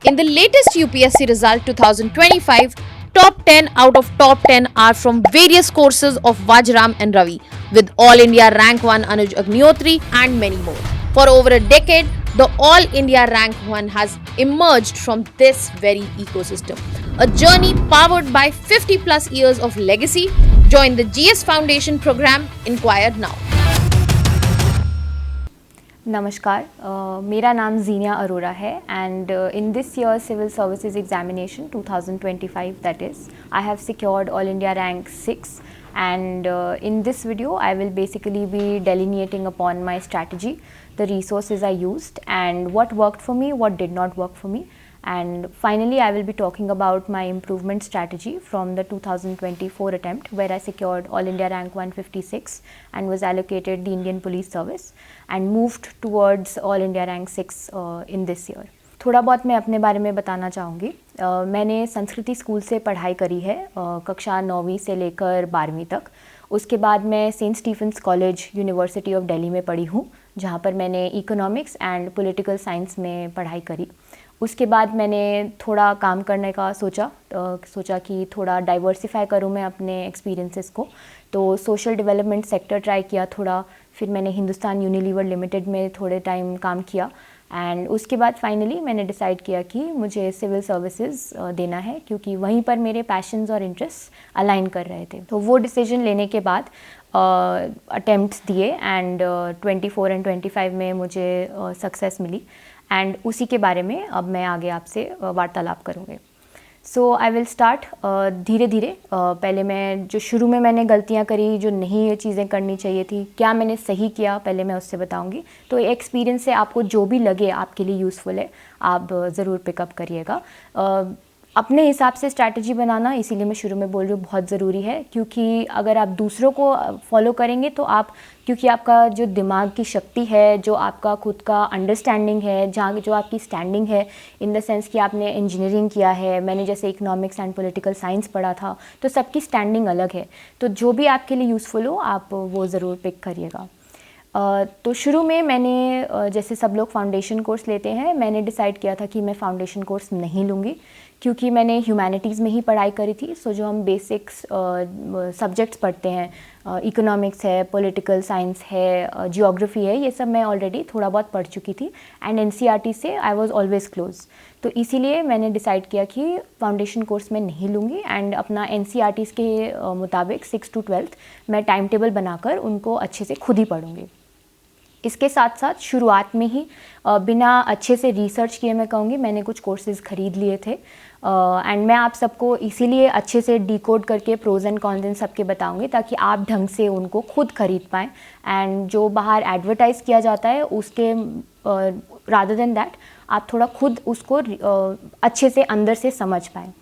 In the latest UPSC result 2025, top 10 out of top 10 are from various courses of Vajram and Ravi, with All India Rank 1 Anuj Agnihotri and many more. For over a decade, the All India Rank 1 has emerged from this very ecosystem. A journey powered by 50 plus years of legacy. Join the GS Foundation program. Inquire now. नमस्कार, मेरा नाम जीनिया अरोरा है and in this year's civil services examination 2025, that is, I have secured All India rank 6, and in this video I will basically be delineating upon my strategy, the resources I used and what worked for me, what did not work for me, and finally I will be talking about my improvement strategy from the 2024 attempt where I secured All India rank 156 and was allocated the Indian Police Service and moved towards All India rank 6 in this year. थोड़ा बहुत मैं अपने बारे में बताना चाहूँगी. मैंने संस्कृति स्कूल से पढ़ाई करी है कक्षा 9वीं से लेकर 12वीं तक. उसके बाद मैं saint Stephen's college university of Delhi में पढ़ी हूँ, जहाँ पर मैंने इकोनॉमिक्स एंड पॉलिटिकल साइंस में पढ़ाई करी. उसके बाद मैंने थोड़ा काम करने का सोचा कि थोड़ा डाइवर्सिफाई करूँ मैं अपने एक्सपीरियंसेस को, तो सोशल डेवलपमेंट सेक्टर ट्राई किया थोड़ा. फिर मैंने हिंदुस्तान यूनिलीवर लिमिटेड में थोड़े टाइम काम किया एंड उसके बाद फाइनली मैंने डिसाइड किया कि मुझे सिविल सर्विसेज देना है, क्योंकि वहीं पर मेरे पैशंस और इंटरेस्ट अलाइन कर रहे थे. तो वो डिसीजन लेने के बाद अटेम्प्ट्स दिए एंड 24 एंड 25 में मुझे सक्सेस मिली एंड उसी के बारे में अब मैं आगे आपसे वार्तालाप करूँगी. सो आई विल स्टार्ट धीरे धीरे. पहले मैं जो शुरू में मैंने गलतियाँ करी, जो नहीं ये चीज़ें करनी चाहिए थी, क्या मैंने सही किया, पहले मैं उससे बताऊँगी. तो एक्सपीरियंस से आपको जो भी लगे आपके लिए यूज़फुल है, आप ज़रूर पिकअप करिएगा. अपने हिसाब से स्ट्रैटेजी बनाना, इसीलिए मैं शुरू में बोल रही हूँ, बहुत ज़रूरी है, क्योंकि अगर आप दूसरों को फॉलो करेंगे तो आप, क्योंकि आपका जो दिमाग की शक्ति है, जो आपका खुद का अंडरस्टैंडिंग है, जहाँ जो आपकी स्टैंडिंग है इन द सेंस कि आपने इंजीनियरिंग किया है, मैंने जैसे इकोनॉमिक्स एंड पॉलिटिकल साइंस पढ़ा था, तो सबकी स्टैंडिंग अलग है. तो जो भी आपके लिए यूज़फुल हो आप वो ज़रूर पिक करिएगा. तो शुरू में मैंने जैसे सब लोग फाउंडेशन कोर्स लेते हैं, मैंने डिसाइड किया था कि मैं फाउंडेशन कोर्स नहीं लूँगी, क्योंकि मैंने ह्यूमैनिटीज़ में ही पढ़ाई करी थी. सो जो हम बेसिक्स सब्जेक्ट्स पढ़ते हैं, इकोनॉमिक्स है, पॉलिटिकल साइंस है, जियोग्राफी है, ये सब मैं ऑलरेडी थोड़ा बहुत पढ़ चुकी थी एंड एनसीईआरटी से आई वाज ऑलवेज़ क्लोज. तो इसीलिए मैंने डिसाइड किया कि फाउंडेशन कोर्स मैं नहीं लूँगी एंड अपना एनसीईआरटीज़ के मुताबिक 6 to 12th मैं टाइम टेबल बनाकर उनको अच्छे से खुद ही पढ़ूँगी. इसके साथ साथ शुरुआत में ही बिना अच्छे से रिसर्च किए मैं कहूँगी मैंने कुछ कोर्सेज़ ख़रीद लिए थे एंड मैं आप सबको इसीलिए अच्छे से डिकोड करके प्रोज एंड कॉन्स इन सबके बताऊँगी, ताकि आप ढंग से उनको खुद ख़रीद पाएँ एंड जो बाहर एडवर्टाइज़ किया जाता है उसके रादर देन दैट आप थोड़ा खुद उसको अच्छे से अंदर से समझ पाएँ.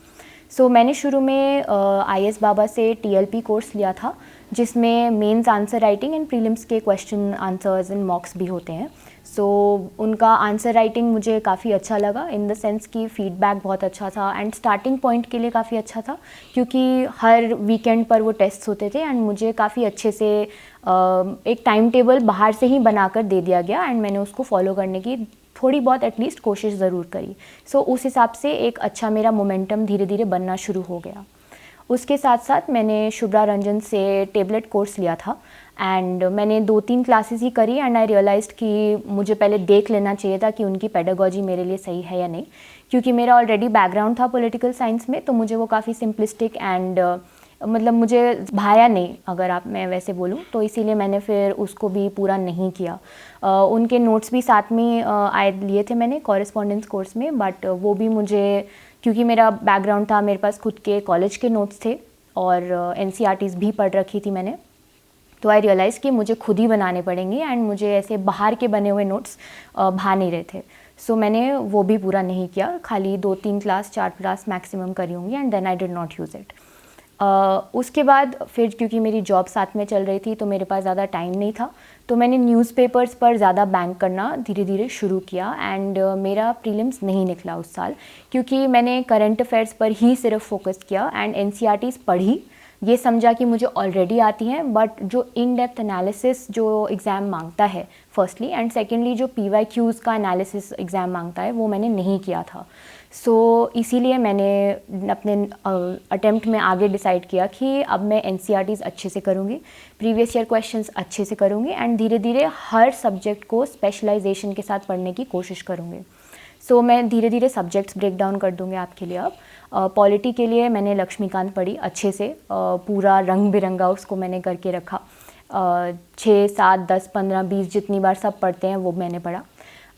सो मैंने शुरू में IS बाबा से TLP कोर्स लिया था, जिसमें mains answer writing and prelims के क्वेश्चन आंसर्स एंड मॉक्स भी होते हैं. सो उनका आंसर राइटिंग मुझे काफ़ी अच्छा लगा इन द सेंस कि फीडबैक बहुत अच्छा था एंड स्टार्टिंग पॉइंट के लिए काफ़ी अच्छा था, क्योंकि हर वीकेंड पर वो टेस्ट होते थे एंड मुझे काफ़ी अच्छे से एक टाइम टेबल बाहर से ही बनाकर दे दिया गया एंड मैंने उसको फॉलो करने की थोड़ी बहुत एटलीस्ट कोशिश ज़रूर करी. सो उस हिसाब से एक अच्छा मेरा मोमेंटम धीरे धीरे बनना शुरू हो गया. उसके साथ साथ मैंने शुभ्रा रंजन से टेबलेट कोर्स लिया था एंड मैंने 2-3 क्लासेस ही करी एंड आई रियलाइज्ड कि मुझे पहले देख लेना चाहिए था कि उनकी पेडागॉजी मेरे लिए सही है या नहीं, क्योंकि मेरा ऑलरेडी बैकग्राउंड था पॉलिटिकल साइंस में, तो मुझे वो काफ़ी सिंपलिस्टिक एंड मतलब मुझे भाया नहीं, अगर आप मैं वैसे बोलूँ, तो इसीलिए मैंने फिर उसको भी पूरा नहीं किया. उनके नोट्स भी साथ में आए लिए थे मैंने कॉरेस्पॉन्डेंस कोर्स में, बट वो भी मुझे, क्योंकि मेरा बैकग्राउंड था, मेरे पास खुद के कॉलेज के नोट्स थे और एनसीईआरटीज़ भी पढ़ रखी थी मैंने, तो आई रियलाइज़ कि मुझे खुद ही बनाने पड़ेंगे एंड मुझे ऐसे बाहर के बने हुए नोट्स भा नहीं रहे थे. सो मैंने वो भी पूरा नहीं किया, खाली 2-3 क्लास 4 क्लास मैक्सिमम करी होंगी and then I did not use it. उसके बाद फिर क्योंकि मेरी जॉब साथ में चल रही थी तो मेरे पास ज़्यादा टाइम नहीं था, तो मैंने न्यूज़पेपर्स पर ज़्यादा बैंक करना धीरे धीरे शुरू किया एंड मेरा प्रीलिम्स नहीं निकला उस साल, क्योंकि मैंने करंट अफेयर्स पर ही सिर्फ फोकस किया एंड एनसीईआरटीज़ पढ़ी, ये समझा कि मुझे ऑलरेडी आती हैं, बट जो इन डेप्थ एनालिसिस जो एग्ज़ाम मांगता है फर्स्टली एंड सेकेंडली जो PYQs का एनालिसिस एग्ज़ाम मांगता है वो मैंने नहीं किया था. सो इसीलिए मैंने अपने अटेम्प्ट में आगे डिसाइड किया कि अब मैं NCERTs अच्छे से करूँगी, प्रीवियस ईयर क्वेश्चंस अच्छे से करूँगी एंड धीरे धीरे हर सब्जेक्ट को स्पेशलाइजेशन के साथ पढ़ने की कोशिश करूँगी। सो मैं धीरे धीरे सब्जेक्ट्स ब्रेक डाउन कर दूँगी आपके लिए। अब पॉलिटी के लिए मैंने लक्ष्मीकांत पढ़ी अच्छे से, पूरा रंग बिरंगा उसको मैंने करके रखा। 6, 7, 10, 15, 20 जितनी बार सब पढ़ते हैं वो मैंने पढ़ा।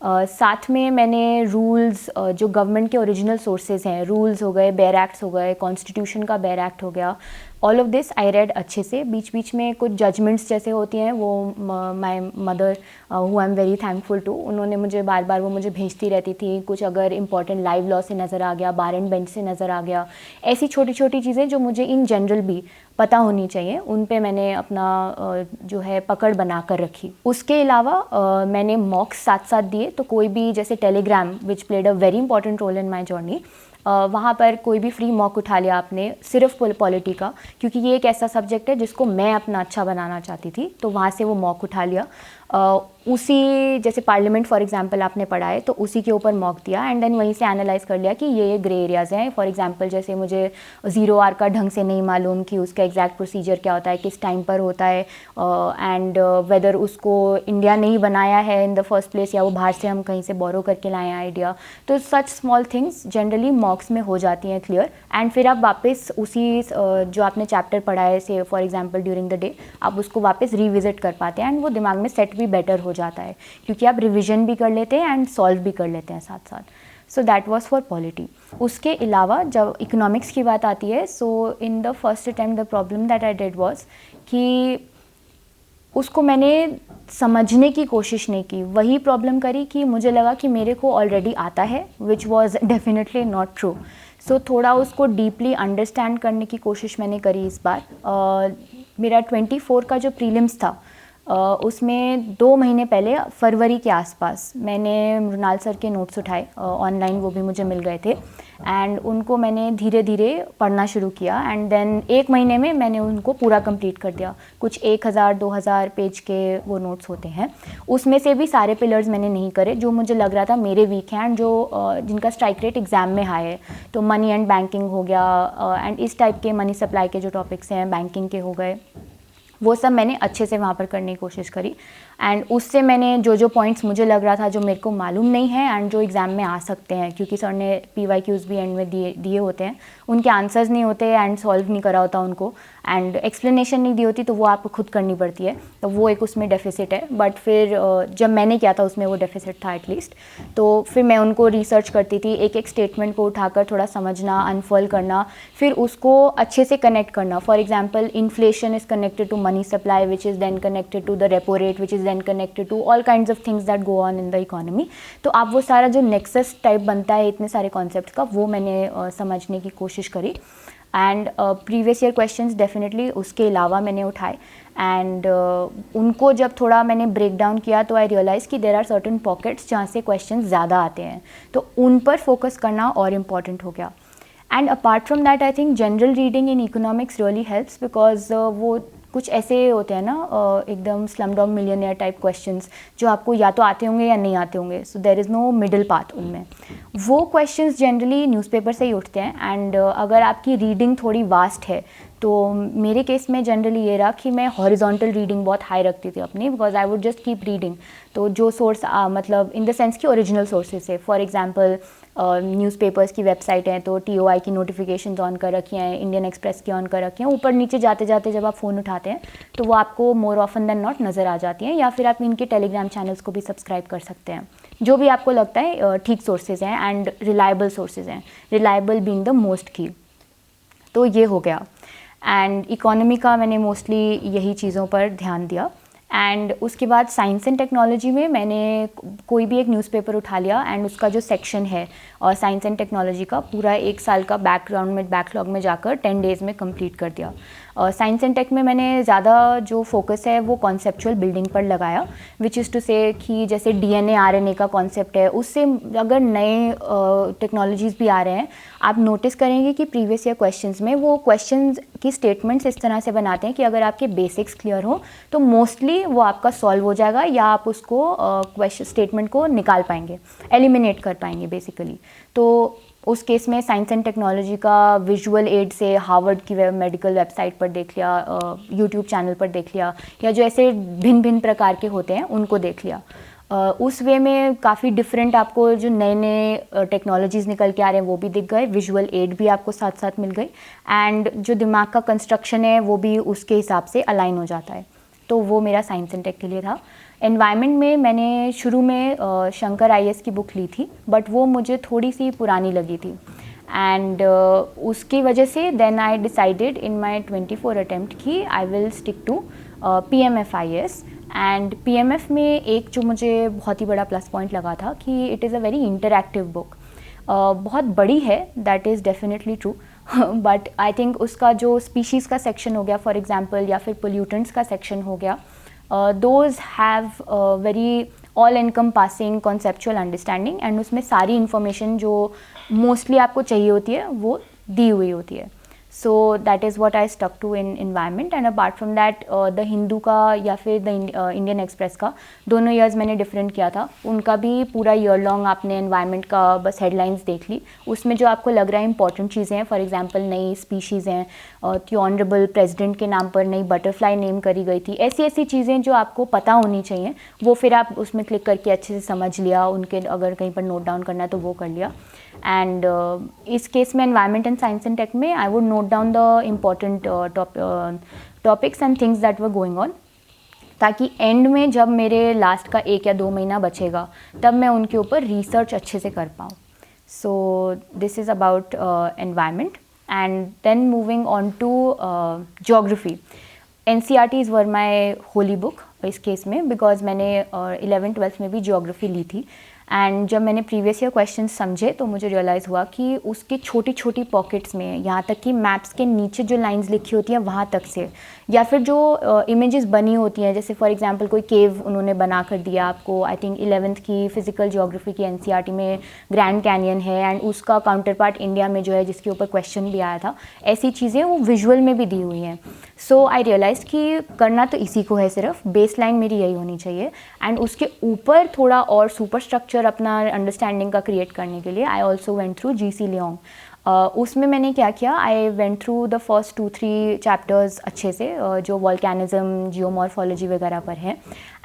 साथ में मैंने रूल्स, जो गवर्नमेंट के ओरिजिनल सोर्सेज हैं, रूल्स हो गए, बेयर एक्ट्स हो गए, कॉन्स्टिट्यूशन का बेयर एक्ट हो गया, all of this I read अच्छे से। बीच बीच में कुछ जजमेंट्स जैसे होती हैं वो my mother who I am very thankful to, उन्होंने मुझे बार बार वो मुझे भेजती रहती थी। कुछ अगर इंपॉर्टेंट लाइव लॉ से नज़र आ गया, बार एंड बेंच से नज़र आ गया, ऐसी छोटी छोटी चीज़ें जो मुझे इन जनरल भी पता होनी चाहिए, उन पे मैंने अपना जो है पकड़ बना कर रखी। उसके अलावा मैंने मॉक्स साथ साथ दिए, तो कोई भी जैसे Telegram which played a very important role in my journey, वहाँ पर कोई भी फ्री मॉक उठा लिया आपने, सिर्फ पॉलिटी का, क्योंकि ये एक ऐसा सब्जेक्ट है जिसको मैं अपना अच्छा बनाना चाहती थी, तो वहाँ से वो मॉक उठा लिया। उसी जैसे पार्लियामेंट फॉर एग्जांपल आपने पढ़ा है तो उसी के ऊपर मॉक दिया एंड देन वहीं से एनालाइज कर लिया कि ये ग्रे एरियाज़ हैं। फॉर एग्जांपल जैसे मुझे 0R का ढंग से नहीं मालूम कि उसका एग्जैक्ट प्रोसीजर क्या होता है, किस टाइम पर होता है, एंड वेदर उसको इंडिया ने ही बनाया है इन द फर्स्ट प्लेस या वो बाहर से हम कहीं से बोरो करके लाए हैं आइडिया। तो सच स्मॉल थिंग्स जनरली मॉक्स में हो जाती हैं क्लियर, एंड फिर आप वापस उसी जो आपने चैप्टर पढ़ा है से for example during the day, आप उसको वापस रिविजिट कर पाते हैं एंड वो दिमाग में सेट भी बेटर हो जाता है, क्योंकि आप रिवीजन भी कर लेते हैं एंड सॉल्व भी कर लेते हैं साथ साथ। So that was for polity. उसके अलावा जब इकोनॉमिक्स की बात आती है, so in the first attempt the problem that I did was कि उसको मैंने समझने की कोशिश नहीं की। वही प्रॉब्लम करी कि मुझे लगा कि मेरे को ऑलरेडी आता है, which was definitely not true. So थोड़ा उसको डीपली अंडरस्टैंड करने की कोशिश मैंने करी इस बार। मेरा 24 का जो प्रीलिम्स था उसमें 2 महीने पहले फरवरी के आसपास मैंने मृणाल सर के नोट्स उठाए ऑनलाइन, वो भी मुझे मिल गए थे, एंड उनको मैंने धीरे धीरे पढ़ना शुरू किया एंड देन 1 महीने में मैंने उनको पूरा कंप्लीट कर दिया। कुछ 1000-2000 पेज के वो नोट्स होते हैं, उसमें से भी सारे पिलर्स मैंने नहीं करे जो मुझे लग रहा था मेरे वीक हैं एंड जो जिनका स्ट्राइक रेट एग्जाम में हाई है। तो मनी एंड बैंकिंग हो गया एंड इस टाइप के मनी सप्लाई के जो टॉपिक्स हैं बैंकिंग के हो गए, वो सब मैंने अच्छे से वहाँ पर करने की कोशिश करी एंड उससे मैंने जो पॉइंट्स मुझे लग रहा था जो मेरे को मालूम नहीं है एंड जो एग्ज़ाम में आ सकते हैं, क्योंकि सर ने PYQs भी एंड में दिए होते हैं, उनके आंसर्स नहीं होते एंड सॉल्व नहीं करा होता उनको, एंड एक्सप्लेनेशन नहीं दी होती तो वो आपको खुद करनी पड़ती है, तो वो एक उसमें डेफिसिट है। बट फिर जब मैंने किया था उसमें वो डेफिसिट था एटलीस्ट, तो फिर मैं उनको रिसर्च करती थी, एक एक स्टेटमेंट को उठाकर थोड़ा समझना, अनफॉल करना, फिर उसको अच्छे से कनेक्ट करना। For example inflation is connected to money supply, which is then connected to the repo rate, which is then connected to all kinds of things that go on in the economy। तो आप वो सारा जो nexus type बनता है इतने सारे concept का, वो मैंने समझने की कोशिश करी and previous year questions definitely उसके अलावा मैंने उठाए एंड उनको जब थोड़ा मैंने ब्रेक डाउन किया तो आई रियलाइज़ कि देर आर सर्टन पॉकेट्स जहाँ से क्वेश्चंस ज़्यादा आते हैं, तो उन पर फोकस करना और इम्पॉर्टेंट हो गया। And apart from that I think general reading in economics really helps, because वो कुछ ऐसे होते हैं ना एकदम स्लमडॉग मिलियनेयर टाइप क्वेश्चंस जो आपको या तो आते होंगे या नहीं आते होंगे, so there is no middle path उनमें। वो क्वेश्चंस जनरली न्यूज़पेपर से ही उठते हैं एंड अगर आपकी रीडिंग थोड़ी वास्ट है, तो मेरे केस में जनरली ये रहा कि मैं हॉरिजॉन्टल रीडिंग बहुत हाई रखती थी अपनी, because I would just keep reading. तो जो सोर्स मतलब इन द सेंस कि ओरिजिनल सोर्सेज है, फॉर एग्जांपल न्यूज़पेपर्स की वेबसाइट हैं तो TOI की नोटिफिकेशंस ऑन कर रखी हैं, इंडियन एक्सप्रेस की ऑन कर रखी हैं, ऊपर नीचे जाते जाते जब आप फ़ोन उठाते हैं तो वो आपको मोर ऑफन देन नॉट नज़र आ जाती हैं, या फिर आप इनके टेलीग्राम चैनल्स को भी सब्सक्राइब कर सकते हैं, जो भी आपको लगता है ठीक सोर्सेज हैं एंड रिलायबल सोर्सेज हैं, रिलायबल बीइंग द मोस्ट की। तो ये हो गया एंड इकोनॉमी का मैंने मोस्टली यही चीज़ों पर ध्यान दिया। एंड उसके बाद साइंस एंड टेक्नोलॉजी में मैंने कोई भी एक न्यूज़पेपर उठा लिया एंड उसका जो सेक्शन है और साइंस एंड टेक्नोलॉजी का पूरा 1 साल का बैकलॉग में जाकर 10 डेज़ में कंप्लीट कर दिया। साइंस एंड टेक में मैंने ज़्यादा जो फोकस है वो कॉन्सेप्चुअल बिल्डिंग पर लगाया, विच इज़ टू से कि जैसे DNA RNA का कॉन्सेप्ट है, उससे अगर नए टेक्नोलॉजीज़ भी आ रहे हैं, आप नोटिस करेंगे कि प्रीवियस ईयर क्वेश्चंस में वो क्वेश्चंस की स्टेटमेंट्स इस तरह से बनाते हैं कि अगर आपके बेसिक्स क्लियर हो तो मोस्टली वो आपका सॉल्व हो जाएगा, या आप उसको क्वेश्चन स्टेटमेंट को निकाल पाएंगे, एलिमिनेट कर पाएंगे बेसिकली। तो उस केस में साइंस एंड टेक्नोलॉजी का विजुअल एड से हार्वर्ड की मेडिकल वेबसाइट पर देख लिया, यूट्यूब चैनल पर देख लिया, या जो ऐसे भिन्न भिन्न प्रकार के होते हैं उनको देख लिया। उस वे में काफ़ी डिफरेंट आपको जो नए नए टेक्नोलॉजीज़ निकल के आ रहे हैं वो भी दिख गए, विजुअल एड भी आपको साथ साथ मिल गई, एंड जो दिमाग का कंस्ट्रक्शन है वो भी उसके हिसाब से अलाइन हो जाता है। तो वो मेरा साइंस एंड टेक के लिए था। एनवायरनमेंट में मैंने शुरू में शंकर आईएएस की बुक ली थी, बट वो मुझे थोड़ी सी पुरानी लगी थी, एंड उसकी वजह से then I decided in my 24 attempt कि I will stick to PMFIS। And PMF में एक जो मुझे बहुत ही बड़ा प्लस पॉइंट लगा था कि it is a very interactive book. बहुत बड़ी है, that is definitely true, but I think उसका जो स्पीशीज़ का सेक्शन हो गया फॉर एग्जांपल, या फिर पोल्यूटेंट्स का सेक्शन हो गया, those have very all encompassing conceptual understanding, and उसमें सारी इन्फॉर्मेशन जो मोस्टली आपको चाहिए होती है वो दी हुई होती है। So that is what I stuck to in environment. And apart from that the Hindu का या फिर द इंडियन एक्सप्रेस का, दोनों ईयर्स मैंने डिफरेंट किया था, उनका भी पूरा ईयर लॉन्ग आपने इन्वायरमेंट का बस हेडलाइंस देख ली, उसमें जो आपको लग रहा है इंपॉर्टेंट चीज़ें हैं, फॉर एग्जांपल नई स्पीशीज़ हैं कि ऑनरेबल प्रेसिडेंट के नाम पर नई बटरफ्लाई नेम करी गई थी, ऐसी ऐसी चीज़ें जो आपको पता होनी चाहिए वो फिर आप उसमें क्लिक करके अच्छे से समझ लिया, उनके अगर कहीं पर नोट डाउन करना है तो वो कर लिया। एंड इस केस में environment and science and tech में I would note down the important topics and things that were going on, ताकि एंड में जब मेरे लास्ट का 1 या 2 महीना बचेगा तब मैं उनके ऊपर रिसर्च अच्छे से कर पाऊँ। So this is about environment. And then moving on to geography, NCERTs were my holy book इस केस में, बिकॉज मैंने 11th-12th में भी ज्योग्राफी ली थी, एंड जब मैंने प्रीवियस ईयर क्वेश्चन समझे तो मुझे रियलाइज़ हुआ कि उसकी छोटी छोटी पॉकेट्स में, यहाँ तक कि मैप्स के नीचे जो लाइंस लिखी होती हैं वहाँ तक से, या फिर जो इमेजेस बनी होती हैं, जैसे फॉर एग्जांपल कोई केव उन्होंने बना कर दिया आपको, आई थिंक 11th की फिजिकल ज्योग्राफी की NCERT में ग्रैंड कैनियन है, एंड उसका काउंटर पार्ट इंडिया में जो है जिसके ऊपर क्वेश्चन भी आया था, ऐसी चीज़ें वो विजुअल में भी दी हुई हैं। सो आई रियलाइज़ कि करना तो इसी को है, सिर्फ बेस लाइन मेरी यही होनी चाहिए, एंड उसके ऊपर थोड़ा और सुपर स्ट्रक्चर अपना अंडरस्टैंडिंग का क्रिएट करने के लिए I also went through GC Leong. उसमें मैंने क्या किया, I went through the first 2-3 chapters अच्छे से, जो वॉल्केनिज्म, जियोमॉर्फोलॉजी वगैरह पर हैं,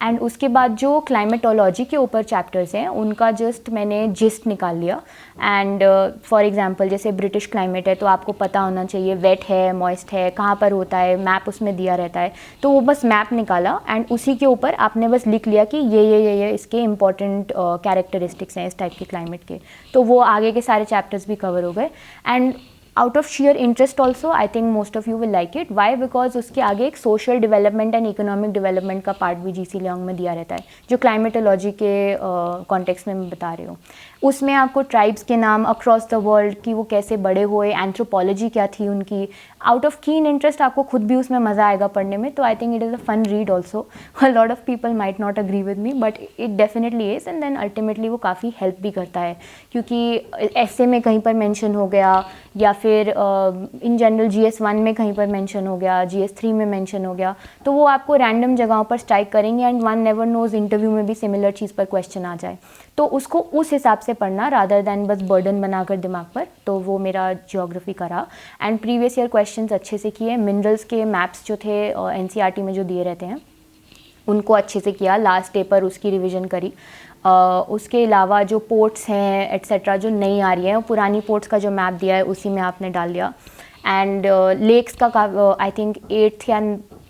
एंड उसके बाद जो क्लाइमेटोलॉजी के ऊपर चैप्टर्स हैं उनका जस्ट मैंने जिस्ट निकाल लिया। एंड फॉर एग्जांपल जैसे ब्रिटिश क्लाइमेट है तो आपको पता होना चाहिए वेट है, मॉइस्ट है, कहाँ पर होता है, मैप उसमें दिया रहता है, तो वो बस मैप निकाला एंड उसी के ऊपर आपने बस लिख लिया कि ये इसके इंपॉर्टेंट कैरेक्टरिस्टिक्स हैं इस टाइप के क्लाइमेट के, तो वो आगे के सारे चैप्टर्स भी कवर हो गए। And out of share interest also I think most of you will like it, why because उसके आगे एक social development and economic development का पार्ट भी GC लियोंग में दिया रहता है, जो क्लाइमेटोलॉजी के कॉन्टेक्स्ट में मैं बता रही हूँ। उसमें आपको ट्राइब्स के नाम अक्रॉस द वर्ल्ड कि वो कैसे बड़े हुए, एंथ्रोपोलॉजी क्या थी उनकी, आउट ऑफ कीन इंटरेस्ट आपको खुद भी उसमें मज़ा आएगा पढ़ने में। तो I think it is a fun read also. A lot of people might not agree with me but it definitely is, and then ultimately वो काफ़ी हेल्प भी करता है, क्योंकि ऐसे में कहीं पर मेंशन हो गया या फिर इन जनरल GS1 में कहीं पर मेंशन हो गया, GS3 में मेंशन हो गया, तो वो आपको रैंडम जगहों पर स्ट्राइक करेंगे and one never knows interview में भी सिमिलर चीज़ पर क्वेश्चन आ जाए, तो उसको उस हिसाब से पढ़ना रादर दैन बस बर्डन बनाकर दिमाग पर। तो वो मेरा ज्योग्राफी का रहा एंड प्रीवियस ईयर क्वेश्चंस अच्छे से किए। मिनरल्स के मैप्स जो थे NCERT में जो दिए रहते हैं उनको अच्छे से किया, लास्ट डे पर उसकी रिवीजन करी। उसके अलावा जो पोर्ट्स हैं एट्सेट्रा जो नई आ रही है, पुरानी पोर्ट्स का जो मैप दिया है उसी में आपने डाल लिया। एंड लेक्स का आई थिंक 8th या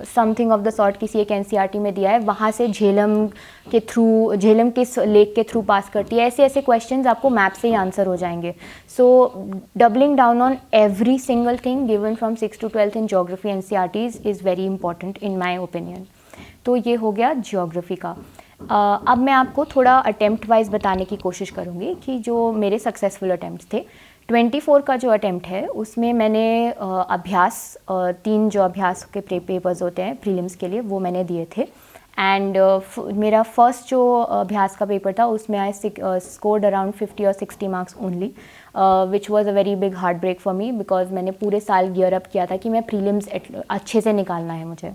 समथिंग ऑफ द सॉर्ट किसी एक NCERT में दिया है, वहाँ से झेलम किस लेक के थ्रू पास करती है, ऐसे ऐसे क्वेश्चंस आपको मैप से ही आंसर हो जाएंगे। So doubling down on every single thing given from 6th to 12th in geography NCERTs is very important in my opinion. तो ये हो गया ज्योग्राफी का। अब मैं आपको थोड़ा अटेम्प्ट वाइज बताने की कोशिश करूँगी कि जो मेरे सक्सेसफुल अटेम्प्ट्स थे। 24 का जो अटेम्प्ट है उसमें मैंने अभ्यास 3 जो अभ्यास के पेपर्स होते हैं प्रीलिम्स के लिए वो मैंने दिए थे। एंड मेरा फर्स्ट जो अभ्यास का पेपर था उसमें आई स्कोर्ड अराउंड 50 और 60 marks only, which was a very big heart break for me because मैंने पूरे साल गियर अप किया था कि मैं प्रीलिम्स अच्छे से निकालना है मुझे।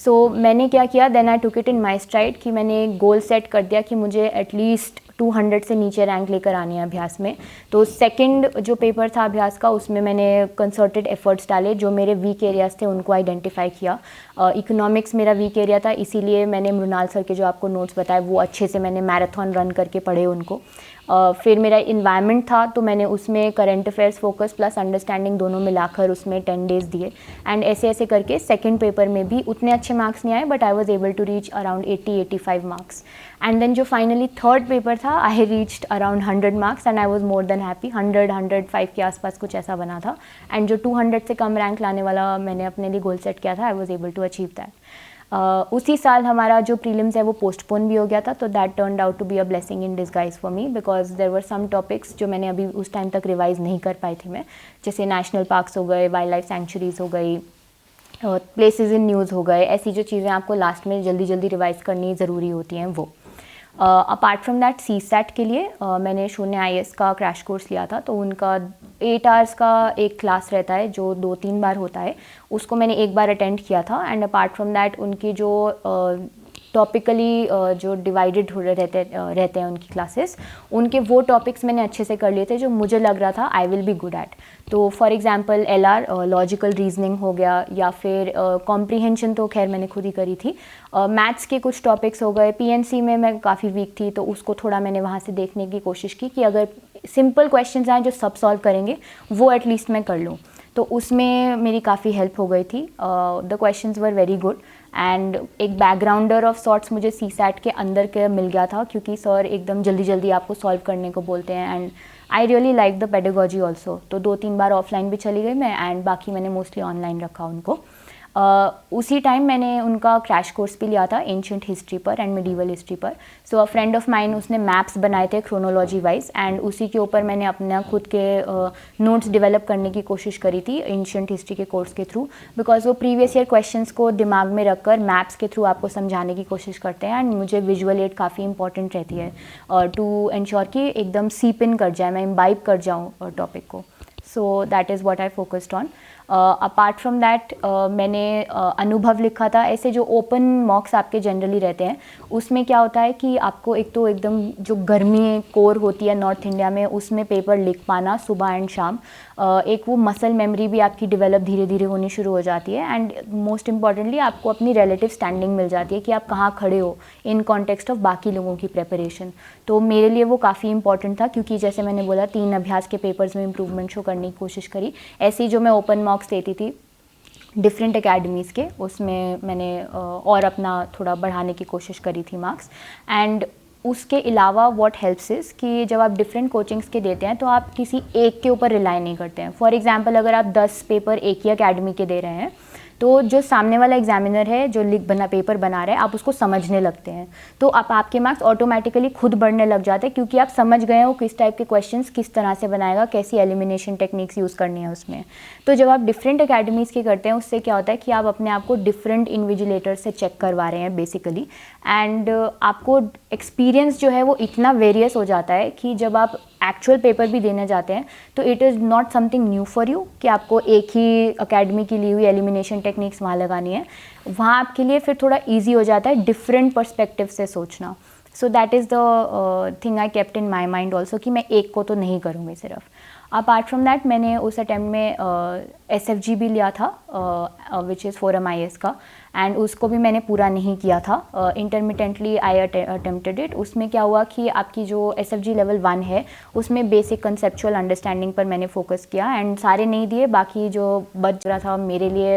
सो मैंने क्या किया, then I took it in my stride कि मैंने एक गोल सेट कर दिया कि मुझे एटलीस्ट 200 से नीचे रैंक लेकर आनी है अभ्यास में। तो सेकंड जो पेपर था अभ्यास का, उसमें मैंने कंसर्टेड एफर्ट्स डाले, जो मेरे वीक एरियाज़ थे उनको आइडेंटिफाई किया। इकोनॉमिक्स मेरा वीक एरिया था, इसीलिए मैंने मृणाल सर के जो आपको नोट्स बताए वो अच्छे से मैंने मैराथन रन करके पढ़े उनको। फिर मेरा इन्वायरमेंट था, तो मैंने उसमें current affairs focus plus understanding दोनों मिलाकर उसमें 10 डेज़ दिए। एंड ऐसे ऐसे करके सेकंड पेपर में भी उतने अच्छे मार्क्स नहीं आए, but I was able to reach around 80-85 marks. And then जो फाइनली थर्ड पेपर था, I reached around 100 marks and I was more than happy. 100-105 के आसपास कुछ ऐसा बना था। एंड जो 200 से कम रैंक लाने वाला मैंने अपने लिए गोल सेट किया था, I was able to achieve that. उसी साल हमारा जो प्रीलिम्स है वो पोस्टपोन भी हो गया था, तो that turned out to be a blessing in disguise for me, because there were some topics जो मैंने अभी उस टाइम तक रिवाइज नहीं कर पाई थी मैं, जैसे नेशनल पार्क्स हो गए, वाइल्ड लाइफ सेंचुरीज हो गई, प्लेसेस इन न्यूज़ हो गए। ऐसी जो चीज़ें आपको लास्ट में जल्दी जल्दी रिवाइज करनी ज़रूरी होती हैं वो। अपार्ट फ्रॉम दैट CSAT के लिए मैंने शून्य IAS का क्रैश कोर्स लिया था, तो उनका 8 आवर्स का एक क्लास रहता है जो 2-3 बार होता है, उसको मैंने एक बार अटेंड किया था। एंड अपार्ट फ्रॉम दैट उनकी जो टॉपिकली जो डिवाइडेड रहते हैं उनकी क्लासेस, उनके वो टॉपिक्स मैंने अच्छे से कर लिए थे जो मुझे लग रहा था I will be good at. तो for example LR logical reasoning हो गया, या फिर कॉम्प्रीहेंशन तो खैर मैंने खुद ही करी थी। मैथ्स के कुछ टॉपिक्स हो गए, PNC में मैं काफ़ी वीक थी, तो उसको थोड़ा मैंने वहाँ से देखने की कोशिश की कि अगर सिंपल क्वेश्चंस आए जो सब सॉल्व करेंगे वो एटलीस्ट मैं कर लूँ, तो उसमें मेरी काफ़ी हेल्प हो गई थी। The questions were very good and एक बैकग्राउंडर ऑफ सॉर्ट्स मुझे CSAT के अंदर के मिल गया था, क्योंकि सर एकदम जल्दी जल्दी आपको सॉल्व करने को बोलते हैं। And I really like the pedagogy also. तो 2-3 बार ऑफलाइन भी चली गई मैं, एंड बाकी मैंने मोस्टली ऑनलाइन रखा उनको। उसी टाइम मैंने उनका क्रैश कोर्स भी लिया था एंशिएंट हिस्ट्री पर एंड मिडीवल हिस्ट्री पर। सो अ फ्रेंड ऑफ माइन उसने मैप्स बनाए थे क्रोनोलॉजी वाइज, एंड उसी के ऊपर मैंने अपना खुद के नोट्स डेवलप करने की कोशिश करी थी एंशिएंट हिस्ट्री के कोर्स के थ्रू, बिकॉज वो प्रीवियस ईयर क्वेश्चंस को दिमाग में रखकर मैप्स के थ्रू आपको समझाने की कोशिश करते हैं। एंड मुझे विजुअल एड काफ़ी इंपॉर्टेंट रहती है टू एंश्योर कि एकदम सीप इन कर जाए, मैं इम्बाइब कर जाऊँ टॉपिक को। सो that is what I focused on. Apart from that मैंने अनुभव लिखा था। ऐसे जो ओपन मॉक्स आपके जनरली रहते हैं, उसमें क्या होता है कि आपको एक तो एकदम जो गर्मी कोर होती है नॉर्थ इंडिया में, उसमें पेपर लिख पाना सुबह एंड शाम, एक वो मसल मेमोरी भी आपकी डेवलप धीरे धीरे होनी शुरू हो जाती है। एंड मोस्ट इंपॉर्टेंटली आपको अपनी रिलेटिव स्टैंडिंग मिल जाती है कि आप कहाँ खड़े हो इन कॉन्टेक्स्ट ऑफ बाकी लोगों की प्रेपरेशन। तो मेरे लिए वो काफ़ी इंपॉर्टेंट था, क्योंकि जैसे मैंने बोला 3 अभ्यास के पेपर्स में इंप्रूवमेंट शो करने की कोशिश करी। ऐसी जो मैं ओपन मॉक्स देती थी डिफरेंट एकेडमीज़ के, उसमें मैंने और अपना थोड़ा बढ़ाने की कोशिश करी थी मार्क्स। एंड उसके अलावा व्हाट हेल्प्स इज़ कि जब आप डिफरेंट कोचिंग्स के देते हैं तो आप किसी एक के ऊपर रिलाई नहीं करते हैं। फॉर एग्जांपल अगर आप 10 पेपर एक ही एकेडमी के दे रहे हैं, तो जो सामने वाला एग्जामिनर है जो पेपर बना रहे हैं, आप उसको समझने लगते हैं, तो आपके मार्क्स ऑटोमेटिकली खुद बढ़ने लग जाते हैं, क्योंकि आप समझ गए हो किस टाइप के क्वेश्चंस किस तरह से बनाएगा, कैसी एलिमिनेशन टेक्निक्स यूज़ करनी है उसमें। तो जब आप डिफरेंट एकेडमीज़ के करते हैं, उससे क्या होता है कि आप अपने आप को डिफरेंट इन्विजिलेटर से चेक करवा रहे हैं बेसिकली। एंड आपको एक्सपीरियंस जो है वो इतना वेरियस हो जाता है कि जब आप एक्चुअल पेपर भी देने जाते हैं तो it is not something new for you कि आपको एक ही एकेडमी की ली हुई एलिमिनेशन टेक्निक्स वहाँ लगानी है। वहाँ आपके लिए फिर थोड़ा इजी हो जाता है डिफरेंट पर्सपेक्टिव से सोचना। सो that is the thing I kept in my mind also कि मैं एक को तो नहीं करूँगी सिर्फ। अपार्ट फ्रॉम दैट मैंने उस अटैम्प्ट में SFG भी लिया था, विच इज़ 4 MIS का, एंड उसको भी मैंने पूरा नहीं किया था। Intermittently I attempted it. उसमें क्या हुआ कि आपकी जो SFG लेवल 1 है उसमें बेसिक कंसेप्चुअल अंडरस्टैंडिंग पर मैंने फोकस किया, एंड सारे नहीं दिए, बाकी जो बच रहा था मेरे लिए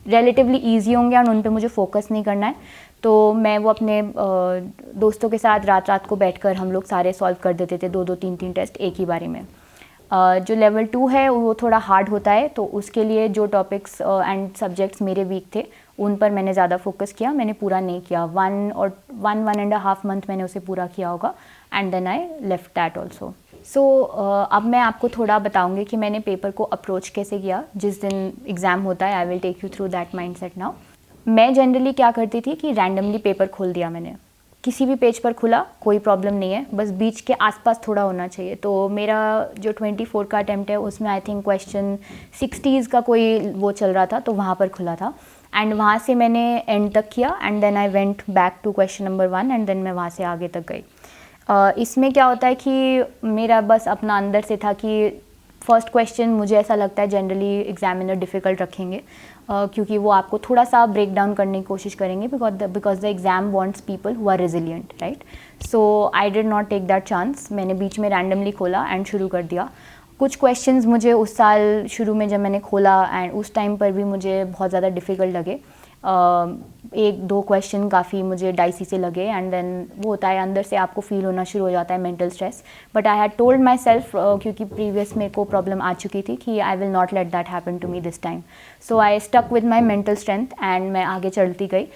रिलेटिवली ईजी होंगे और उन पर मुझे फोकस नहीं करना है, तो मैं वो अपने दोस्तों के साथ रात रात को बैठकर हम लोग सारे सॉल्व कर देते थे, 2-2 3-3 टेस्ट एक ही बारी में। जो लेवल 2 है वो थोड़ा हार्ड होता है, तो उसके लिए जो टॉपिक्स एंड सब्जेक्ट्स मेरे वीक थे उन पर मैंने ज़्यादा फोकस किया। मैंने पूरा नहीं किया, 1.5 मंथ मैंने उसे पूरा किया होगा, and then I left that also. So अब मैं आपको थोड़ा बताऊंगी कि मैंने पेपर को अप्रोच कैसे किया। जिस दिन एग्ज़ाम होता है I will take you through that mindset now. मैं जनरली क्या करती थी कि रैंडमली पेपर खोल दिया मैंने, किसी भी पेज पर खुला कोई प्रॉब्लम नहीं है, बस बीच के आसपास थोड़ा होना चाहिए। तो मेरा जो 24 का अटैम्प्ट है उसमें आई थिंक क्वेश्चन 60s का कोई वो चल रहा था, तो वहाँ पर खुला था, एंड वहाँ से मैंने एंड तक किया, and then I went back to question number 1, and then मैं वहाँ से आगे तक गई। इसमें क्या होता है कि मेरा बस अपना अंदर से था कि फर्स्ट क्वेश्चन मुझे ऐसा लगता है जनरली एग्जामिनर डिफ़िकल्ट रखेंगे, क्योंकि वो आपको थोड़ा सा ब्रेक डाउन करने की कोशिश करेंगे because the exam wants people who are resilient, right. So I did not take that chance. मैंने बीच में रैंडमली खोला एंड शुरू कर दिया. कुछ क्वेश्चंस मुझे उस साल शुरू में जब मैंने खोला एंड उस टाइम पर भी मुझे बहुत ज़्यादा डिफ़िकल्ट लगे. एक दो क्वेश्चन काफ़ी मुझे डाइसी से लगे एंड देन वो होता है अंदर से आपको फील होना शुरू हो जाता है mental stress. But I had told myself, क्योंकि प्रीवियस मेरे को प्रॉब्लम आ चुकी थी, कि I will not let that happen to me this time. So I stuck with my mental strength and मैं आगे चलती गई.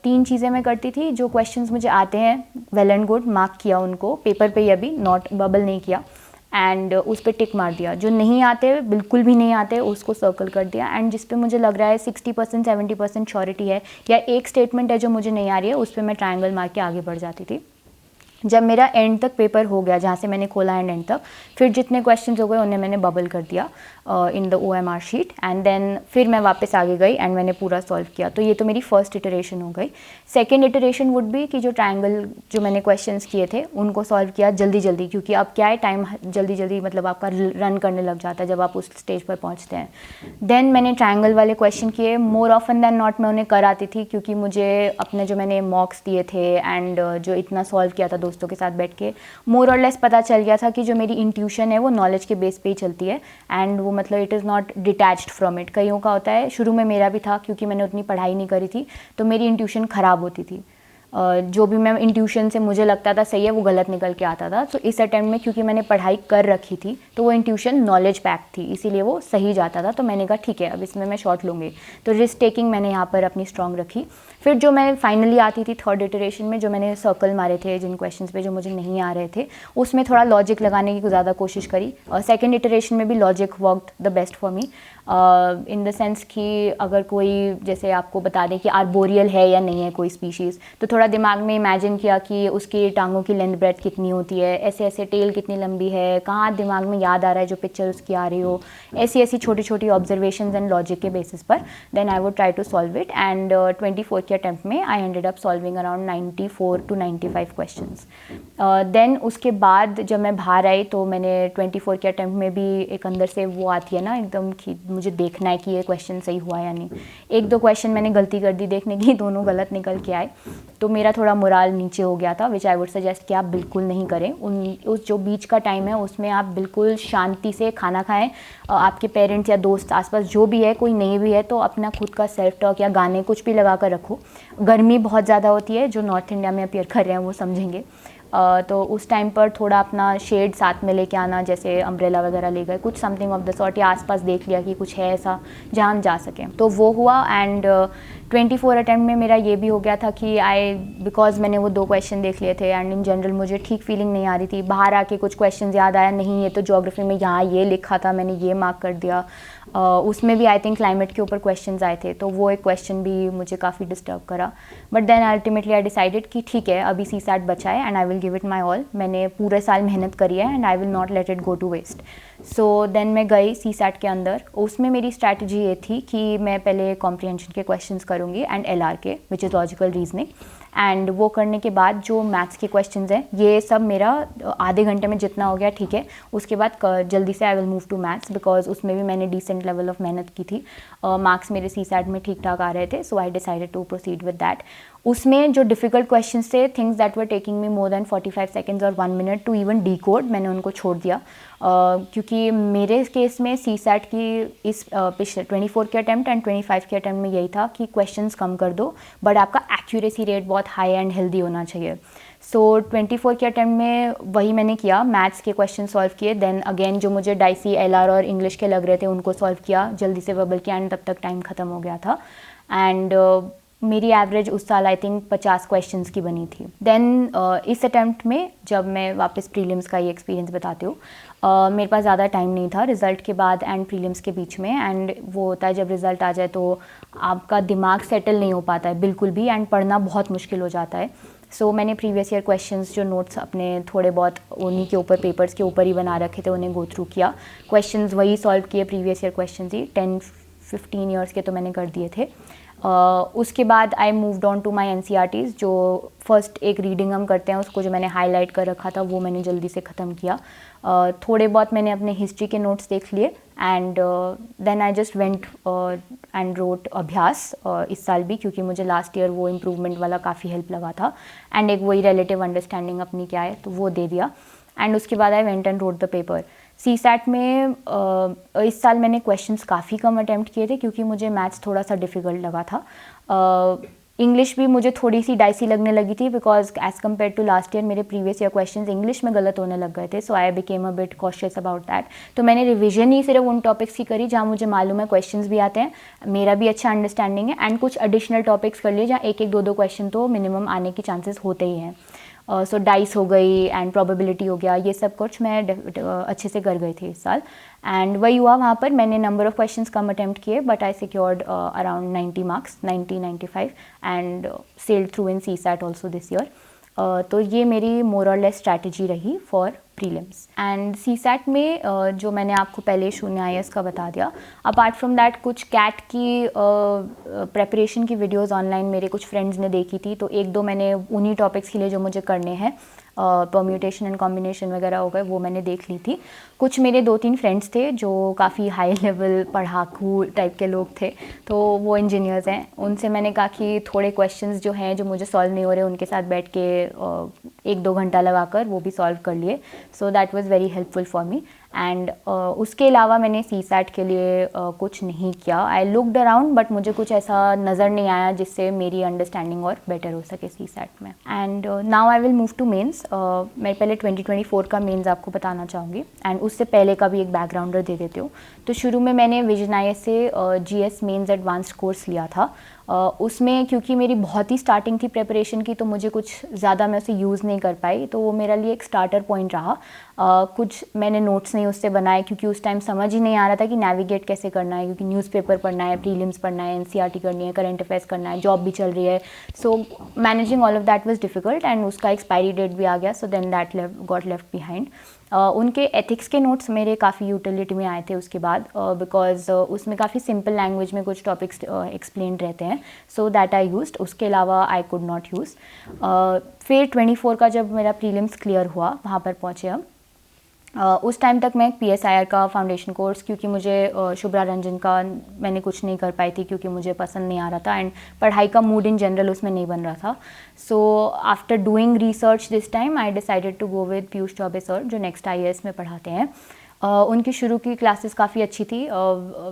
3 चीज़ें मैं करती थी. जो क्वेश्चंस मुझे आते हैं वेल एंड गुड, मार्क किया उनको पेपर पे, अभी नॉट बबल नहीं किया, एंड उस पर टिक मार दिया. जो नहीं आते, बिल्कुल भी नहीं आते, उसको सर्कल कर दिया. एंड जिस पे मुझे लग रहा है 60% 70% श्योरिटी है या एक स्टेटमेंट है जो मुझे नहीं आ रही है, उस पर मैं ट्रायंगल मार के आगे बढ़ जाती थी. जब मेरा एंड तक पेपर हो गया, जहाँ से मैंने खोला एंड तक, फिर जितने क्वेश्चंस हो गए उन्हें मैंने बबल कर दिया in the OMR sheet. And then फिर मैं वापस आगे गई एंड मैंने पूरा सॉल्व किया. तो ये तो मेरी फर्स्ट इटरेशन हो गई. सेकेंड इटरेशन वुड बी कि जो ट्रायंगल जो मैंने क्वेश्चंस किए थे उनको सॉल्व किया जल्दी जल्दी, क्योंकि अब क्या है, टाइम जल्दी जल्दी मतलब आपका रन करने लग जाता है जब आप उस स्टेज पर पहुँचते हैं. देन मैंने ट्रायंगल वाले क्वेश्चन किए. मोर ऑफन दैन नॉट मैं उन्हें कर आती थी, क्योंकि मुझे अपने जो मैंने मॉक्स दिए थे एंड जो इतना सॉल्व किया था दोस्तों के साथ बैठ के, मोर और लेस पता चल गया था कि जो मेरी इंट्यूशन है वो नॉलेज के बेस पे ही चलती है एंड वो मतलब it is not detached from it. कईयों का होता है, शुरू में मेरा भी था, क्योंकि मैंने उतनी पढ़ाई नहीं करी थी तो मेरी इंट्यूशन ख़राब होती थी. जो भी मैं इंट्यूशन से मुझे लगता था सही है, वो गलत निकल के आता था. तो इस अटेम्प्ट में क्योंकि मैंने पढ़ाई कर रखी थी तो वो इंट्यूशन नॉलेज पैक थी, इसीलिए वो सही जाता था. तो मैंने कहा ठीक है, अब इसमें मैं शॉर्ट लूँगी. तो रिस्क टेकिंग मैंने यहाँ पर अपनी स्ट्रॉन्ग रखी. फिर जो मैं फाइनली आती थी थर्ड इटरेशन में, जो मैंने सर्कल मारे थे जिन क्वेश्चंस पे जो मुझे नहीं आ रहे थे, उसमें थोड़ा लॉजिक लगाने की ज़्यादा कोशिश करी. और सेकेंड इटरेशन में भी logic worked the best for me, in the sense कि अगर कोई जैसे आपको बता दें कि आर्बोरियल है या नहीं है कोई स्पीशीज़, तो थोड़ा दिमाग में इमेजिन किया कि उसकी टांगों की लेंथ ब्रेथ कितनी होती है, ऐसे ऐसे टेल कितनी लंबी है, कहाँ दिमाग में याद आ रहा है जो पिक्चर उसकी आ रही हो, ऐसी ऐसी छोटी छोटी ऑब्जर्वेशंस एंड लॉजिक के बेसिस पर then I would try to solve it. And 24 के अटैम्प्ट में I ended up solving around 94 to 95 questions. Then उसके बाद जब मैं बाहर आई तो मैंने 24 के अटैम्प्ट में भी एक अंदर से वो आती है ना एकदम कि मुझे देखना है कि ये क्वेश्चन सही हुआ या नहीं. एक दो क्वेश्चन मैंने गलती कर दी देखने की, दोनों गलत निकल के आए, तो मेरा थोड़ा मोराल नीचे हो गया था, विच आई वुड सजेस्ट कि आप बिल्कुल नहीं करें. उस जो बीच का टाइम है उसमें आप बिल्कुल शांति से खाना खाएं. आपके पेरेंट्स या दोस्त आसपास जो भी है, कोई नहीं भी है, तो अपना खुद का सेल्फ टॉक या गाने कुछ भी लगा कर रखो. गर्मी बहुत ज़्यादा होती है, जो नॉर्थ इंडिया में अपीयर कर रहे हैं वो समझेंगे. तो उस टाइम पर थोड़ा अपना शेड साथ में लेके आना, जैसे अम्ब्रेला वगैरह ले गए, कुछ समथिंग ऑफ द सॉर्ट, या आसपास देख लिया कि कुछ है ऐसा जहाँ हम जा सकें. तो वो हुआ. एंड 24 अटैम्प्ट में मेरा ये भी हो गया था कि बिकॉज मैंने वो 2 क्वेश्चन देख लिए थे एंड इन जनरल मुझे ठीक फीलिंग नहीं आ रही थी. बाहर आके कुछ क्वेश्चन याद आया, नहीं ये तो ज्योग्राफी में यहाँ ये लिखा था, मैंने ये मार्क कर दिया. उसमें भी आई थिंक क्लाइमेट के ऊपर क्वेश्चंस आए थे, तो वो एक क्वेश्चन भी मुझे काफ़ी डिस्टर्ब करा. But then ultimately I decided कि ठीक है, अभी CSAT बचा है and I will give it my all. मैंने पूरे साल मेहनत करी है and I will not let it go to waste. So then मैं गई CSAT के अंदर. उसमें मेरी स्ट्रैटेजी ये थी कि मैं पहले कॉम्प्रिहेंशन के क्वेश्चंस करूँगी एंड LR के, which is logical reasoning. And वो करने के बाद जो मैथ्स के क्वेश्चंस हैं, ये सब मेरा आधे घंटे में जितना हो गया ठीक है. उसके बाद जल्दी से I will move to maths, because उसमें भी मैंने डिसेंट लेवल ऑफ मेहनत की थी. मार्क्स मेरे CSAT में ठीक ठाक आ रहे थे, so I decided to proceed with that. उसमें जो डिफ़िकल्ट क्वेश्चंस थे, things that were taking me more than 45 seconds और 1 मिनट टू इवन डिकोड, मैंने उनको छोड़ दिया. क्योंकि मेरे केस में CSAT की इस पिछले 24 के अटैम्प्ट एंड 25 के अटैम्प्ट में यही था कि क्वेश्चंस कम कर दो, बट आपका एक्यूरेसी रेट बहुत हाई एंड हेल्दी होना चाहिए. सो 24 के अटैम्प्ट में वही मैंने किया. मैथ्स के क्वेश्चन सॉल्व किए, देन अगेन जो मुझे डाइसी, LR और इंग्लिश के लग रहे थे उनको सॉल्व किया, जल्दी से बबल किया एंड तब तक टाइम ख़त्म हो गया था. एंड मेरी एवरेज उस साल आई थिंक 50 क्वेश्चंस की बनी थी. देन इस अटैम्प्ट में जब मैं वापस प्रीलिम्स का ये एक्सपीरियंस बताती हूँ, मेरे पास ज़्यादा टाइम नहीं था रिज़ल्ट के बाद एंड प्रीलिम्स के बीच में. एंड वो होता है जब रिज़ल्ट आ जाए तो आपका दिमाग सेटल नहीं हो पाता है बिल्कुल भी, एंड पढ़ना बहुत मुश्किल हो जाता है. सो मैंने प्रीवियस ईयर क्वेश्चंस जो नोट्स अपने थोड़े बहुत उन्हीं के ऊपर, पेपर्स के ऊपर ही बना रखे थे, उन्हें गो थ्रू किया. क्वेश्चंस वही सॉल्व किए, प्रीवियस ईयर क्वेश्चंस ही 10-15 ईयर्स के तो मैंने कर दिए थे. उसके बाद I moved on to my NCERTs, जो फर्स्ट एक रीडिंग हम करते हैं उसको जो मैंने हाईलाइट कर रखा था वो मैंने जल्दी से ख़त्म किया. थोड़े बहुत मैंने अपने हिस्ट्री के नोट्स देख लिए and then I just went and wrote अभ्यास इस साल भी, क्योंकि मुझे लास्ट ईयर वो इम्प्रूवमेंट वाला काफ़ी हेल्प लगा था एंड एक वही रिलेटिव अंडरस्टैंडिंग अपनी क्या है तो वो दे दिया. एंड उसके बाद आई went and wrote the paper. CSAT में इस साल मैंने क्वेश्चंस काफ़ी कम अटैम्प्ट किए थे क्योंकि मुझे मैथ्स थोड़ा सा डिफ़िकल्ट लगा था. इंग्लिश भी मुझे थोड़ी सी डाइसी लगने लगी थी because as compare to last year मेरे प्रीवियस ईयर क्वेश्चंस इंग्लिश में गलत होने लग गए थे. So I became a bit cautious about that. तो मैंने रिविजन ही सिर्फ उन टॉपिक्स की करी जहाँ मुझे मालूम है क्वेश्चंस भी आते हैं, मेरा भी अच्छा अंडरस्टैंडिंग है, एंड कुछ एडिशनल टॉपिक्स कर लिए जहाँ एक एक दो क्वेश्चन तो मिनिमम आने के चांसेस होते ही हैं. सो डाइस हो गई एंड प्रोबेबिलिटी हो गया, ये सब कुछ मैं अच्छे से कर गई थी इस साल. एंड वही हुआ, वहाँ पर मैंने नंबर ऑफ़ क्वेश्चंस कम अटैम्प्ट किए but I secured around 90 marks, 90-95 and sailed through in CSAT also this year. तो ये मेरी मोर और लेस स्ट्रैटेजी रही फॉर प्रीलिम्स. एंड CSAT में जो मैंने आपको पहले 0 IS का बता दिया, अपार्ट फ्रॉम दैट कुछ कैट की प्रेपरेशन की वीडियोस ऑनलाइन मेरे कुछ फ्रेंड्स ने देखी थी, तो एक दो मैंने उन्हीं टॉपिक्स के लिए जो मुझे करने हैं परम्यूटेशन एंड कॉम्बिनेशन वगैरह हो गए वो मैंने देख ली थी. कुछ मेरे 2-3 फ्रेंड्स थे जो काफ़ी हाई लेवल पढ़ाकू टाइप के लोग थे, तो वो इंजीनियर्स हैं. उनसे मैंने कहा कि थोड़े क्वेश्चंस जो हैं जो मुझे सॉल्व नहीं हो रहे उनके साथ बैठ के 1-2 घंटा लगाकर वो भी सॉल्व कर लिए. सो that was very helpful for me. And उसके अलावा मैंने CSAT के लिए कुछ नहीं किया. आई लुकड अराउंड बट मुझे कुछ ऐसा नज़र नहीं आया जिससे मेरी अंडरस्टैंडिंग और बेटर हो सके CSAT में. And now I will move to mains. मैं पहले 2024 का मेंस आपको बताना चाहूँगी एंड उससे पहले का भी एक बैकग्राउंडर दे देती हूँ. तो शुरू में मैंने विजन IS से GS मेंस एडवांस्ड कोर्स लिया था. उसमें क्योंकि मेरी बहुत ही स्टार्टिंग थी प्रेपरेशन की तो मुझे कुछ ज़्यादा मैं उसे यूज़ नहीं कर पाई, तो वो मेरे लिए एक स्टार्टर पॉइंट रहा. कुछ मैंने नोट्स नहीं उससे बनाए क्योंकि उस टाइम समझ ही नहीं आ रहा था कि नेविगेट कैसे करना है, क्योंकि न्यूज़पेपर पढ़ना है, प्रीलिम्स पढ़ना है, NCERT करनी है, करंट अफेयर्स करना है, जॉब भी चल रही है. So managing all of that was difficult and उसका एक्सपायरी डेट भी आ गया. So then that got left behind. उनके एथिक्स के नोट्स मेरे काफ़ी यूटिलिटी में आए थे उसके बाद बिकॉज उसमें काफ़ी सिंपल लैंग्वेज में कुछ टॉपिक्स एक्सप्लेन रहते हैं. सो दैट आई यूज्ड. उसके अलावा आई कुड नॉट यूज़. फिर 24 का जब मेरा प्रीलिम्स क्लियर हुआ वहाँ पर पहुँचे हम. उस टाइम तक मैं PSIR का फाउंडेशन कोर्स, क्योंकि मुझे शुभ्रा रंजन का मैंने कुछ नहीं कर पाई थी क्योंकि मुझे पसंद नहीं आ रहा था एंड पढ़ाई का मूड इन जनरल उसमें नहीं बन रहा था. So after doing research this time I decided to go with Piyush Choubey sir जो नेक्स्ट IAS में पढ़ाते हैं. उनकी शुरू की क्लासेस काफ़ी अच्छी थी.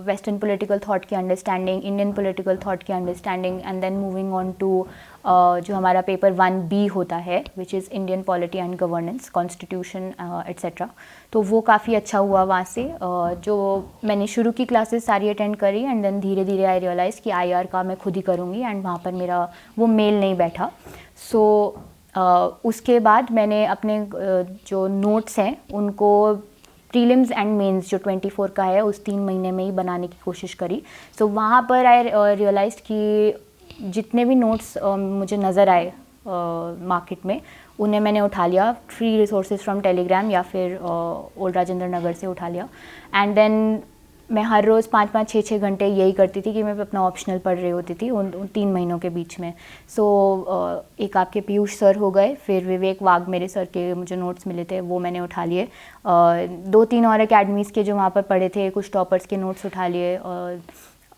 वेस्टर्न पॉलिटिकल थॉट की अंडरस्टैंडिंग, इंडियन पॉलिटिकल थॉट की understanding and then moving on to जो हमारा पेपर 1B होता है which is Indian polity and governance, constitution etcetera. तो वो काफ़ी अच्छा हुआ वहाँ से. जो मैंने शुरू की क्लासेस सारी अटेंड करी एंड देन धीरे धीरे आई रियलाइज़ कि IR का मैं खुद ही करूँगी एंड वहाँ पर मेरा वो मेल नहीं बैठा. सो उसके बाद मैंने अपने जो नोट्स हैं उनको प्रीलिम्स एंड मेंस जो 24 का है उस 3 महीने में ही बनाने की कोशिश करी. सो वहाँ पर आई रियलाइज़ कि जितने भी नोट्स मुझे नज़र आए मार्केट में उन्हें मैंने उठा लिया. फ्री रिसोर्सेज फ्रॉम टेलीग्राम या फिर ओल्ड राजेंद्र नगर से उठा लिया. एंड देन मैं हर रोज़ 5-5, 6-6 घंटे यही करती थी कि मैं अपना ऑप्शनल पढ़ रही होती थी उन 3 महीनों के बीच में. सो एक आपके पीयूष सर हो गए, फिर विवेक वाघ मेरे सर के मुझे नोट्स मिले थे वो मैंने उठा लिए. 2-3 और अकेडमीज़ के जो वहाँ पर पढ़े थे कुछ टॉपर्स के नोट्स उठा लिए.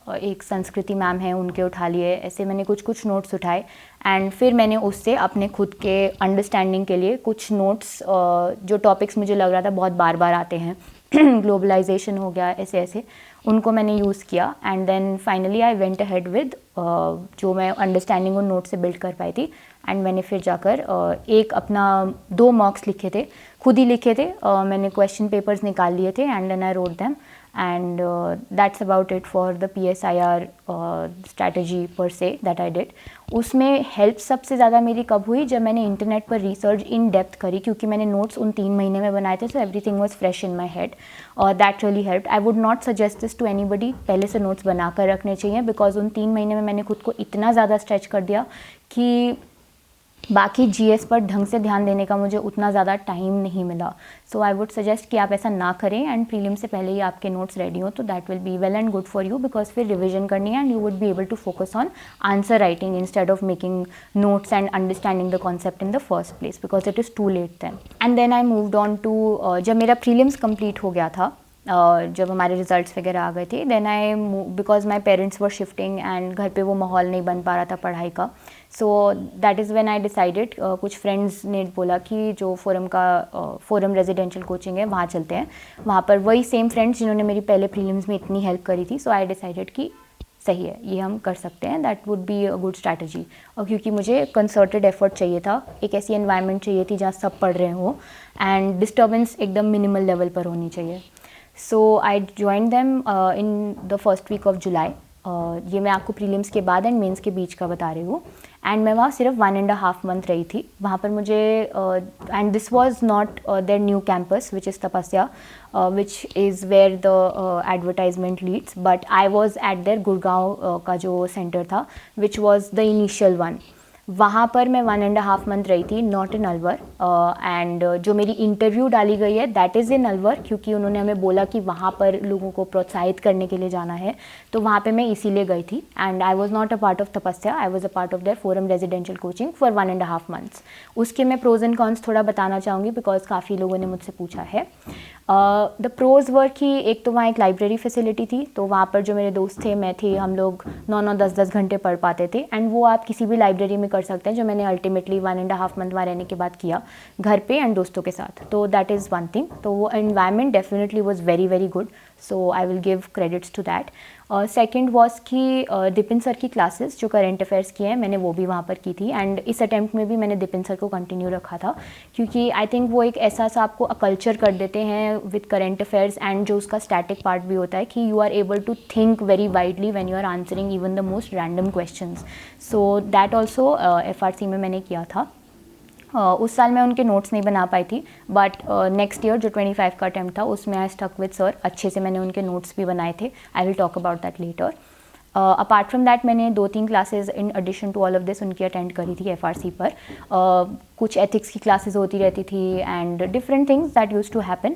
एक संस्कृति मैम हैं उनके उठा लिए. ऐसे मैंने कुछ नोट्स उठाए एंड फिर मैंने उससे अपने खुद के अंडरस्टैंडिंग के लिए कुछ नोट्स जो टॉपिक्स मुझे लग रहा था बहुत बार बार आते हैं ग्लोबलाइजेशन हो गया, ऐसे ऐसे उनको मैंने यूज़ किया. And then finally I went ahead with जो मैं अंडरस्टैंडिंग उन नोट से बिल्ड कर पाई थी. एंड मैंने फिर जाकर एक अपना 2 मॉक्स लिखे थे, खुद ही लिखे थे. मैंने क्वेश्चन पेपर्स निकाल लिए थे and then I wrote them. And that's about it for the PSIR strategy per se that I did. उसमें हेल्प सबसे ज़्यादा मेरी कब हुई जब मैंने इंटरनेट पर रिसर्च इन डेप्थ करी, क्योंकि मैंने नोट्स उन 3 महीने में बनाए थे. So everything was fresh in my head और that really helped. I would not suggest this to anybody. पहले से नोट्स बना कर रखने चाहिए बिकॉज उन 3 महीने में मैंने खुद को इतना ज़्यादा स्ट्रेच कर दिया कि बाकी जीएस पर ढंग से ध्यान देने का मुझे उतना ज़्यादा टाइम नहीं मिला. सो आई वुड सजेस्ट कि आप ऐसा ना करें एंड प्रीलिम से पहले ही आपके नोट्स रेडी हो तो that will be well and good for you, because फिर रिविजन करनी है and you would be able to focus on answer writing instead of making notes and understanding the concept in the first place, because it is too late then. And then I moved on to, जब मेरा prelims complete हो गया था, जब हमारे results वगैरह आ गए थे, then I because my parents were shifting and घर पे वो माहौल नहीं बन पा रहा था पढ़ाई का. सो that is when I decided, कुछ फ्रेंड्स ने बोला कि जो फोरम रेजिडेंशियल कोचिंग है वहाँ चलते हैं. वहाँ पर वही सेम फ्रेंड्स जिन्होंने मेरी पहले प्रीलिम्स में इतनी हेल्प करी थी. सो आई डिसाइडेड कि सही है, ये हम कर सकते हैं, that would be a good strategy. और क्योंकि मुझे कंसर्टेड एफर्ट चाहिए था, एक ऐसी एनवायरनमेंट चाहिए थी जहाँ सब पढ़ रहे हो एंड डिस्टर्बेंस एकदम मिनिमल लेवल पर होनी चाहिए. So I join them in the first week of July. ये मैं आपको प्रीलिम्स के बाद एंड मेंस के बीच का बता रही हूँ. एंड मैं वहाँ सिर्फ 1.5 मंथ रही थी. वहाँ पर मुझे and this was not their new campus which is Tapasya, which is where the advertisement leads, but I was at their Gurgaon का जो सेंटर था which was the initial one. वहाँ पर मैं 1.5 मंथ रही थी, नॉट इन अलवर. एंड जो मेरी इंटरव्यू डाली गई है दैट इज़ इन अलवर, क्योंकि उन्होंने हमें बोला कि वहाँ पर लोगों को प्रोत्साहित करने के लिए जाना है, तो वहाँ पे मैं इसीलिए गई थी. And I was not a part of Tapasya, I was a part of their forum residential coaching for 1.5 months. उसके मैं प्रोज एंड कॉन्स थोड़ा बताना चाहूँगी, बिकॉज काफ़ी लोगों ने मुझसे पूछा है. द प्रोज वर कि एक तो वहाँ एक लाइब्रेरी फैसिलिटी थी, तो वहाँ पर जो मेरे दोस्त थे, मैं थी, हम लोग 9-9 10-10 घंटे पढ़ पाते थे. एंड वो आप किसी भी लाइब्रेरी में कर सकते हैं, जो मैंने अल्टीमेटली 1.5 मंथ वहाँ रहने के बाद किया, घर पे एंड दोस्तों के साथ. तो दैट इज़ वन थिंग. तो वो environment definitely was very very good, so I will give credits to that. Second was कि दिपिन सर की क्लासेस जो करंट अफेयर्स की हैं, मैंने वो भी वहाँ पर की थी. एंड इस अटैम्प्ट में भी मैंने दिपिन सर को कंटिन्यू रखा था, क्योंकि आई थिंक वो एक ऐसा सा आपको कल्चर कर देते हैं विद करंट अफेयर्स, एंड जो उसका स्टैटिक पार्ट भी होता है कि you are able to think very widely when you are answering even the most random questions. So that also FRC में मैंने किया था. उस साल मैं उनके नोट्स नहीं बना पाई थी, बट नेक्स्ट ईयर जो 25 का अटैम्प्ट था उसमें आई स्टक विद सर. अच्छे से मैंने उनके नोट्स भी बनाए थे. I will talk about that later. Apart from that मैंने 2-3 classes in addition to all of this उनकी अटेंड करी थी FRC पर. कुछ एथिक्स की क्लासेस होती रहती थी and different things that used to happen.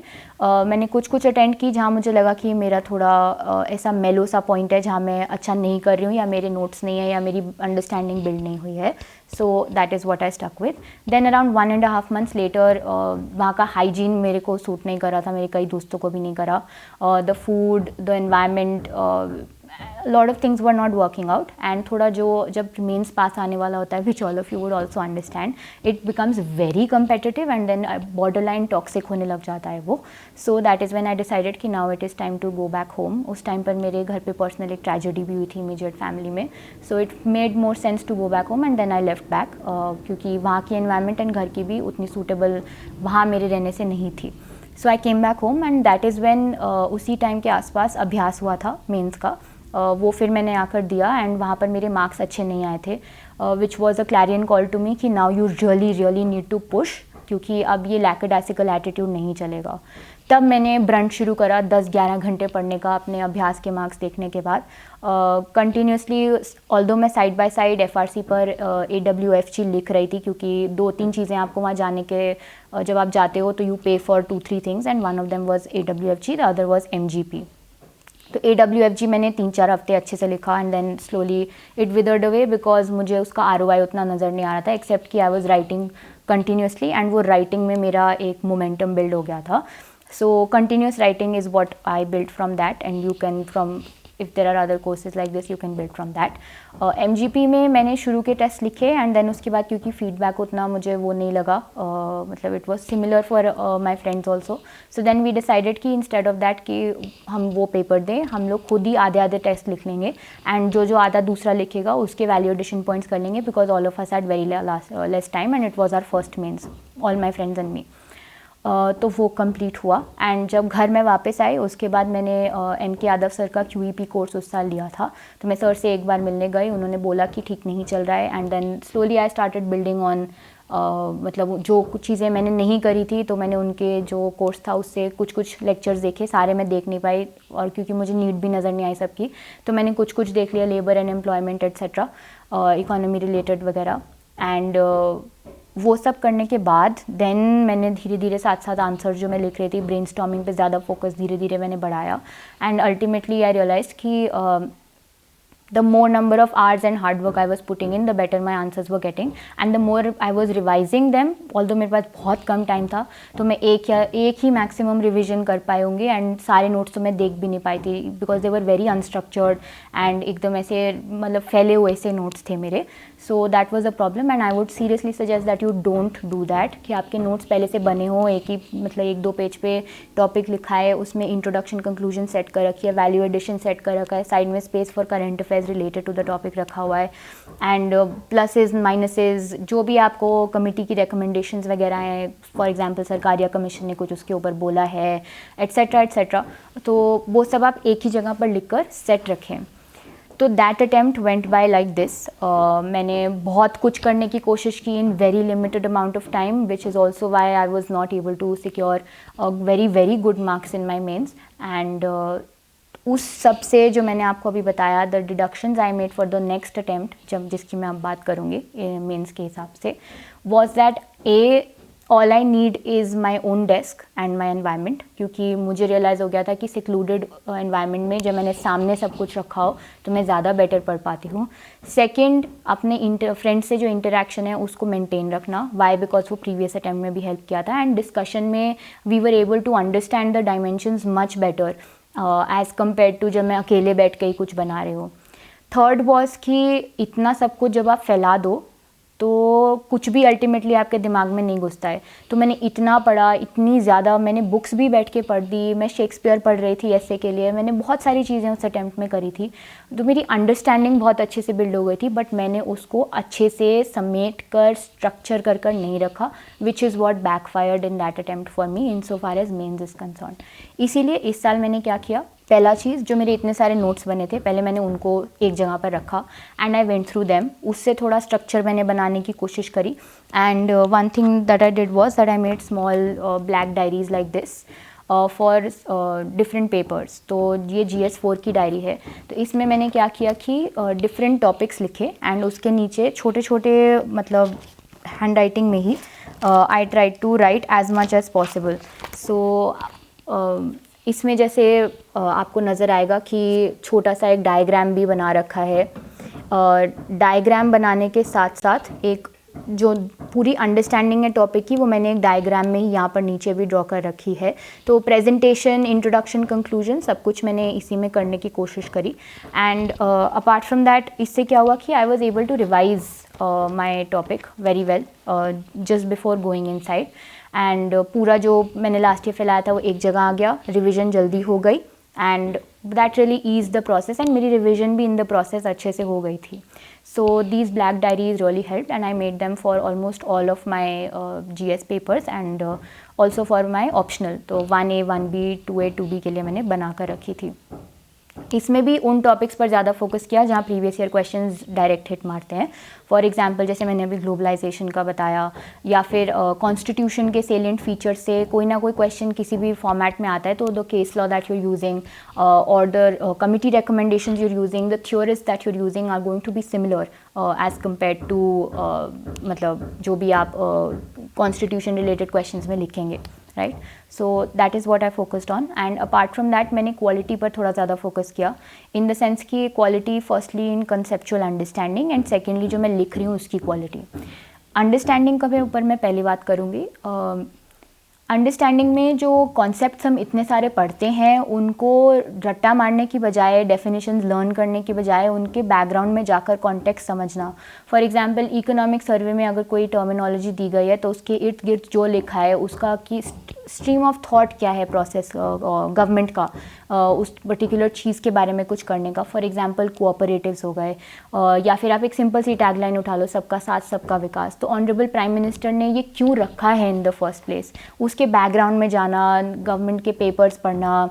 मैंने कुछ अटेंड की जहाँ मुझे लगा कि मेरा थोड़ा ऐसा मेलो सा पॉइंट है जहाँ मैं अच्छा नहीं कर रही हूँ, या मेरे नोट्स नहीं है, या मेरी अंडरस्टैंडिंग बिल्ड नहीं हुई है. So that is what I stuck with. Then around 1.5 months later वहाँ का हाइजीन मेरे को सूट नहीं कर रहा था, मेरे कई दोस्तों को भी नहीं करा. The food, the environment, lot of things were not working out. And थोड़ा जो जब मेंस पास आने वाला होता है, which all of you would also understand, it becomes very competitive and then borderline toxic होने लग जाता है वो. So that is when I decided कि now it is time to go back home. उस टाइम पर मेरे घर पे पर्सनल एक ट्रेजेडी भी हुई थी इमीडिएट फैमिली में. So it made more sense to go back home and then I left back, क्योंकि वहाँ की एनवायरनमेंट एंड घर की भी उतनी सूटेबल वहाँ मेरे रहने से नहीं थी. So I came back home and that is when उसी टाइम के आसपास अभ्यास हुआ था मेंस का. वो फिर मैंने आकर दिया एंड वहाँ पर मेरे मार्क्स अच्छे नहीं आए थे, which was a clarion call to me कि now you really need to push, क्योंकि अब ये लैकडासिकल एटीट्यूड नहीं चलेगा. तब मैंने ब्रंट शुरू करा 10-11 घंटे पढ़ने का अपने अभ्यास के मार्क्स देखने के बाद. कंटिन्यूसली ऑल्दो मैं साइड बाय साइड FRC पर AWFG लिख रही थी, क्योंकि 2-3 चीज़ें आपको वहाँ जाने के जब आप जाते हो तो you pay for 2-3 things and one of them was AWFG, the other was MGP. तो AWFG मैंने 3-4 हफ्ते अच्छे से लिखा and then slowly it withered away, because मुझे उसका ROI उतना नज़र नहीं आ रहा था, एक्सेप्ट कि I was writing continuously and वो राइटिंग में मेरा एक मोमेंटम बिल्ड हो गया था. So continuous writing is what I build from that and you can from if there are other courses like this you can build from that. MGP में मैंने शुरू के टेस्ट लिखे एंड देन उसके बाद क्योंकि फीडबैक उतना मुझे वो नहीं लगा, मतलब it was similar for my friends also. So then we decided कि इंस्टेड ऑफ दैट कि हम वो पेपर दें, हम लोग खुद ही आधे टेस्ट लिख लेंगे एंड जो आधा दूसरा लिखेगा उसके वैल्यू एडिशन पॉइंट्स कर लेंगे, because all of us had very less time and it was our first mains, all my friends and me. तो वो कंप्लीट हुआ एंड जब घर में वापस आई उसके बाद मैंने NK यादव सर का QEP कोर्स उस साल लिया था. तो मैं सर से एक बार मिलने गई, उन्होंने बोला कि ठीक नहीं चल रहा है and then slowly I started building on, मतलब जो कुछ चीज़ें मैंने नहीं करी थी तो मैंने उनके जो कोर्स था उससे कुछ लेक्चर्स देखे, सारे मैं देख नहीं पाई और क्योंकि मुझे नीड भी नज़र नहीं आई सबकी, तो मैंने कुछ देख लिया, labour and employment etcetera, economy related वगैरह. एंड वो सब करने के बाद देन मैंने धीरे धीरे साथ साथ आंसर जो मैं लिख रही थी ब्रेनस्टॉर्मिंग पे ज़्यादा फोकस धीरे धीरे मैंने बढ़ाया एंड अल्टीमेटली आई रियलाइज कि the more number of hours and hard work I was putting in, the better my answers were getting, and the more I was revising them, although मेरे पास बहुत कम time था तो मैं एक ही maximum revision कर पाई होंगी and सारे नोट्स तो मैं देख भी नहीं पाई थी because they were very unstructured and एकदम ऐसे मतलब फैले हुए से नोट्स थे मेरे. सो that was a problem and I would seriously suggest that you don't do that कि आपके नोट्स पहले से बने हो एक ही मतलब 1-2 पेज पे टॉपिक लिखा है, उसमें इंट्रोडक्शन कंक्लूजन सेट कर रखी है, वैल्यू एडिशन सेट कर रखा है, साइड में space for current affairs related to the topic रखा हुआ है एंड प्लसेस माइनसेस जो भी आपको कमेटी की रिकमेंडेशंस वगैरह हैं, फॉर एग्जांपल सरकार या कमीशन ने कुछ उसके ऊपर बोला है एट्सेट्रा एट्सेट्रा, तो वो सब आप एक ही जगह पर लिख कर सेट रखें. तो that attempt went by like this. मैंने बहुत कुछ करने की कोशिश की in very limited amount of time which is also why I was not able to secure very very good marks in my mains and उस सब से जो मैंने आपको अभी बताया the deductions I made for the next attempt जब जिसकी मैं अब बात करूँगी मेंस के हिसाब से was that all I need is my own desk and my environment, क्योंकि मुझे रियलाइज़ हो गया था कि सिक्लूडेड एनवायरनमेंट में जब मैंने सामने सब कुछ रखा हो तो मैं ज़्यादा बेटर पढ़ पाती हूँ. सेकेंड, अपने फ्रेंड से जो इंटरेक्शन है उसको मेंटेन रखना. वाई? बिकॉज वो प्रीवियस अटैम्प्ट में भी हेल्प किया था एंड डिस्कशन में we were able to understand the dimensions much better as compare to जब मैं अकेले बैठ के ही कुछ बना रही हूँ. थर्ड वॉज कि इतना सब कुछ जब आप फैला दो तो कुछ भी अल्टीमेटली आपके दिमाग में नहीं घुसता है. तो मैंने इतना पढ़ा, इतनी ज़्यादा मैंने बुक्स भी बैठ के पढ़ दी, मैं शेक्सपियर पढ़ रही थी ऐसे के लिए, मैंने बहुत सारी चीज़ें उस अटैम्प्ट में करी थी. तो मेरी अंडरस्टैंडिंग बहुत अच्छे से बिल्ड हो गई थी बट मैंने उसको अच्छे से समेट कर स्ट्रक्चर कर नहीं रखा which is what backfired in that attempt for me in so far as mains is concern. इसीलिए इस साल मैंने क्या किया, पहला चीज़ जो मेरे इतने सारे नोट्स बने थे पहले मैंने उनको एक जगह पर रखा and I went through them. उससे थोड़ा स्ट्रक्चर मैंने बनाने की कोशिश करी and one thing that I did was that I made small black diaries like this for different papers. तो ये GS4 की डायरी है. तो इसमें मैंने क्या किया कि डिफरेंट टॉपिक्स लिखे एंड उसके नीचे छोटे छोटे मतलब हैंड राइटिंग में ही I try to write as much as possible. So इसमें जैसे आपको नज़र आएगा कि छोटा सा एक डायग्राम भी बना रखा है. डायग्राम बनाने के साथ साथ एक जो पूरी अंडरस्टैंडिंग है टॉपिक की वो मैंने एक डायग्राम में ही यहाँ पर नीचे भी ड्रॉ कर रखी है. तो प्रेजेंटेशन, इंट्रोडक्शन, कंक्लूजन सब कुछ मैंने इसी में करने की कोशिश करी एंड अपार्ट फ्रॉम दैट इससे क्या हुआ कि I was able to revise my topic very well just before going inside and पूरा जो मैंने लास्ट ईयर फैलाया था वो एक जगह आ गया, रिविज़न जल्दी हो गई and that really ease the process and मेरी रिविज़न भी इन द प्रोसेस अच्छे से हो गई थी. So these black diaries really help and I made them for almost all of my GS papers and also for my optional. तो 1A, 1B, 2A, 2B के लिए मैंने बना कर रखी थी. इसमें भी उन टॉपिक्स पर ज़्यादा फोकस किया जहाँ previous year questions direct hit मारते हैं. फॉर एग्जांपल जैसे मैंने अभी ग्लोबलाइजेशन का बताया या फिर कॉन्स्टिट्यूशन के सेलिएंट फीचर्स से कोई ना कोई क्वेश्चन किसी भी फॉर्मेट में आता है तो the case law that you're using और the committee recommendations you're using, the theories that you're using are going to be similar as compare to मतलब जो भी आप कॉन्स्टिट्यूशन रिलेटेड क्वेश्चंस में लिखेंगे. Right, so that is what I focused on and apart from that मैंने quality पर थोड़ा ज़्यादा फोकस किया इन द सेंस कि quality firstly in conceptual understanding and secondly जो मैं लिख रही हूँ उसकी क्वालिटी. अंडरस्टैंडिंग का ऊपर मैं पहली बात करूँगी. अंडरस्टैंडिंग में जो कॉन्सेप्ट्स हम इतने सारे पढ़ते हैं उनको रट्टा मारने की बजाय, डेफिनेशंस लर्न करने की बजाय उनके बैकग्राउंड में जाकर कॉन्टेक्स्ट समझना. फॉर एग्जांपल इकोनॉमिक सर्वे में अगर कोई टर्मिनोलॉजी दी गई है तो उसके इर्द गिर्द जो लिखा है उसका कि स्ट्रीम ऑफ थॉट क्या है प्रोसेस गवर्नमेंट का उस पर्टिकुलर चीज़ के बारे में कुछ करने का. फॉर एग्जांपल कोऑपरेटिव्स हो गए या फिर आप एक सिंपल सी टैगलाइन उठा लो, सबका साथ सबका विकास. तो ऑनरेबल प्राइम मिनिस्टर ने ये क्यों रखा है इन द फर्स्ट प्लेस, उसके बैकग्राउंड में जाना, गवर्नमेंट के पेपर्स पढ़ना,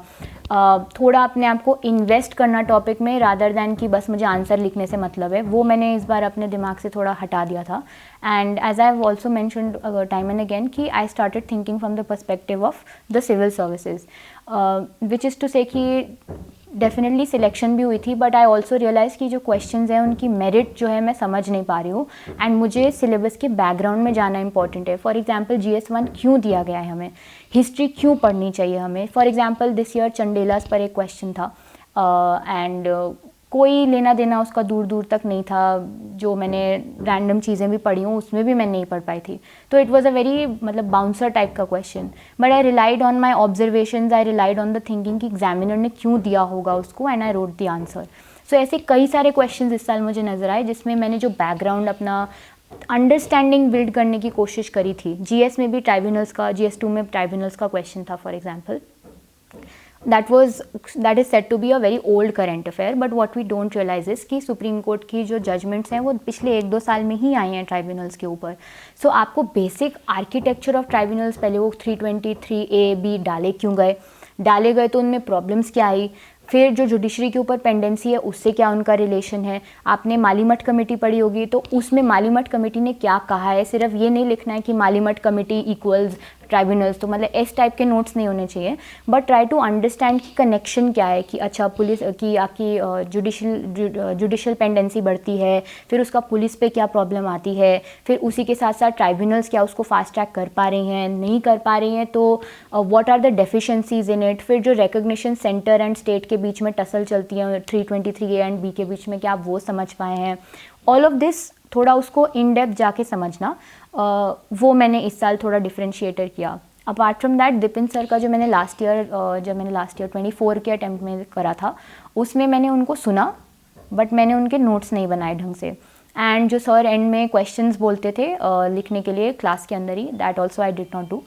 थोड़ा अपने आप को इन्वेस्ट करना टॉपिक में रादर दैन कि बस मुझे आंसर लिखने से मतलब है, वो मैंने इस बार अपने दिमाग से थोड़ा हटा दिया था. And as I have also mentioned time and again कि I started thinking from the perspective of the civil services which is to say कि डेफिनेटली सिलेक्शन भी हुई थी, बट आई ऑल्सो रियलाइज़ कि जो क्वेश्चंस हैं उनकी मेरिट जो है मैं समझ नहीं पा रही हूँ, एंड मुझे सिलेबस के बैकग्राउंड में जाना इंपॉर्टेंट है. फॉर एग्जांपल GS1 क्यों दिया गया है हमें, हिस्ट्री क्यों पढ़नी चाहिए हमें. For example this year Chandelas पर एक क्वेश्चन था, एंड कोई लेना देना उसका दूर दूर तक नहीं था. जो मैंने रैंडम चीज़ें भी पढ़ी हूँ उसमें भी मैं नहीं पढ़ पाई थी. तो इट वाज़ अ वेरी मतलब बाउंसर टाइप का question, but I relied on my observations, I relied on the thinking कि एग्जामिनर ने क्यों दिया होगा उसको, and I wrote the answer. So ऐसे कई सारे क्वेश्चन इस साल मुझे नज़र आए जिसमें मैंने जो बैकग्राउंड अपना अंडरस्टैंडिंग बिल्ड करने की कोशिश करी थी. GS में भी ट्राइब्यूनल्स का, GS2 में ट्राइब्यूनल्स का क्वेश्चन था for example. that is said to be a very old current affair, but what we don't realize is कि सुप्रीम कोर्ट की जो जजमेंट्स हैं वो पिछले 1-2 साल में ही आई हैं ट्राइब्यूनल्स के ऊपर. सो आपको बेसिक आर्किटेक्चर ऑफ ट्राइब्यूनल्स, पहले वो 323A-B डाले गए तो उनमें प्रॉब्लम्स क्या आई, फिर जो जुडिशरी के ऊपर पेंडेंसी है उससे क्या उनका रिलेशन है. आपने मालीमठ कमेटी पढ़ी होगी तो उसमें मालीमठ कमेटी ने क्या कहा है, सिर्फ ये नहीं लिखना है कि मालीमठ कमेटी इक्वल्स ट्राइब्यूनल्स, तो मतलब इस टाइप के नोट्स नहीं होने चाहिए, बट ट्राई टू अंडरस्टैंड कि कनेक्शन क्या है. कि अच्छा पुलिस की आपकी जुडिशल पेंडेंसी बढ़ती है, फिर उसका पुलिस पे क्या प्रॉब्लम आती है, फिर उसी के साथ साथ ट्राइब्यूनल्स क्या उसको फास्ट ट्रैक कर पा रही हैं, नहीं कर पा रही हैं, तो what are the deficiencies in it. फिर जो रिकग्निशन सेंटर एंड स्टेट के बीच में टसल चलती है 323A एंड B के बीच में, क्या आप वो समझ पाए हैं. ऑल ऑफ दिस थोड़ा उसको इन डेप्थ जाके समझना, वो मैंने इस साल थोड़ा डिफ्रेंशिएटर किया. Apart from that Dipin sir का जो मैंने लास्ट ईयर 24 के अटैम्प्ट में करा था, उसमें मैंने उनको सुना बट मैंने उनके नोट्स नहीं बनाए ढंग से. एंड जो सर एंड में क्वेश्चंस बोलते थे लिखने के लिए क्लास के अंदर ही, that also I did not do.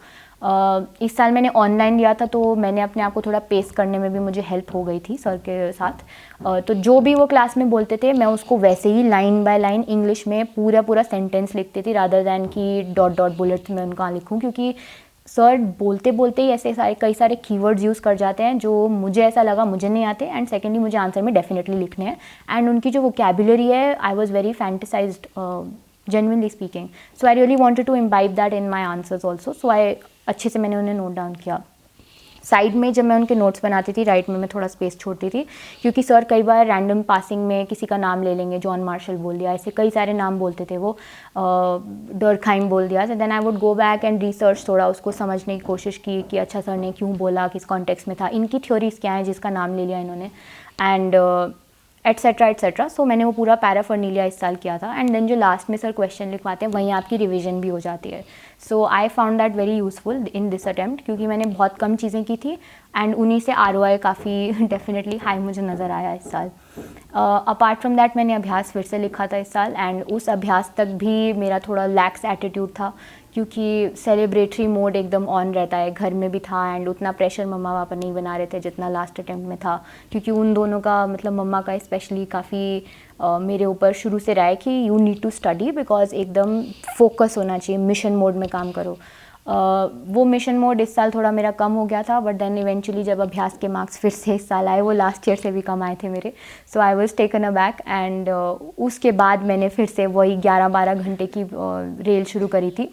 इस साल मैंने ऑनलाइन लिया था तो मैंने अपने आप को थोड़ा पेस करने में भी मुझे हेल्प हो गई थी सर के साथ. तो जो भी वो क्लास में बोलते थे मैं उसको वैसे ही लाइन बाय लाइन इंग्लिश में पूरा सेंटेंस लिखती थी, रादर दैन कि डॉट बुलेट्स में उनका लिखूं, क्योंकि सर बोलते बोलते ही ऐसे कई सारे कीवर्ड्स यूज़ कर जाते हैं जो मुझे ऐसा लगा मुझे नहीं आते, एंड सेकेंडली मुझे आंसर में डेफिनेटली लिखने हैं. एंड उनकी जो वोकैबुलरी है, I was very fantasized genuinely speaking, so I really wanted to imbibe that in my answers also, so I अच्छे से मैंने उन्हें नोट डाउन किया. साइड में जब मैं उनके नोट्स बनाती थी, राइट में मैं थोड़ा स्पेस छोड़ती थी, क्योंकि सर कई बार रैंडम पासिंग में किसी का नाम ले लेंगे, जॉन मार्शल बोल दिया, ऐसे कई सारे नाम बोलते थे वो, डरखाइम बोल दिया. Then I would go back and research, थोड़ा उसको समझने की कोशिश की कि अच्छा सर ने क्यों बोला, किस कॉन्टेक्स्ट में था, इनकी थ्योरीज क्या हैं जिसका नाम ले लिया इन्होंने, एंड एट्सेट्रा. सो मैंने वो पूरा पैराफर्नीलिया इस साल किया था. एंड देन जो लास्ट में सर क्वेश्चन लिखवाते हैं वहीं आपकी रिवीजन भी हो जाती है. So I found that very useful in this attempt, क्योंकि मैंने बहुत कम चीज़ें की थी एंड उन्हीं से ROI काफ़ी डेफिनेटली हाई मुझे नज़र आया इस साल. अपार्ट फ्रॉम दैट मैंने अभ्यास फिर से लिखा था इस साल, एंड उस अभ्यास तक भी मेरा थोड़ा लैक्स एटीट्यूड था, क्योंकि सेलिब्रेटरी मोड एकदम ऑन रहता है. घर में भी था एंड उतना प्रेशर मम्मा पापा नहीं बना रहे थे जितना लास्ट अटैम्प्ट में था, क्योंकि उन दोनों का मतलब मम्मा का स्पेशली काफ़ी मेरे ऊपर शुरू से रहा है कि you need to study, because एकदम फोकस होना चाहिए, मिशन मोड में काम करो. वो मिशन मोड इस साल थोड़ा मेरा कम हो गया था, बट देन इवेंचुअली जब अभ्यास के मार्क्स फिर से इस साल आए, वो लास्ट ईयर से भी कम आए थे मेरे, so I was taken aback. And उसके बाद मैंने फिर से वही 11-12 घंटे की रेल शुरू करी थी.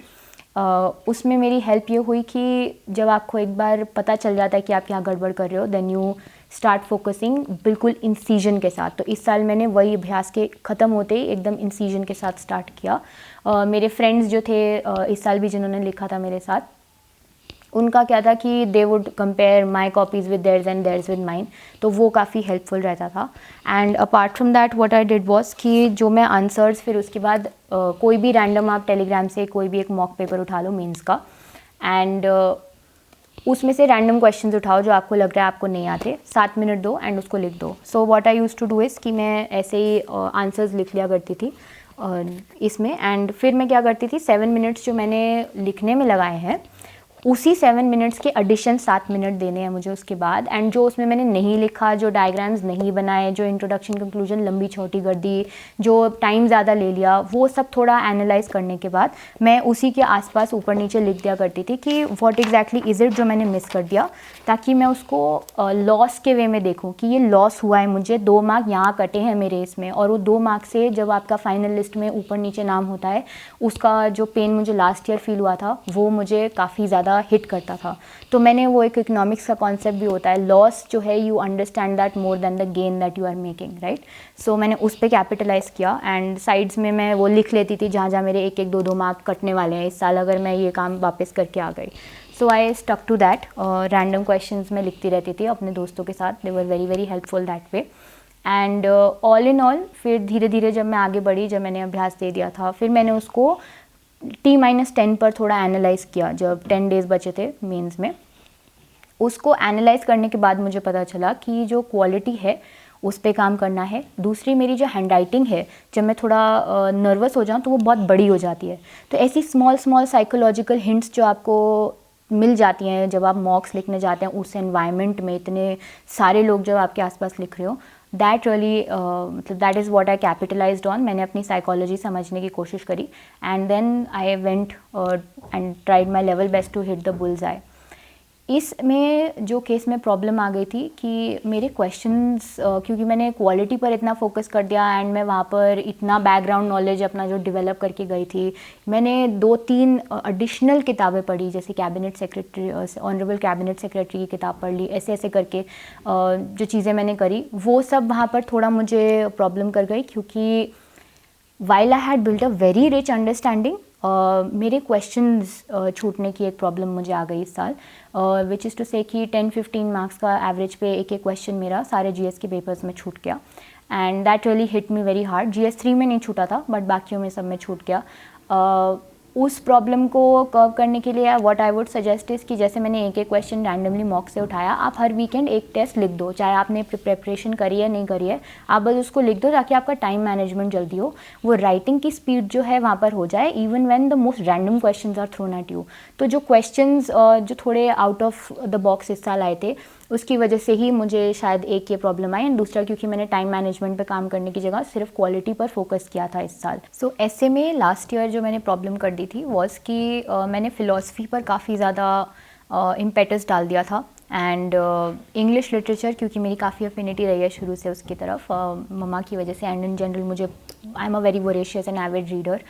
उसमें मेरी हेल्प ये हुई कि जब आपको एक बार पता चल जाता है कि आप यहाँ गड़बड़ कर रहे हो, देन यू स्टार्ट फोकसिंग बिल्कुल इंसीजन के साथ. तो इस साल मैंने वही अभ्यास के ख़त्म होते ही एकदम इंसीजन के साथ स्टार्ट किया. मेरे फ्रेंड्स जो थे इस साल भी जिन्होंने लिखा था मेरे साथ, उनका क्या था कि they would compare my copies with theirs and theirs with mine, तो वो काफ़ी हेल्पफुल रहता था. And apart from that what I did was कि जो मैं आंसर्स, फिर उसके बाद कोई भी रैंडम आप टेलीग्राम से कोई भी एक मॉक पेपर उठा लो मेंस का, एंड उसमें से रैंडम क्वेश्चंस उठाओ जो आपको लग रहा है आपको नहीं आते, 7 मिनट दो एंड उसको लिख दो. So what I use to do is कि मैं ऐसे ही आंसर्स लिख लिया करती थी इसमें, एंड फिर मैं क्या करती थी, 7 मिनट्स जो मैंने लिखने में लगाए हैं उसी 7 मिनट्स के एडिशन 7 मिनट देने हैं मुझे उसके बाद. एंड जो उसमें मैंने नहीं लिखा, जो डायग्राम्स नहीं बनाए, जो इंट्रोडक्शन कंक्लूजन लंबी छोटी कर दी, जो टाइम ज़्यादा ले लिया, वो सब थोड़ा एनालाइज करने के बाद मैं उसी के आसपास ऊपर नीचे लिख दिया करती थी कि व्हाट एग्जैक्टली इज़ इट जो मैंने मिस कर दिया, ताकि मैं उसको लॉस के वे में देखूँ कि ये लॉस हुआ है, मुझे 2 मार्क यहाँ कटे हैं मेरे इसमें, और वो 2 मार्क से जब आपका फाइनल लिस्ट में ऊपर नीचे नाम होता है, उसका जो पेन मुझे लास्ट ईयर फील हुआ था वो मुझे काफ़ी ज़्यादा ज़्यादा हिट करता था। तो मैंने वो एक इकोनॉमिक्स का कॉन्सेप्ट भी होता है, लॉस जो है you understand that more than the gain that you are making, right. So मैंने उस पर कैपिटलाइज़ किया एंड साइड्स में मैं वो लिख लेती थी जहाँ जहाँ मेरे 1-1, 2-2 मार्क कटने वाले हैं इस साल अगर मैं ये काम वापस करके आ गई। So I stuck to that. Random questions मैं लिखती रहती थी अपने दोस्तों के साथ, they were very very helpful that way. And all in all फिर धीरे धीरे जब मैं आगे बढ़ी, जब मैंने अभ्यास दे दिया था, फिर मैंने उसको T-10 पर थोड़ा एनालाइज़ किया। जब 10 डेज़ बचे थे मेंस में, उसको एनालाइज करने के बाद मुझे पता चला कि जो क्वालिटी है उस पे काम करना है। दूसरी मेरी जो हैंड राइटिंग है, जब मैं थोड़ा नर्वस हो जाऊँ तो वो बहुत बड़ी हो जाती है। तो ऐसी स्मॉल स्मॉल साइकोलॉजिकल हिंट्स जो आपको मिल जाती हैं जब आप मॉक्स लिखने जाते हैं उस एनवायरनमेंट में, इतने सारे लोग जब आपके आसपास लिख रहे हो, दैट रियली मतलब that is what I capitalized on. मैंने अपनी साइकोलॉजी समझने की कोशिश करी and then I went and tried my level best to hit the bull's eye. इसमें जो केस में प्रॉब्लम आ गई थी कि मेरे क्वेश्चंस क्योंकि मैंने क्वालिटी पर इतना फोकस कर दिया एंड मैं वहाँ पर इतना बैकग्राउंड नॉलेज अपना जो डेवलप करके गई थी, मैंने 2-3 एडिशनल किताबें पढ़ी, जैसे cabinet secretary, honourable cabinet secretary की किताब पढ़ ली, ऐसे ऐसे करके जो चीज़ें मैंने करी वो सब वहाँ पर थोड़ा मुझे प्रॉब्लम कर गई। क्योंकि while I had built a very rich understanding, मेरे क्वेश्चंस छूटने की एक प्रॉब्लम मुझे आ गई इस साल, विच इज़ टू से कि 10-15 मार्क्स का एवरेज पे एक एक क्वेश्चन मेरा सारे जीएस के पेपर्स में छूट गया and that really hit me very hard. GS 3 में नहीं छूटा था बट बाकियों में सब में छूट गया। उस प्रॉब्लम को कर्व करने के लिए what I would suggest is कि जैसे मैंने एक एक क्वेश्चन रैंडमली मॉक से उठाया, आप हर वीकेंड एक टेस्ट लिख दो, चाहे आपने प्रिपरेशन करी है नहीं करी है, आप बस उसको लिख दो ताकि आपका टाइम मैनेजमेंट जल्दी हो, वो राइटिंग की स्पीड जो है वहाँ पर हो जाए even when the most random questions are thrown at you. तो जो क्वेश्चंस जो थोड़े आउट ऑफ द बॉक्स इस साल आए थे उसकी वजह से ही मुझे शायद एक ये प्रॉब्लम आई एंड दूसरा क्योंकि मैंने टाइम मैनेजमेंट पे काम करने की जगह सिर्फ क्वालिटी पर फोकस किया था इस साल। सो ऐसे में लास्ट ईयर जो मैंने प्रॉब्लम कर दी थी वॉज कि मैंने फ़िलासफ़ी पर काफ़ी ज़्यादा इम्पेटस डाल दिया था एंड इंग्लिश लिटरेचर क्योंकि मेरी काफ़ी अफिनिटी रही है शुरू से उसकी तरफ मम्मा की वजह से एंड इन जनरल मुझे I am a very voracious and avid reader,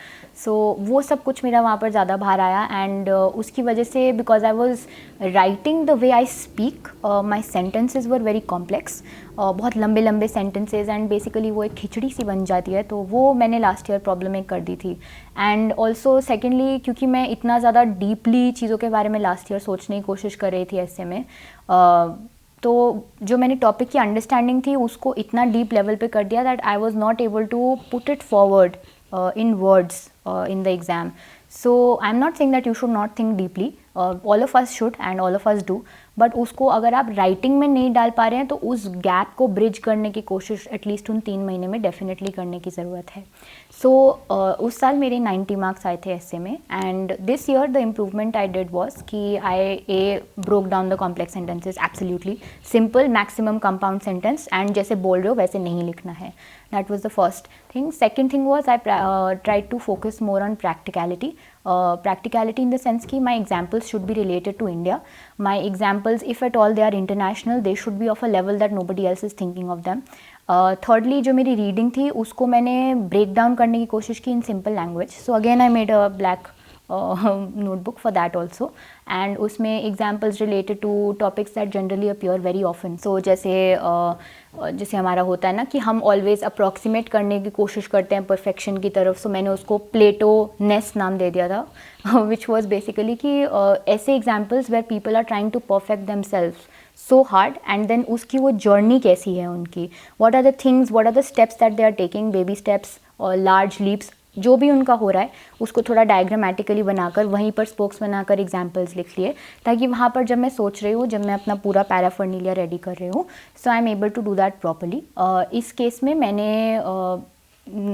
so वो सब कुछ मेरा वहाँ पर ज़्यादा बाहर आया एंड उसकी वजह से because I was writing the way I speak, my sentences were very complex, बहुत लंबे लंबे सेंटेंसेज एंड बेसिकली वो एक खिचड़ी सी बन जाती है, तो वो मैंने लास्ट ईयर प्रॉब्लम एक कर दी थी। एंड ऑल्सो सेकेंडली क्योंकि मैं इतना ज़्यादा डीपली चीज़ों के बारे में लास्ट ईयर सोचने की कोशिश कर रही थी ऐसे में, तो जो मैंने टॉपिक की अंडरस्टैंडिंग थी उसको इतना डीप लेवल पे कर दिया that I was not able to put it forward in words in the exam. So I am not saying that you should not think deeply, all of us should and all of us do, but उसको अगर आप writing में नहीं डाल पा रहे हैं तो उस गैप को ब्रिज करने की कोशिश एटलीस्ट उन 3 महीने में डेफिनेटली करने की ज़रूरत है। सो उस साल मेरे 90 मार्क्स आए थे ऐसे में and this year the improvement I did was कि I broke down the complex sentences, absolutely simple maximum compound sentence and जैसे बोल रहे हो वैसे नहीं लिखना है, that was the first thing. Second thing was I try to focus more on practicality, practicality in the sense कि my examples should be related to India. My examples, if at all they are international, they should be of a level that nobody else is thinking of them. Thirdly, जो मेरी reading थी उसको मैंने break down करने की कोशिश की in simple language. So again I made a black notebook for that also and उसमें examples related to topics that generally appear very often. So जैसे हमारा होता है ना कि हम ऑलवेज अप्रॉक्सीमेट करने की कोशिश करते हैं परफेक्शन की तरफ, सो मैंने उसको प्लेटोनेस नाम दे दिया था विच वॉज बेसिकली कि ऐसे examples where people are trying to perfect themself so hard and then उसकी वो जर्नी कैसी है उनकी, what are the things, what are the steps that they are taking, baby steps और large leaps, जो भी उनका हो रहा है उसको थोड़ा डायग्रामेटिकली बनाकर वहीं पर स्पोक्स बनाकर एग्जाम्पल्स लिख लिए ताकि वहाँ पर जब मैं सोच रही हूँ, जब मैं अपना पूरा पैराफर्नीलिया रेडी कर रही हूँ, so I am able to do that properly. इस केस में मैंने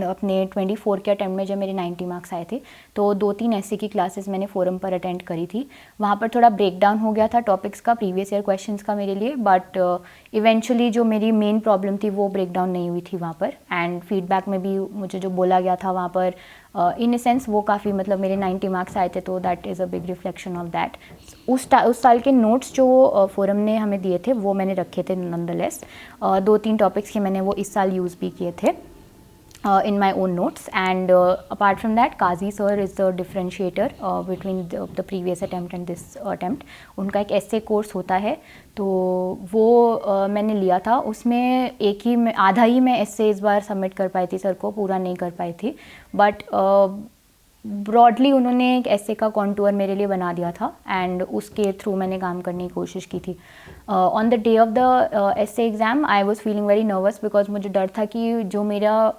अपने 24 के अटेम्प्ट में जब मेरे 90 मार्क्स आए थे तो 2-3 ऐसे की क्लासेस मैंने फोरम पर अटेंड करी थी, वहाँ पर थोड़ा ब्रेक डाउन हो गया था टॉपिक्स का प्रीवियस ईयर क्वेश्चंस का मेरे लिए, बट इवेंचुअली जो मेरी मेन प्रॉब्लम थी वो ब्रेक डाउन नहीं हुई थी वहाँ पर एंड फीडबैक में भी मुझे जो बोला गया था वहाँ पर इन ए सेंस वो काफ़ी मतलब मेरे 90 मार्क्स आए थे तो that is a big reflection of that. उस साल के नोट्स जो फोरम ने हमें दिए थे वो मैंने रखे थे नॉनदलेस, 2-3 टॉपिक्स के मैंने वो इस साल यूज़ भी किए थे in my own notes. And apart from that, Kazi sir is the differentiator between the previous attempt and this attempt. उनका एक essay course होता है, तो वो मैंने लिया था. उसमें एक ही में आधा ही मैं essay इस बार सबमिट कर पाई थी सर को, पूरा नहीं कर पाई थी. बट ब्रॉडली उन्होंने एक ऐसे का कॉन्टूर मेरे लिए बना दिया था एंड उसके थ्रू मैंने काम करने की कोशिश की थी. On the day of the essay exam I was feeling very nervous because मुझे डर था कि जो मेरा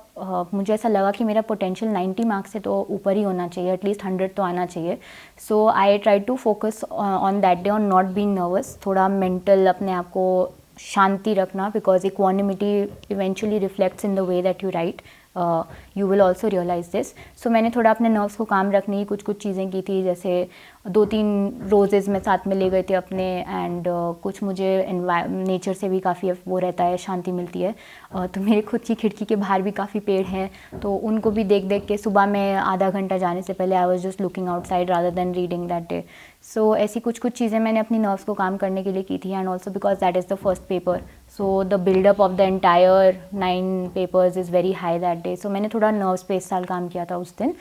मुझे ऐसा लगा कि मेरा पोटेंशियल 90 मार्क्स से तो ऊपर ही होना चाहिए, एटलीस्ट 100 तो आना चाहिए. So I try to focus on that day on not being nervous, थोड़ा मेंटल अपने आप को शांति रखना, because equanimity eventually reflects in the way that you write. You will also realise this. So मैंने थोड़ा अपने नर्व्स को काम रखने की कुछ चीज़ें की थी, जैसे 2-3 रोजेज़ में साथ में ले गए थे अपने. एंड कुछ मुझे नेचर से भी काफ़ी वो रहता है, शांति मिलती है. तो मेरे खुद की खिड़की के बाहर भी काफ़ी पेड़ हैं, तो उनको भी देख देख के सुबह में आधा घंटा जाने से पहले I was just looking outside rather than reading that day. So ऐसी कुछ चीज़ें मैंने अपनी नर्व्स को काम करने के लिए की थी. And also because that is the first paper, so the buildup of the entire 9 papers is very high that day. So मैंने थोड़ा नर्व्स पे इस साल काम किया था उस दिन.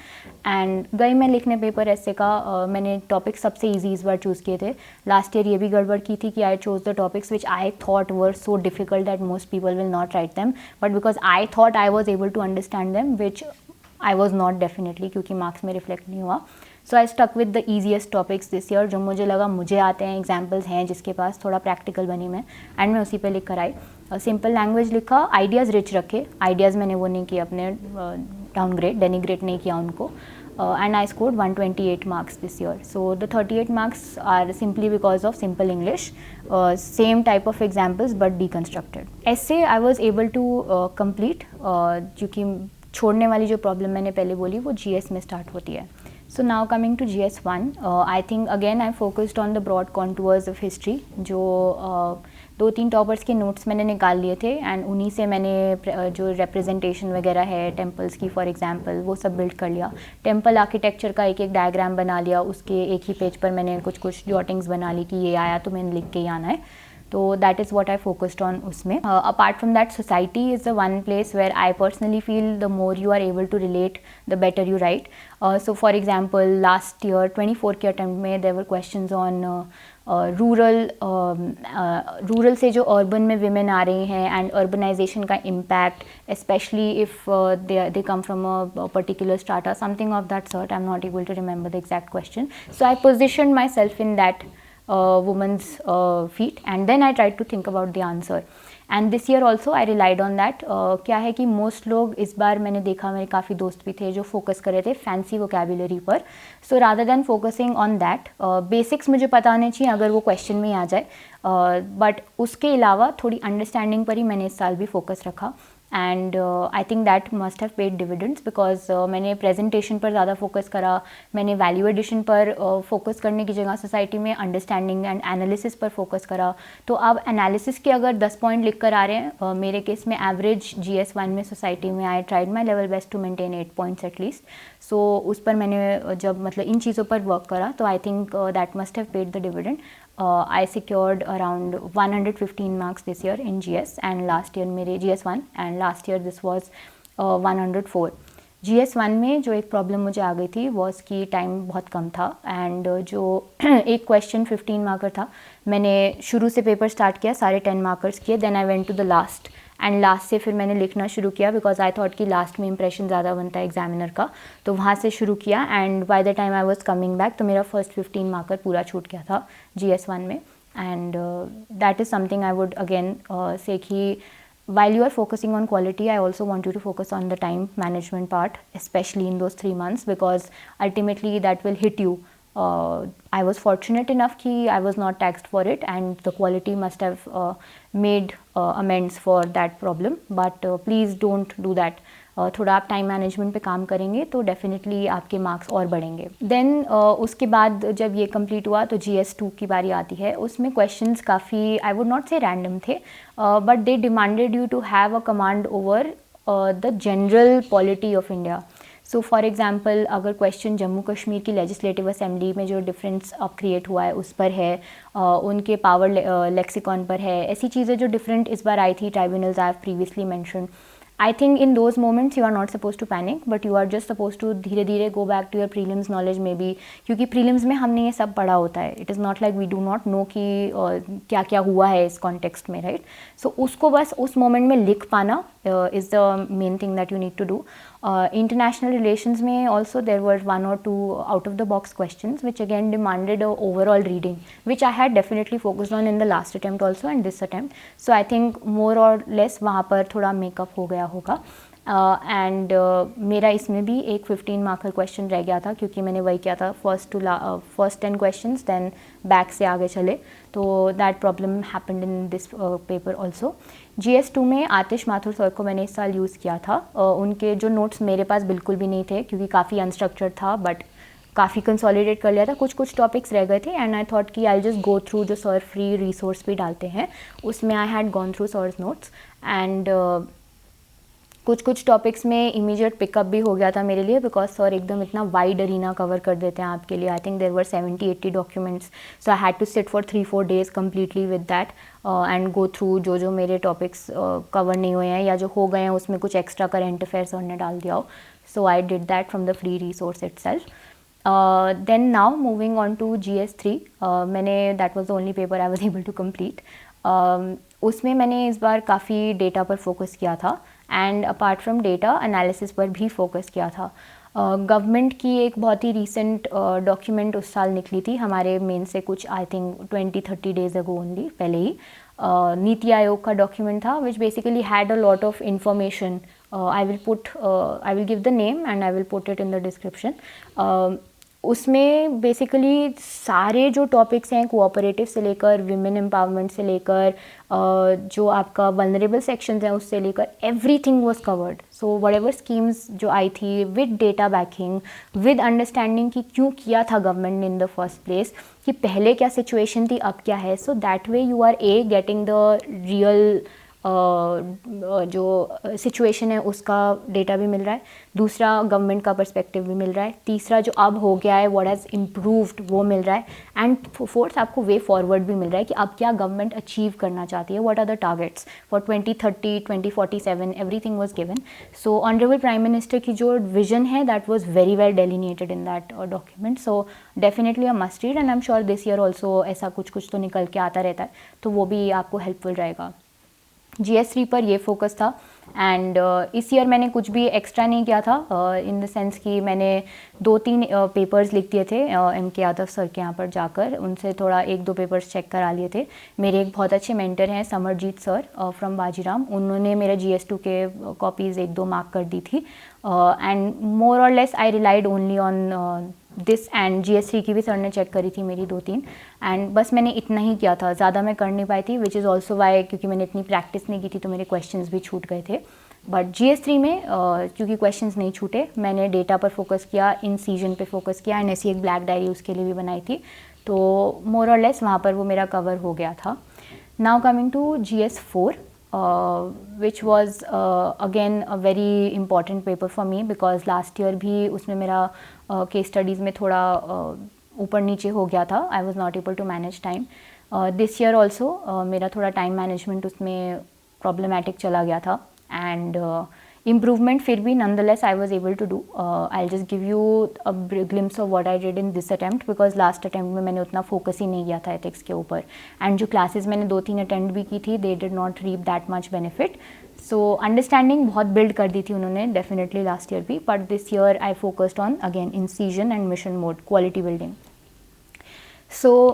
एंड गई मैं लिखने पेपर ऐसे का. मैंने टॉपिक सबसे ईजी इस बार चूज़ किए थे. लास्ट ईयर ये भी गड़बड़ की थी कि I chose the topics which I thought were so difficult that most people will not write them, but because I thought I was able to understand them, which I was not definitely, क्योंकि marks में reflect नहीं हुआ. So I stuck with the easiest topics this year, जो मुझे लगा मुझे आते हैं, एग्जाम्पल्स हैं जिसके पास, थोड़ा प्रैक्टिकल बनी मैं, एंड मैं उसी पे लिख कर आई. सिंपल लैंग्वेज लिखा, आइडियाज़ रिच रखे. आइडियाज़ मैंने वो नहीं किए अपने डाउनग्रेड, डेनिग्रेट नहीं किया उनको. And I scored 128 marks this year. So the 38 marks are simply because of simple English, same type of examples but deconstructed. Essay I was able to complete, क्योंकि छोड़ने वाली जो प्रॉब्लम मैंने पहले बोली वो GS में स्टार्ट होती है. So now coming to GS1, I think again I focused on the broad contours of history. जो 2-3 टॉपर्स के नोट्स मैंने निकाल लिए थे एंड उन्हीं से मैंने जो रिप्रेजेंटेशन वगैरह है टेम्पल्स की फॉर एग्जांपल वो सब बिल्ड कर लिया. टेम्पल आर्किटेक्चर का एक डायग्राम बना लिया, उसके एक ही पेज पर मैंने कुछ जॉटिंग्स बना ली कि ये आया तो मैंने लिख के ही आना है. तो that is what I focused on उसमें. Apart from that, society is the one place where I personally feel the more you are able to relate the better you write. So for example last year 24 के attempt में there were questions on rural से जो urban में women आ रही हैं and urbanisation का impact, especially if they come from a particular strata, something of that sort. I am not able to remember the exact question. So I position myself in that woman's feet and then I tried to think about the answer. And this year also I relied on that. क्या है कि most लोग इस बार मैंने देखा, मेरे काफ़ी दोस्त भी थे जो फोकस कर रहे थे फैंसी वोकेबुलरी पर. So rather than focusing on that, basics मुझे पता होने चाहिए अगर वो क्वेश्चन में आ जाए, बट उसके अलावा थोड़ी अंडरस्टैंडिंग पर ही मैंने इस साल भी फोकस रखा. And I think that must have paid dividends because मैंने प्रेजेंटेशन पर ज़्यादा फोकस करा, मैंने वैल्यू एडिशन पर फोकस करने की जगह सोसाइटी में अंडरस्टैंडिंग एंड एनालिसिस पर फोकस करा. तो अब एनालिसिस के अगर 10 पॉइंट लिख कर आ रहे हैं, मेरे केस में एवरेज GS1 में सोसाइटी में I tried my level best to maintain 8 points at least. So उस पर मैंने जब मतलब इन चीज़ों पर वर्क करा तो I think that must have paid the dividend. I secured around 115 marks this year in GS and last year मेरे GS1 and last year this was 104. GS1 में जो एक प्रॉब्लम मुझे आ गई थी वॉज कि टाइम बहुत कम था एंड जो एक क्वेश्चन 15 मार्कर था, मैंने शुरू से पेपर स्टार्ट किया, सारे 10 मार्कर्स किए, then I went to the last end last से फिर मैंने लिखना शुरू किया बिकॉज आई थॉट कि लास्ट में इंप्रेशन ज़्यादा बनता है एग्जामिनर का, तो वहाँ से शुरू किया and by the time I was coming back तो मेरा फर्स्ट 15 मार्कर पूरा छूट गया था GS1 में. And that is something I would again से कि while you are focusing on quality, I also want you to focus on the time management part, especially in those 3 months because ultimately that will hit you. I was fortunate enough कि I was not taxed for it and the quality must have made amends for that problem, but please don't do that. थोड़ा आप time management पे काम करेंगे तो definitely आपके marks और बढ़ेंगे. देन उसके बाद जब ये कंप्लीट हुआ तो GS2 की बारी आती है. उसमें क्वेश्चंस काफ़ी I would not say random थे, but they demanded you to have a command over the general polity of India. So for example अगर क्वेश्चन जम्मू कश्मीर की लेजिस्लेटिव असेंबली में जो डिफरेंस अब क्रिएट हुआ है उस पर है, उनके पावर लेक्सिकॉन पर है, ऐसी चीज़ें जो डिफरेंट इस बार आई थी, tribunals I have previously mention. I think in those moments you are not suppose to panic, but you are just suppose to धीरे धीरे go back to your prelims knowledge में भी, क्योंकि प्रीलिम्स में हमने ये सब पढ़ा होता है. It is not like we do not know कि क्या क्या हुआ है इस कॉन्टेक्स्ट में, राइट. सो उसको बस उस मोमेंट में लिख पाना is the main thing that you need to do. International relations में also there were 1 or 2 out of the box questions which again demanded a overall reading, which I had definitely focused on in the last attempt also and this attempt. So I think more or less वहाँ पर थोड़ा makeup हो गया होगा. And मेरा इसमें भी एक 15 मार्कर क्वेश्चन रह गया था, क्योंकि मैंने वही किया था फर्स्ट 10 क्वेश्चंस देन बैक से आगे चले, तो that problem happened in this paper also. GS2 में आतिश माथुर सर को मैंने इस साल यूज़ किया था. उनके जो नोट्स मेरे पास बिल्कुल भी नहीं थे, क्योंकि काफ़ी अनस्ट्रक्चर्ड था, बट काफ़ी कंसोलिडेट कर लिया था. कुछ टॉपिक्स रह गए थे एंड आई थॉट कि आई जस्ट गो थ्रू जो सर फ्री रिसोर्स भी डालते हैं, उसमें I had gone through sir's notes. And कुछ टॉपिक्स में इमीडिएट पिकअप भी हो गया था मेरे लिए, बिकॉज सर एकदम इतना वाइड अरीना कवर कर देते हैं आपके लिए. I think there were 70-80 documents, so I had to sit for 3-4 days completely with that and go through जो मेरे टॉपिक्स कवर नहीं हुए हैं या जो हो गए हैं उसमें कुछ एक्स्ट्रा करंट अफेयर्स सर ने डाल दिया हो. So I did that from the free resource itself. Then now moving on to GS3, मैंने that was the only paper I was able to complete. उसमें मैंने इस बार काफ़ी डेटा पर फोकस किया था and apart from data analysis पर भी फोकस किया था. गवर्नमेंट की एक बहुत ही रीसेंट डॉक्यूमेंट उस साल निकली थी हमारे मेन से कुछ I think 20-30 days ago only, पहले ही नीति आयोग का डॉक्यूमेंट था, which basically had a lot of information. I will give the name and I will put it in the description. उसमें बेसिकली सारे जो टॉपिक्स हैं कोऑपरेटिव से लेकर विमेन एम्पावरमेंट से लेकर जो आपका वल्नरेबल सेक्शंस हैं उससे लेकर everything was covered. So whatever schemes जो आई थी with data banking, with understanding कि क्यों किया था गवर्नमेंट ने इन द फर्स्ट प्लेस, कि पहले क्या सिचुएशन थी अब क्या है. So that way you are getting the real जो सिचुएशन है उसका डेटा भी मिल रहा है, दूसरा गवर्नमेंट का पर्सपेक्टिव भी मिल रहा है, तीसरा जो अब हो गया है व्हाट हैज़ इम्प्रूव्ड वो मिल रहा है, एंड फोर्थ आपको वे फॉरवर्ड भी मिल रहा है कि अब क्या गवर्नमेंट अचीव करना चाहती है, what are the targets for 2030, 2047, everything was given. So honourable prime minister की जो विजन है that was very well delineated in that document. So definitely a must read and I am sure this year also ऐसा कुछ तो निकल के आता रहता है, तो वो भी आपको हेल्पफुल रहेगा. GS3 पर ये फोकस था एंड इस ईयर मैंने कुछ भी एक्स्ट्रा नहीं किया था, इन द सेंस कि मैंने 2-3 पेपर्स लिख दिए थे MK यादव सर के यहाँ पर जाकर, उनसे थोड़ा 1-2 पेपर्स चेक करा लिए थे. मेरे एक बहुत अच्छे मेंटर हैं समरजीत सर फ्रॉम बाजीराम, उन्होंने मेरे GS2 के कॉपीज़ 1-2 मार्क कर दी थी एंड मोर और less I relied only on this. And GS3 की भी सर ने चेक करी थी मेरी 2-3 एंड बस मैंने इतना ही किया था, ज़्यादा मैं कर नहीं पाई थी, विच इज़ ऑल्सो वाई क्योंकि मैंने इतनी प्रैक्टिस नहीं की थी तो मेरे क्वेश्चंस भी छूट गए थे. बट GS3 में क्योंकि क्वेश्चंस नहीं छूटे, मैंने डेटा पर फोकस किया, इनसीजन पे फोकस किया एंड ऐसी एक ब्लैक डायरी उसके लिए भी बनाई थी, तो मोर और लेस वहाँ पर वो मेरा कवर हो गया था. Now coming to GS4, which was again a very important paper for me because last year भी उसमें मेरा केस स्टडीज़ में थोड़ा ऊपर नीचे हो गया था. I was not able to manage time. This year also मेरा थोड़ा टाइम मैनेजमेंट उसमें प्रॉब्लमेटिक चला गया था एंड इम्प्रूवमेंट फिर भी nonetheless I was able to do. I just give you a glimpse of what I did in this attempt because last attempt में मैंने उतना फोकस ही नहीं किया था एथिक्स के ऊपर एंड जो क्लासेस मैंने 2-3 अटेंड भी की थी they did not reap that much benefit. So understanding बहुत बिल्ड कर दी थी उन्होंने डेफिनेटली लास्ट ईयर भी, but this year I focused on again incision and mission mode quality building. So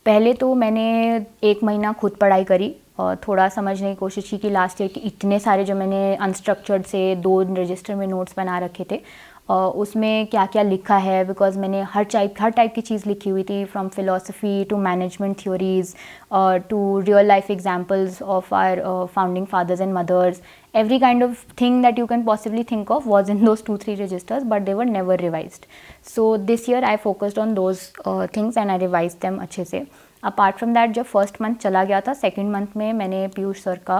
पहले तो मैंने 1 महीना खुद पढ़ाई करी और थोड़ा समझने की कोशिश की कि लास्ट ईयर के इतने सारे जो मैंने अनस्ट्रक्चर्ड से 2 रजिस्टर में नोट्स बना रखे थे उसमें क्या क्या लिखा है, बिकॉज मैंने हर टाइप की चीज़ लिखी हुई थी, from philosophy to management theories to real life examples of our founding fathers and mothers. Every kind of thing that you can possibly think of was in those 2-3 registers, but they were never revised. So this year I focused on those things and I revised them अच्छे से. Apart from that जब first month चला गया था, second month में मैंने Piyush sir का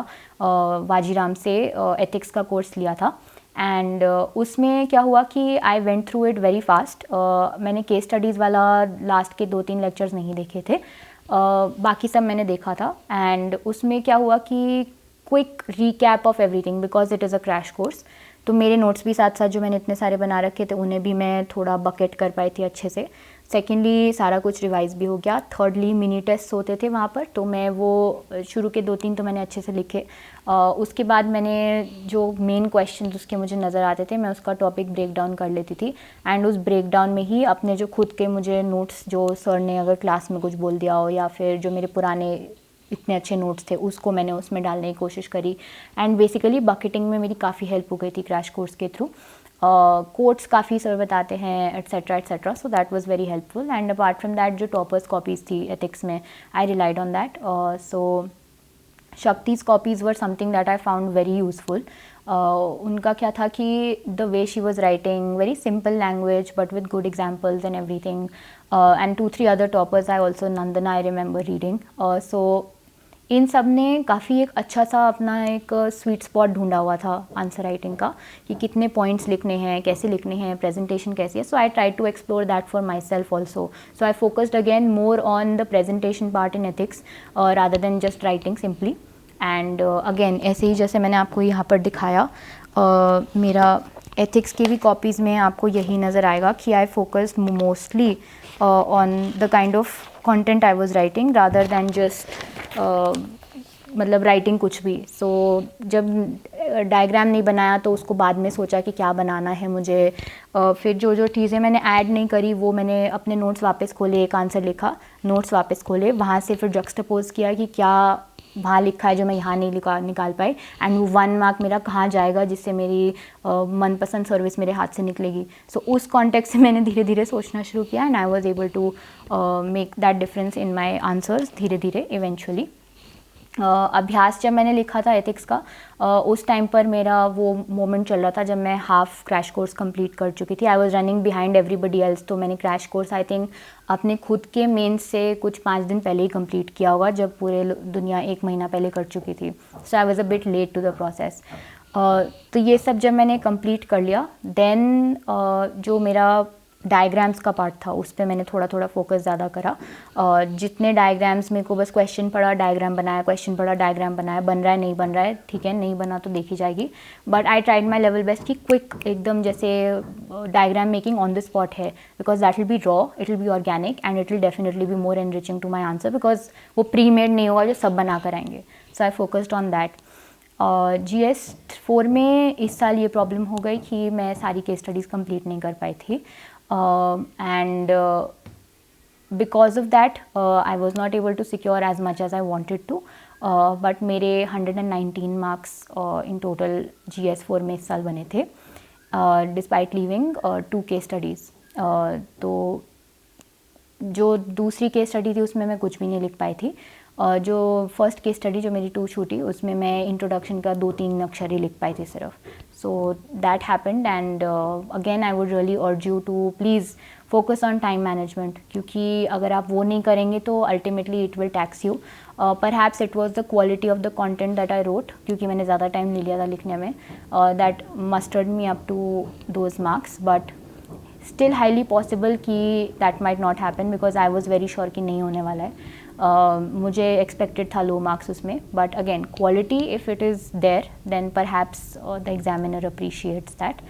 वाजीराम से एथिक्स का कोर्स लिया था एंड उसमें क्या हुआ कि I went through it very fast. मैंने केस स्टडीज़ वाला लास्ट के 2-3 लेक्चर्स नहीं देखे थे, बाकी सब मैंने देखा था एंड उसमें क्या हुआ कि quick recap of everything because it is a crash course. तो मेरे नोट्स भी साथ साथ जो मैंने इतने सारे बना रखे थे उन्हें भी मैं थोड़ा बकेट कर पाई थी अच्छे से। सेकेंडली सारा कुछ रिवाइज भी हो गया। थर्डली मिनी टेस्ट होते थे वहाँ पर, तो मैं वो शुरू के 2-3 तो मैंने अच्छे से लिखे। उसके बाद मैंने जो मेन क्वेश्चन उसके मुझे नज़र आते थे मैं उसका टॉपिक ब्रेक डाउन कर लेती थी, एंड उस ब्रेक डाउन में ही अपने जो खुद के मुझे नोट्स जो सर ने अगर क्लास में कुछ बोल दिया हो या फिर जो मेरे पुराने इतने अच्छे नोट्स थे उसको मैंने उसमें डालने की कोशिश करी। एंड बेसिकली बकेटिंग में मेरी काफ़ी हेल्प हो गई थी क्रैश कोर्स के थ्रू। कोट्स काफ़ी सर बताते हैं etcetera, so that was very helpful. And apart from that जो टॉपर्स कॉपीज़ थी एथिक्स में, I relied on that. So शक्ति's copies were something that I found very useful. उनका क्या था कि the way she was writing very simple language but with good examples and everything. And 2-3 other toppers I also Nandana I remember reading. सो इन सब ने काफ़ी एक अच्छा सा अपना एक स्वीट स्पॉट ढूंढा हुआ था आंसर राइटिंग का, कि कितने पॉइंट्स लिखने हैं, कैसे लिखने हैं, प्रेजेंटेशन कैसी है। So I try to explore that for myself also. So I focused again more on the presentation part in ethics rather than just writing simply. And again ऐसे ही जैसे मैंने आपको यहाँ पर दिखाया, मेरा एथिक्स की भी कॉपीज़ में आपको यही नज़र आएगा कि I focus mostly on the kind of content I was writing rather than just मतलब राइटिंग कुछ भी। सो जब डायग्राम नहीं बनाया तो उसको बाद में सोचा कि क्या बनाना है मुझे। फिर जो जो चीज़ें मैंने ऐड नहीं करी वो मैंने अपने नोट्स वापस खोले, एक आंसर लिखा, नोट्स वापस खोले, वहाँ से फिर जक्सटपोज किया कि क्या वहाँ लिखा है जो मैं यहाँ नहीं निकाल पाई, एंड वो 1 मार्क मेरा कहाँ जाएगा जिससे मेरी मनपसंद सर्विस मेरे हाथ से निकलेगी। सो उस कॉन्टेक्स्ट से मैंने धीरे धीरे सोचना शुरू किया and I was able to make that difference in my answers धीरे धीरे इवेंचुअली। अभ्यास जब मैंने लिखा था एथिक्स का, उस टाइम पर मेरा वो मोमेंट चल रहा था जब मैं हाफ क्रैश कोर्स कंप्लीट कर चुकी थी। I was running behind everybody else. तो मैंने क्रैश कोर्स आई थिंक अपने खुद के मेंस से कुछ 5 दिन पहले ही कंप्लीट किया होगा, जब पूरे दुनिया 1 महीना पहले कर चुकी थी। So I was a bit late to the process. तो ये सब जब मैंने कंप्लीट कर लिया देन जो मेरा डायग्राम्स का पार्ट था उस पर मैंने थोड़ा थोड़ा फोकस ज़्यादा करा। जितने डायग्राम्स मेरे को बस क्वेश्चन पढ़ा डायग्राम बनाया, क्वेश्चन पढ़ा डायग्राम बनाया, बन रहा है नहीं बन रहा है ठीक है, नहीं बना तो देखी जाएगी, but I tried my level best कि क्विक एकदम जैसे diagram making on the spot है, because that will be raw, it will be organic and it will definitely be more enriching to my answer, because वो premade नहीं होगा जो सब बना कर आएंगे। So I focused on that. GS4 में इस साल ये प्रॉब्लम हो गई कि मैं सारी केस स्टडीज़ कंप्लीट नहीं कर पाई थी, and because of that I was not able to secure as much as I wanted to, but मेरे 119 marks in total GS4 में इस साल बने थे, despite leaving 2 case studies। तो जो दूसरी केस स्टडी थी उसमें मैं कुछ भी नहीं लिख पाई थी। जो फर्स्ट केस स्टडी जो मेरी 2 छूटी उसमें मैं इंट्रोडक्शन का 2-3 अक्षर ही लिख पाई थी सिर्फ। So that happened and again I would really urge you to please focus on time management, क्योंकि अगर आप वो नहीं करेंगे तो ultimately it will tax you. Perhaps it was the quality of the content that I wrote, क्योंकि मैंने ज़्यादा टाइम ले लिया था लिखने में, that mustered me up to those marks, but still highly possible कि that might not happen because I was very sure कि नहीं होने वाला है। मुझे एक्सपेक्टेड था लो मार्क्स उसमें, but again quality if it is there then perhaps the examiner appreciates that.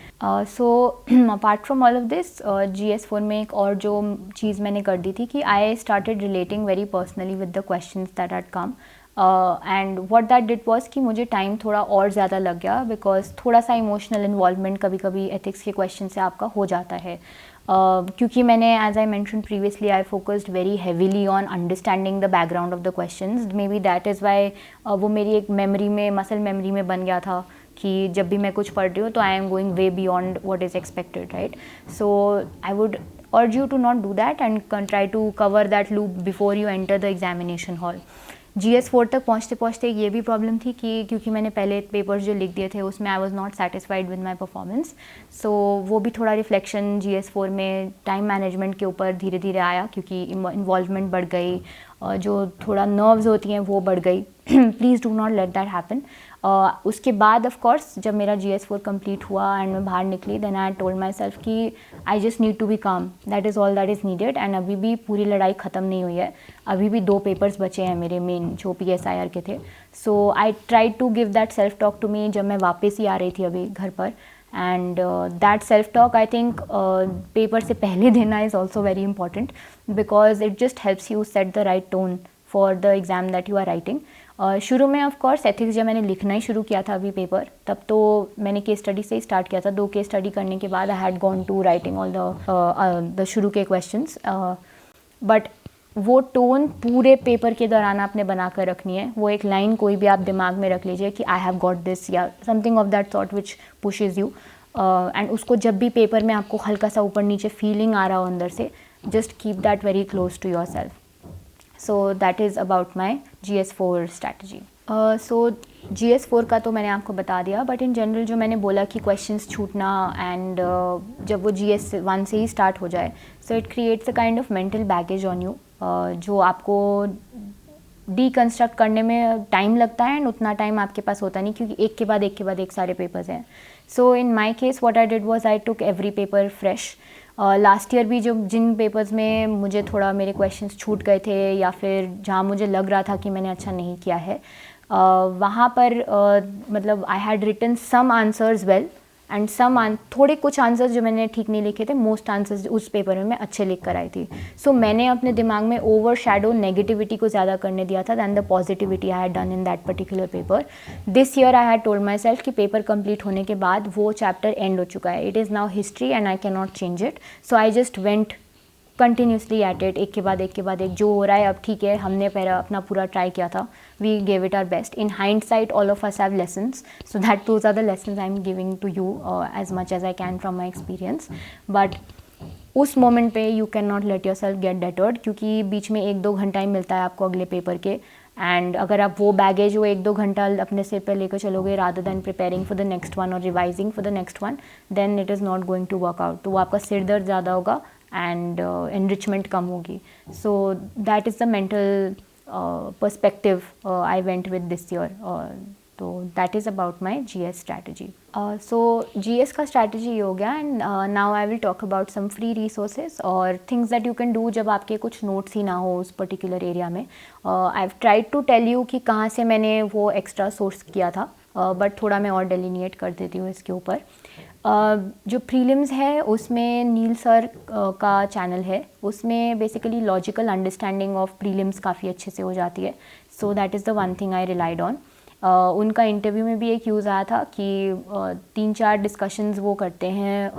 So apart from all of this GS4 में एक और जो चीज़ मैंने कर दी थी कि I started relating very personally with the questions that had come, and what that did was कि मुझे टाइम थोड़ा और ज़्यादा लग गया, बिकॉज थोड़ा सा इमोशनल इन्वॉल्वमेंट कभी कभी एथिक्स के क्वेश्चन से आपका हो जाता है। क्योंकि मैंने as I mention previously I focused very heavily on understanding the background of the questions, maybe that is why वो मेरी एक मेमोरी में मसल मेमोरी में बन गया था कि जब भी मैं कुछ पढ़ रही हूँ तो I am going way beyond what is expected, right. So I would urge you to not do that and try to cover that loop before you enter the examination hall। GS4 तक पहुँचते पहुँचते ये भी problem थी कि क्योंकि मैंने पहले पेपर्स जो लिख दिए थे उसमें I was not satisfied with my performance, so वो भी थोड़ा रिफ्लेक्शन GS4 में टाइम मैनेजमेंट के ऊपर धीरे धीरे आया, क्योंकि इन्वॉल्वमेंट बढ़ गई, जो थोड़ा नर्व्स होती हैं वो बढ़ गई। Please do not let that happen. उसके बाद ऑफ कोर्स जब मेरा GS4 कंप्लीट हुआ एंड मैं बाहर निकली, then I told myself कि I just need to be calm, that is all that is needed. And अभी भी पूरी लड़ाई ख़त्म नहीं हुई है, अभी भी 2 पेपर्स बचे हैं मेरे मेन जो PSIR के थे। So I try to give that self talk to me जब मैं वापस ही आ रही थी अभी घर पर। And that self talk I think paper से पहले देना is also very important, because it just helps you set the right tone for the exam that you are writing. शुरू में ऑफ कोर्स एथिक्स जब मैंने लिखना ही शुरू किया था अभी पेपर, तब तो मैंने केस स्टडी से ही स्टार्ट किया था। 2 केस स्टडी करने के बाद I had gone to writing all the शुरू के क्वेश्चंस, बट वो टोन पूरे पेपर के दौरान आपने बना कर रखनी है। वो एक लाइन कोई भी आप दिमाग में रख लीजिए कि आई हैव गॉट दिस या something of that sort which pushes you, and उसको जब भी पेपर में आपको हल्का सा ऊपर नीचे फीलिंग आ रहा हो अंदर से, just keep that very close to your self. So that is about my GS4 strategy. So GS4 का तो मैंने आपको बता दिया, बट इन जनरल जो मैंने बोला कि क्वेश्चंस छूटना एंड जब वो GS1 से ही स्टार्ट हो जाए, so it creates a kind of mental baggage on you, जो आपको डीकंस्ट्रक्ट करने में टाइम लगता है एंड उतना टाइम आपके पास होता नहीं, क्योंकि एक के बाद एक सारे पेपर्स हैं। So in my case what I did was I took every paper fresh. Last year भी जो जिन पेपर्स में मुझे थोड़ा मेरे क्वेश्चंस छूट गए थे या फिर जहाँ मुझे लग रहा था कि मैंने अच्छा नहीं किया है, वहाँ पर मतलब I had written some answers well and थोड़े कुछ आंसर्स जो मैंने ठीक नहीं लिखे थे, मोस्ट आंसर्स उस पेपर में मैं अच्छे लिख कर आई थी। सो मैंने अपने दिमाग में ओवर शैडो नेगेटिविटी को ज़्यादा करने दिया था than the positivity I had done in that particular paper. This year I had told myself कि पेपर कंप्लीट होने के बाद वो चैप्टर एंड हो चुका है, it is now history and I can not change it. So I just went continuously at it, एक के बाद एक जो हो रहा है अब ठीक है, हमने पहला अपना पूरा ट्राई किया था, we gave it our best. In hindsight all of us have lessons, so that those are the lessons I am giving to you as much as I can from my experience. But उस moment पे you can not let yourself get deterred, क्योंकि बीच में 1-2 घंटा ही मिलता है आपको अगले पेपर के, एंड अगर आप वो बैगेज वो 1-2 घंटा अपने सिर पे लेकर चलोगे rather than preparing for the next one और revising for the next one, then it is not going to work out. तो वो आपका सिर दर्द ज़्यादा होगा एंड enrichment कम होगी। So that is the mental perspective I went with this year. तो that is about my GS strategy. So GS का स्ट्रैटेजी ये हो गया, and now I will talk about some free resources और things that you can do जब आपके कुछ notes ही ना हो उस पर्टिकुलर एरिया में। I have tried to tell you कि कहाँ से मैंने वो एक्स्ट्रा सोर्स किया था, बट थोड़ा मैं और डेलिनिएट कर देती हूँ इसके ऊपर। जो प्रीलिम्स है उसमें नील सर का चैनल है, उसमें basically logical understanding of prelims काफ़ी अच्छे से हो जाती है। So that is the one thing I relied on. उनका इंटरव्यू में भी एक यूज़ आया था कि 3-4 डिस्कशंस वो करते हैं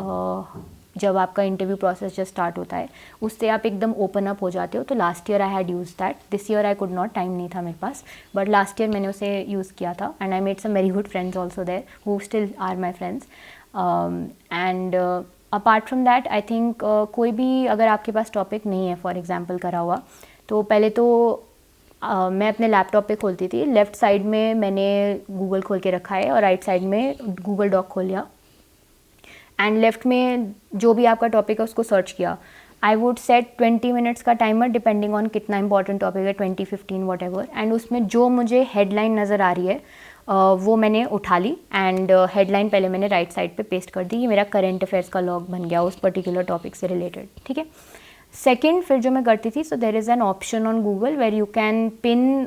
जब आपका इंटरव्यू प्रोसेस जब स्टार्ट होता है, उससे आप एकदम ओपन अप हो जाते हो। तो last year I had use that, this year I could not, time नहीं था मेरे पास, बट लास्ट ईयर मैंने उसे यूज़ किया था and I made some very good friends also there who still are my friends. And apart from that I think कोई भी अगर आपके पास टॉपिक नहीं है फॉर एग्जाम्पल करा हुआ, तो पहले तो मैं अपने लैपटॉप पे खोलती थी, लेफ़्ट साइड में मैंने गूगल खोल के रखा है और राइट साइड में गूगल डॉक खोल लिया, एंड लेफ़्ट में जो भी आपका टॉपिक है उसको सर्च किया। आई वुड सेट 20 मिनट्स का टाइमर डिपेंडिंग ऑन कितना इंपॉर्टेंट टॉपिक है, 20-15 वॉट एवर, एंड उसमें जो मुझे हेडलाइन नज़र आ रही है वो मैंने उठा ली एंड हेडलाइन पहले मैंने राइट साइड पे पेस्ट कर दी। ये मेरा करंट अफेयर्स का लॉग बन गया उस पर्टिकुलर टॉपिक से रिलेटेड, ठीक है। सेकेंड फिर जो मैं करती थी, so there is an option on Google where you can pin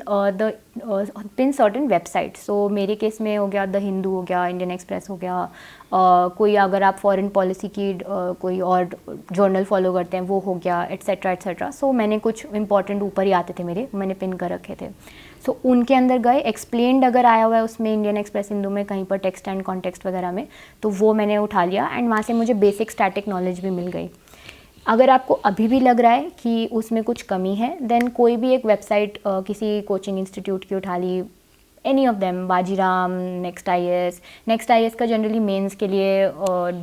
certain website. सो मेरे केस में हो गया द हिंदू हो गया, इंडियन एक्सप्रेस हो गया, कोई अगर आप फॉरेन पॉलिसी की कोई और जर्नल फॉलो करते हैं वो हो गया, एट्सेट्रा एट्सेट्रा। सो मैंने कुछ इंपॉर्टेंट ऊपर ही आते थे मेरे, मैंने पिन कर रखे थे। सो उनके अंदर गए, एक्सप्लेन्ड अगर आया हुआ है उसमें इंडियन एक्सप्रेस हिंदू में कहीं पर टेक्स्ट एंड कॉन्टेक्स्ट वगैरह में, तो वो मैंने उठा लिया एंड वहाँ से मुझे बेसिक स्टैटिक नॉलेज भी मिल गई। अगर आपको अभी भी लग रहा है कि उसमें कुछ कमी है, देन कोई भी एक वेबसाइट किसी कोचिंग इंस्टीट्यूट की उठा ली, any of them, Vajiram, next I का जनरली मेंस के लिए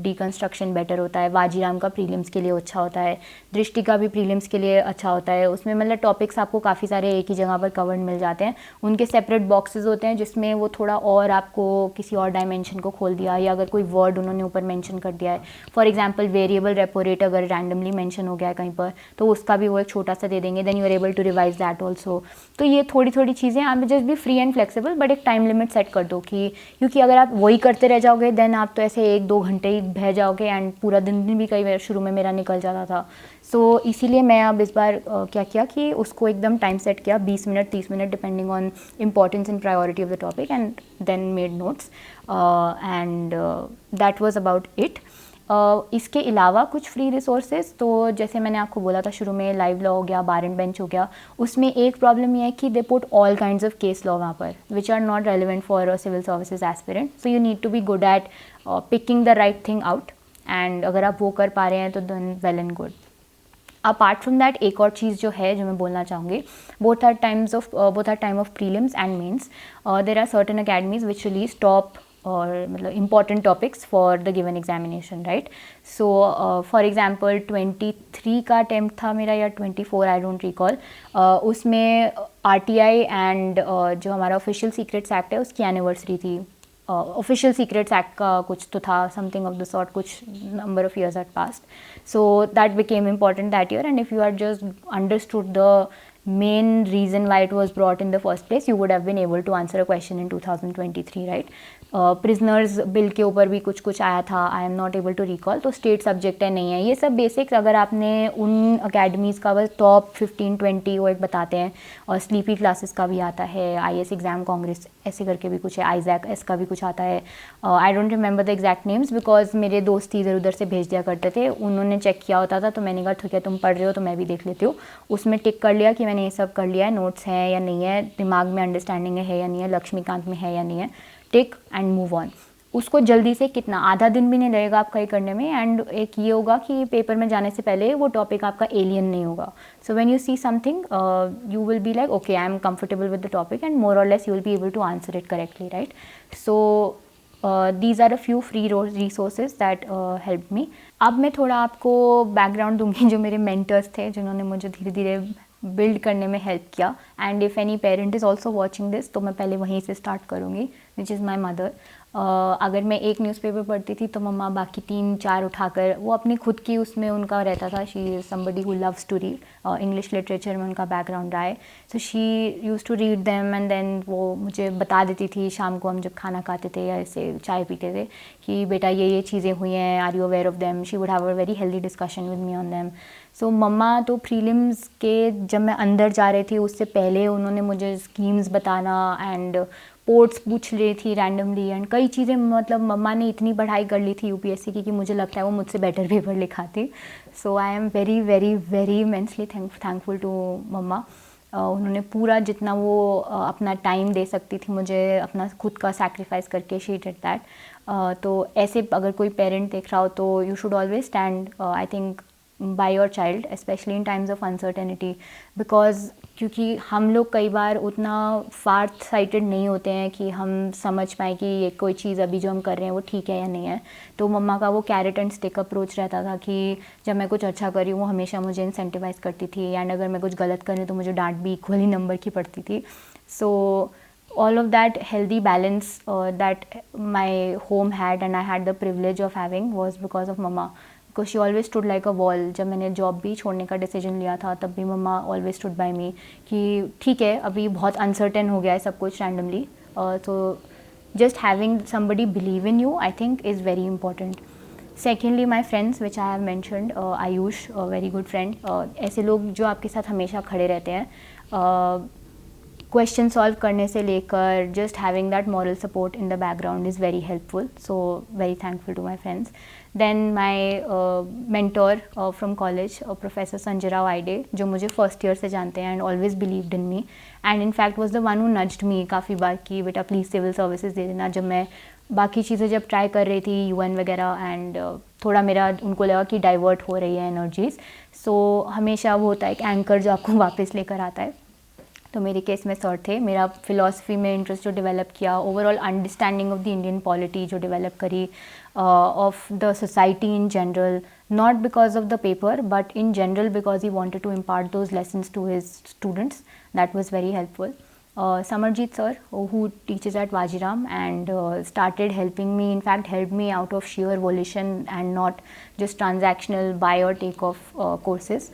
डीकंस्ट्रक्शन बेटर होता है, बाजीराम का प्रीलिम्स के लिए अच्छा होता है, दृष्टि का भी प्रीलिम्स के लिए अच्छा होता है। उसमें मतलब टॉपिक्स आपको काफ़ी सारे एक ही जगह पर कवर्ड मिल जाते हैं। उनके सेपरेट बॉक्सेस होते हैं जिसमें वो थोड़ा और आपको किसी और डायमेंशन को खोल दिया, या अगर कोई वर्ड उन्होंने ऊपर मेंशन कर दिया है, for example variable repo rate अगर रैंडमली मेंशन हो गया है कहीं पर, तो उसका भी वो एक छोटा सा दे देंगे, then you are able to revise that also. तो ये थोड़ी थोड़ी चीज़ें, आप just be free and flexible, comfortable, but एक टाइम लिमिट सेट कर दो कि, क्योंकि अगर आप वही करते रह जाओगे देन आप तो ऐसे 1-2 घंटे ही बह जाओगे एंड पूरा दिन भी कई बार शुरू में मेरा निकल जाता था। सो इसीलिए मैं अब इस बार क्या किया कि उसको एकदम टाइम सेट किया, 20 minute 30 minute depending on importance and priority of the topic, and then made notes and that was about it. इसके अलावा कुछ फ्री रिसोर्सेज, तो जैसे मैंने आपको बोला था शुरू में, लाइव लॉ हो गया, बार एंड बेंच हो गया, उसमें एक प्रॉब्लम ये है कि they put all kinds of case law वहाँ पर which are not relevant for a civil services aspirant, so you need to be good at picking the right thing out, and अगर आप वो कर पा रहे हैं तो then well and good. Apart from that एक और चीज़ जो है जो मैं बोलना चाहूँगी, both are time of prelims and mains, there are certain academies which release top और मतलब important topics for the given examination, right? So for example 23 का attempt था मेरा या 24, I don't recall, उसमें RTI एंड जो हमारा ऑफिशियल सीक्रेट्स एक्ट है उसकी एनिवर्सरी थी। ऑफिशियल सीक्रेट्स एक्ट का कुछ तो था, समथिंग ऑफ द सॉर्ट, कुछ number of years had passed, so that became important that year, and if you are just understood the main reason why it was brought in the first place, you would have been able to answer a question in 2023, right? Prisoners bill के ऊपर भी कुछ कुछ आया था, I am not able to recall, तो state subject है नहीं है ये सब बेसिक्स। अगर आपने उन अकेडमीज़ का बस टॉप 15-20 वो एक बताते हैं, और स्लीपी क्लासेस का भी आता है, IAS एग्ज़ाम कांग्रेस ऐसे करके भी कुछ है, आइजैक का भी कुछ आता है, I don't remember the exact names because मेरे दोस्त इधर उधर से भेज दिया करते थे, उन्होंने चेक किया होता था, तो मैंने कहा ठीक है तुम पढ़ रहे हो तो मैं भी देख लेती हूँ, उसमें टिक कर लिया कि मैंने ये सब कर लिया है, नोट्स हैं या नहीं है, दिमाग में अंडरस्टैंडिंग है या नहीं है, लक्ष्मीकांत में है या नहीं है, टिक एंड मूव ऑन। उसको जल्दी से कितना आधा दिन भी नहीं लगेगा आपका ये करने में, एंड एक ये होगा कि पेपर में जाने से पहले वो टॉपिक आपका एलियन नहीं होगा। So when you see something you will be like okay I am comfortable with the topic and more और less you will be able to answer it correctly, right? So these are a few free resources that helped me. अब मैं थोड़ा आपको background दूंगी जो मेरे mentors थे जिन्होंने मुझे धीरे धीरे बिल्ड करने में हेल्प किया, and if any parent is also watching this तो मैं पहले वहीं से स्टार्ट करूँगी, विच इज़ माई मदर। अगर मैं एक न्यूज़पेपर पढ़ती थी तो मम्मा बाकी 3-4 उठाकर, वो अपनी खुद की उसमें उनका रहता था, she is somebody who loves to read, English literature में उनका बैकग्राउंड रहा है, so she use to read them and then वो मुझे बता देती थी शाम को हम जब खाना खाते थे या ऐसे चाय पीते थे कि बेटा ये चीज़ें हुई हैं, are you aware of them, she would have a very healthy discussion with me on them. So मम्मा तो प्रीलिम्स के जब मैं अंदर जा रही थी उससे पहले उन्होंने मुझे स्कीम्स बताना एंड पोर्ट्स पूछ रही थी रैंडमली, एंड कई चीज़ें, मतलब मम्मा ने इतनी पढ़ाई कर ली थी यूपीएससी की कि मुझे लगता है वो मुझसे बेटर पेपर लिखाती। So I am very very very immensely thankful to मम्मा। उन्होंने पूरा जितना वो अपना टाइम दे सकती थी मुझे, अपना खुद का सैक्रिफाइस करके शी डिड दैट। तो ऐसे अगर कोई पेरेंट देख रहा हो तो you should always stand I think by your child, specially in times of uncertainty, because क्योंकि हम लोग कई बार उतना फार साइटेड नहीं होते हैं कि हम समझ पाएँ कि ये कोई चीज़ अभी जो हम कर रहे हैं वो ठीक है या नहीं है। तो मम्मा का वो कैरेट एंड स्टिक अप्रोच रहता था कि जब मैं कुछ अच्छा कर रही हूँ वो हमेशा मुझे इंसेंटिवाइज करती थी, एंड अगर मैं कुछ गलत कर रही हूँ तो मुझे डांट भी इक्वली नंबर की पड़ती थी। सो all of that healthy balance that my home had and I had the privilege of having was because of mama, because she always stood like a wall. जब मैंने जॉब भी छोड़ने का डिसीजन लिया था तब भी मम्मा always stood by me कि ठीक है अभी बहुत अनसर्टेन हो गया है सब कुछ randomly, so just having somebody believe in you I think is very important. Secondly my friends which I have mentioned, Ayush, a very good friend, ऐसे लोग जो आपके साथ हमेशा खड़े रहते हैं, क्वेश्चन सॉल्व करने से लेकर just having that moral support in the background is very helpful, so very thankful to my friends. Then my mentor from college professor Sanjay Rao आइडे, जो मुझे फर्स्ट ईयर से जानते हैं and always believed in me and in fact was the one who nudged me काफ़ी बार कि बेटा प्लीज़ सिविल सर्विसेज दे देना, जब मैं बाकी चीज़ें जब ट्राई कर रही थी UN वगैरह एंड थोड़ा मेरा उनको लगा कि डाइवर्ट हो रही है एनर्जीज़. सो हमेशा वो होता है एक एंकर जो आपको वापस लेकर आता है. तो मेरे केस में सर थे. मेरा फ़िलासफ़ी में इंटरेस्ट जो डेवलप किया, overall understanding of the Indian polity जो डेवलप करी, of the society in general, not because of the paper but in general because he wanted to impart those lessons to his students. That was very helpful. Samarjit sir, who teaches at Vajiram and started helping me, in fact helped me out of sheer volition and not just transactional buy or take of courses.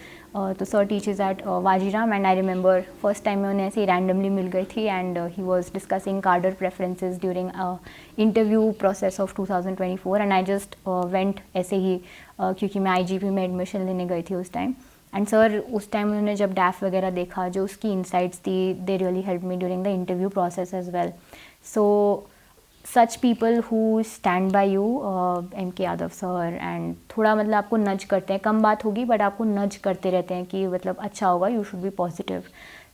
तो sir teachers at Vajiram and I remember first time मैं उन्हें ऐसे ही randomly मिल गई थी and he was discussing कार्डर preferences during interview process of 2024 and I just went ऐसे ही क्योंकि मैं IGP में एडमिशन लेने गई थी उस टाइम. एंड सर उस टाइम उन्होंने जब डैफ वगैरह देखा, जो उसकी इंसाइट्स थी, they really help me during the interview process as well. So such people who stand by you, MK Yadav sir, and थोड़ा मतलब आपको नज करते हैं, कम बात होगी बट आपको नज करते रहते हैं कि मतलब अच्छा होगा, you should be positive.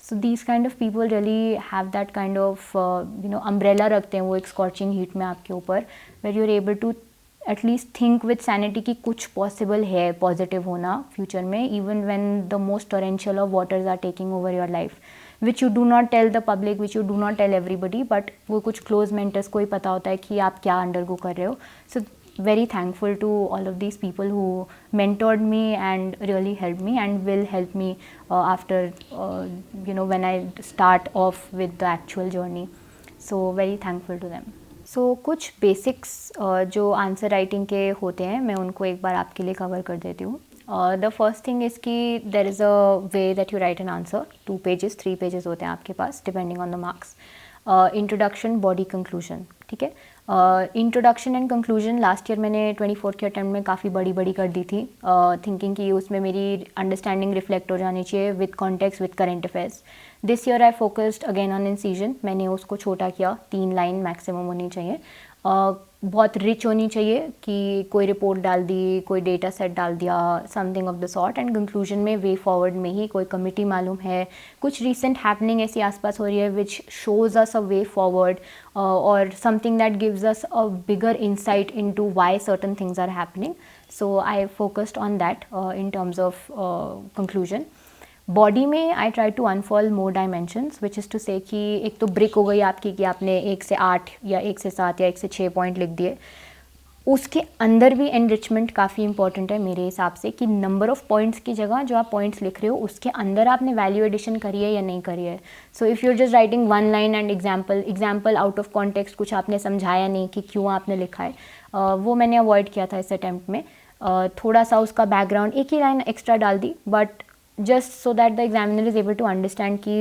So these kind of people really have that kind of umbrella रखते हैं वो एक स्कॉचिंग हीट में आपके ऊपर, where you are able to at least think with sanity कि कुछ पॉसिबल है पॉजिटिव होना फ्यूचर में, even when the most torrential of waters are taking over your life, which you do not tell the public, which you do not tell everybody, but वो कुछ close mentors को ही पता होता है कि आप क्या अंडरगो कर रहे हो. सो very thankful to all of these people who mentored me and really helped me and will help me after when I start off with the actual journey. So very thankful to them. So कुछ basics जो answer writing के होते हैं मैं उनको एक बार आपके लिए कवर कर देती हूँ. द फर्स्ट थिंग इज़ कि there is a way that you write an answer. 2 pages 3 pages होते हैं आपके पास depending on the marks. Introduction, body, conclusion. ठीक है. Introduction and conclusion last year मैंने 24 के अटेम्प्ट में काफ़ी बड़ी बड़ी कर दी थी, थिंकिंग कि उसमें मेरी अंडरस्टैंडिंग रिफ्लेक्ट हो जानी चाहिए with context with current affairs. This year I focused again on incision. मैंने उसको छोटा किया, 3 लाइन मैक्सिमम होनी चाहिए. बहुत रिच होनी चाहिए कि कोई रिपोर्ट डाल दी, कोई डेटा सेट डाल दिया, something of the sort. And conclusion में वे फॉरवर्ड में ही कोई कमिटी मालूम है, कुछ रिसेंट हैपनिंग ऐसी आसपास हो रही है which shows us a way forward और something that gives us a bigger insight into why certain things are happening. So I focused on that in terms of conclusion. Body में I try to unfold more dimensions, which is to say कि एक तो brick हो गई आपकी कि आपने 1 से 8 या 1 से 7 या 1 से 6 पॉइंट लिख दिए. उसके अंदर भी एनरिचमेंट काफ़ी इंपॉर्टेंट है मेरे हिसाब से कि नंबर ऑफ पॉइंट्स की जगह जो आप पॉइंट्स लिख रहे हो उसके अंदर आपने वैल्यू एडिशन करी है या नहीं करी है. So if you are just writing 1 line and example out of context, कुछ आपने समझाया नहीं कि क्यों आपने लिखा है, वो मैंने अवॉइड किया था इस अटैम्प्ट में. थोड़ा सा उसका बैकग्राउंड, एक ही लाइन एक्स्ट्रा डाल दी, but just so that the examiner is able to understand ki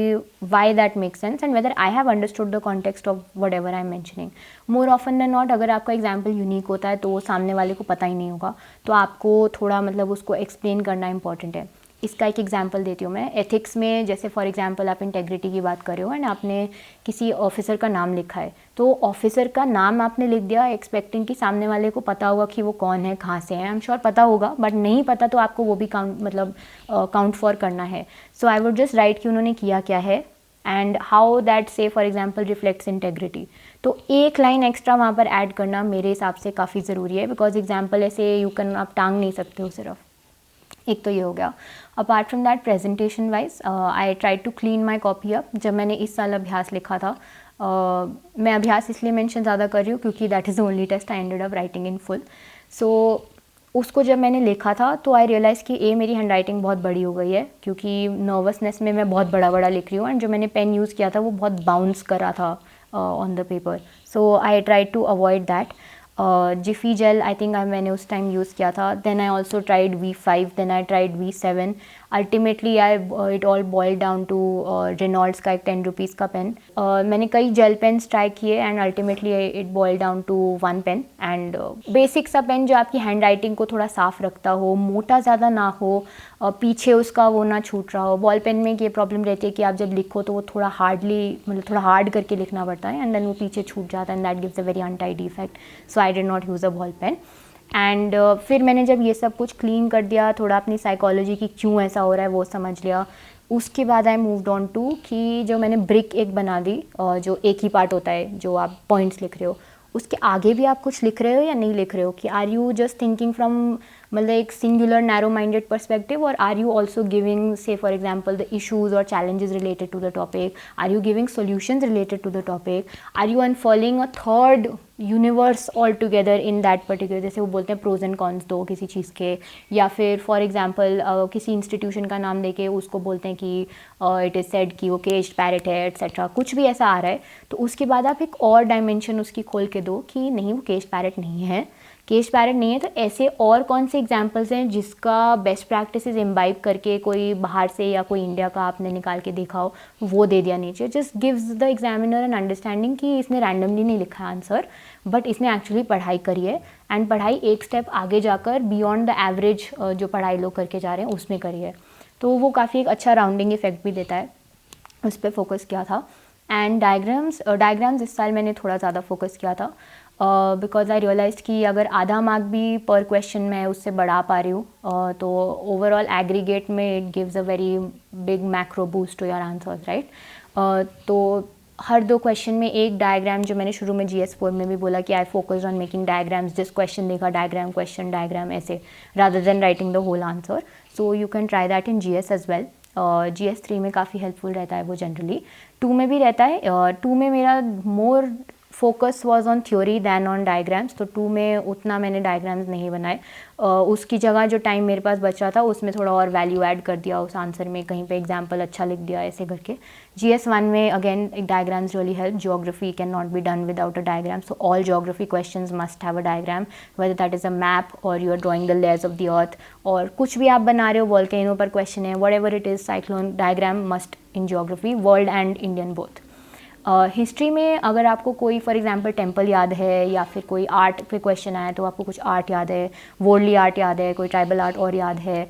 why that makes sense and whether I have understood the context of whatever I am mentioning. More often than not अगर आपका example unique होता है तो वो सामने वाले को पता ही नहीं होगा, तो आपको थोड़ा मतलब उसको explain करना important है. इसका एक एग्जांपल देती हूँ मैं. एथिक्स में जैसे फॉर एग्जांपल आप इंटेग्रिटी की बात कर रहे हो एंड आपने किसी ऑफिसर का नाम लिखा है, तो ऑफिसर का नाम आपने लिख दिया एक्सपेक्टिंग कि सामने वाले को पता होगा कि वो कौन है, कहाँ से है. आई एम श्योर पता होगा, बट नहीं पता तो आपको वो भी काउंट फॉर करना है. So I would just right कि उन्होंने किया क्या है एंड हाउ दैट से फॉर एग्जांपल रिफ्लेक्ट्स इंटेग्रिटी. तो एक लाइन एक्स्ट्रा वहाँ पर ऐड करना मेरे हिसाब से काफ़ी ज़रूरी है, बिकॉज एग्जाम्पल ऐसे आप टांग नहीं सकते हो सिर्फ. एक तो ये हो गया. Apart from that presentation wise I try to clean my copy up. जब मैंने इस साल अभ्यास लिखा था, मैं अभ्यास इसलिए मेंशन ज़्यादा कर रही हूँ क्योंकि that is the only test I ended up writing in full. So उसको जब मैंने लिखा था तो आई रियलाइज़ कि मेरी हैंड राइटिंग बहुत बड़ी हो गई है क्योंकि नर्वसनेस में मैं बहुत बड़ा बड़ा लिख रही हूँ एंड जो मैंने पेन यूज़ किया था वो बहुत बाउंस कर रहा था on the paper. So I try to avoid that. Jiffy gel I think मैंने उस टाइम यूज़ किया था. Then I also tried V5, then I tried V7. Ultimately it all boiled down to Reynolds का एक 10 रुपीज़ का pen. मैंने कई जेल पेन्स ट्राई किए and ultimately it boiled down to 1 pen. And basic सा pen जो आपकी hand writing को थोड़ा साफ रखता हो, मोटा ज़्यादा ना हो, पीछे उसका वो ना छूट रहा हो. बॉल पेन में ये प्रॉब्लम रहती है कि आप जब लिखो तो वो थोड़ा थोड़ा हार्ड करके लिखना पड़ता है एंड देन वो पीछे छूट जाता है and that gives a very untidy effect. So I did not use a ball pen. And फिर मैंने जब ये सब कुछ क्लीन कर दिया, थोड़ा अपनी साइकोलॉजी की क्यों ऐसा हो रहा है वो समझ लिया, उसके बाद आई मूव्ड ऑन टू कि जो मैंने ब्रिक एक बना दी, जो एक ही पार्ट होता है जो आप पॉइंट्स लिख रहे हो, उसके आगे भी आप कुछ लिख रहे हो या नहीं लिख रहे हो, कि are you just thinking from मतलब एक सिंगुलर नैरो माइंडेड पर्सपेक्टिव, और are you also giving say for example the issues और challenges related to the topic, are you giving solutions related to the topic, are you unfollowing a third universe all together in that particular, जैसे वो बोलते हैं pros and cons दो किसी चीज़ के, या फिर फॉर एग्जांपल किसी इंस्टीट्यूशन का नाम देके उसको बोलते हैं कि इट इज़ सेड कि वो केज्ड पैरेट है एट्सेट्रा, कुछ भी ऐसा आ रहा है, तो उसके बाद आप एक और डायमेंशन उसकी खोल के दो कि नहीं वो केज्ड पैरेट नहीं है, केज्ड पैरेट नहीं है, तो ऐसे और कौन से एग्जांपल्स हैं जिसका बेस्ट प्रैक्टिसेस इम्बाइब करके कोई बाहर से या कोई इंडिया का आपने निकाल के देखा हो, वो दे दिया नीचे। Just gives the examiner an understanding कि इसने रैंडमली नहीं लिखा आंसर, बट इसने एक्चुअली पढ़ाई करी है, एंड पढ़ाई एक स्टेप आगे जाकर बियॉन्ड द एवरेज जो पढ़ाई लोग करके जा रहे हैं उसमें करी है, तो वो काफ़ी एक अच्छा राउंडिंग इफेक्ट भी देता है, उस पर फोकस किया था। एंड डायग्राम्स इस साल मैंने थोड़ा ज़्यादा फोकस किया था, बिकॉज आई रियलाइज कि अगर आधा मार्क भी पर क्वेश्चन मैं उससे बढ़ा पा रही हूँ, तो ओवरऑल एग्रीगेट में it gives a very big macro boost to your answers, right. तो हर 2 क्वेश्चन में एक डायग्राम, जो मैंने शुरू में GS4 में भी बोला कि I focus on making diagrams, जिस क्वेश्चन देखा डायग्राम क्वेश्चन डायग्राम ऐसे, rather than writing the whole answer. So you can try that in GS as well. GS3 में काफ़ी हेल्पफुल रहता है वो जनरली, 2 में भी रहता है। 2 में मेरा more focus was on theory than on diagrams, तो 2 में उतना मैंने डायग्राम्स नहीं बनाए, उसकी जगह जो टाइम मेरे पास बचा था उसमें थोड़ा और वैल्यू ऐड कर दिया उस आंसर में, कहीं पे एग्जांपल अच्छा लिख दिया ऐसे करके। GS1 में again diagrams really help, geography can not be done without a diagram, so all geography questions must have a diagram, whether that is a map और you are drawing the layers of the earth, और कुछ भी आप बना रहे हो, volcano पर question है, what ever it is, cyclone, diagram must in geography, world and Indian both. History में अगर आपको कोई फॉर एग्जांपल टेम्पल याद है, या फिर कोई आर्ट पे क्वेश्चन आया तो आपको कुछ आर्ट याद है, वर्ल्डली आर्ट याद है, कोई ट्राइबल आर्ट और याद है,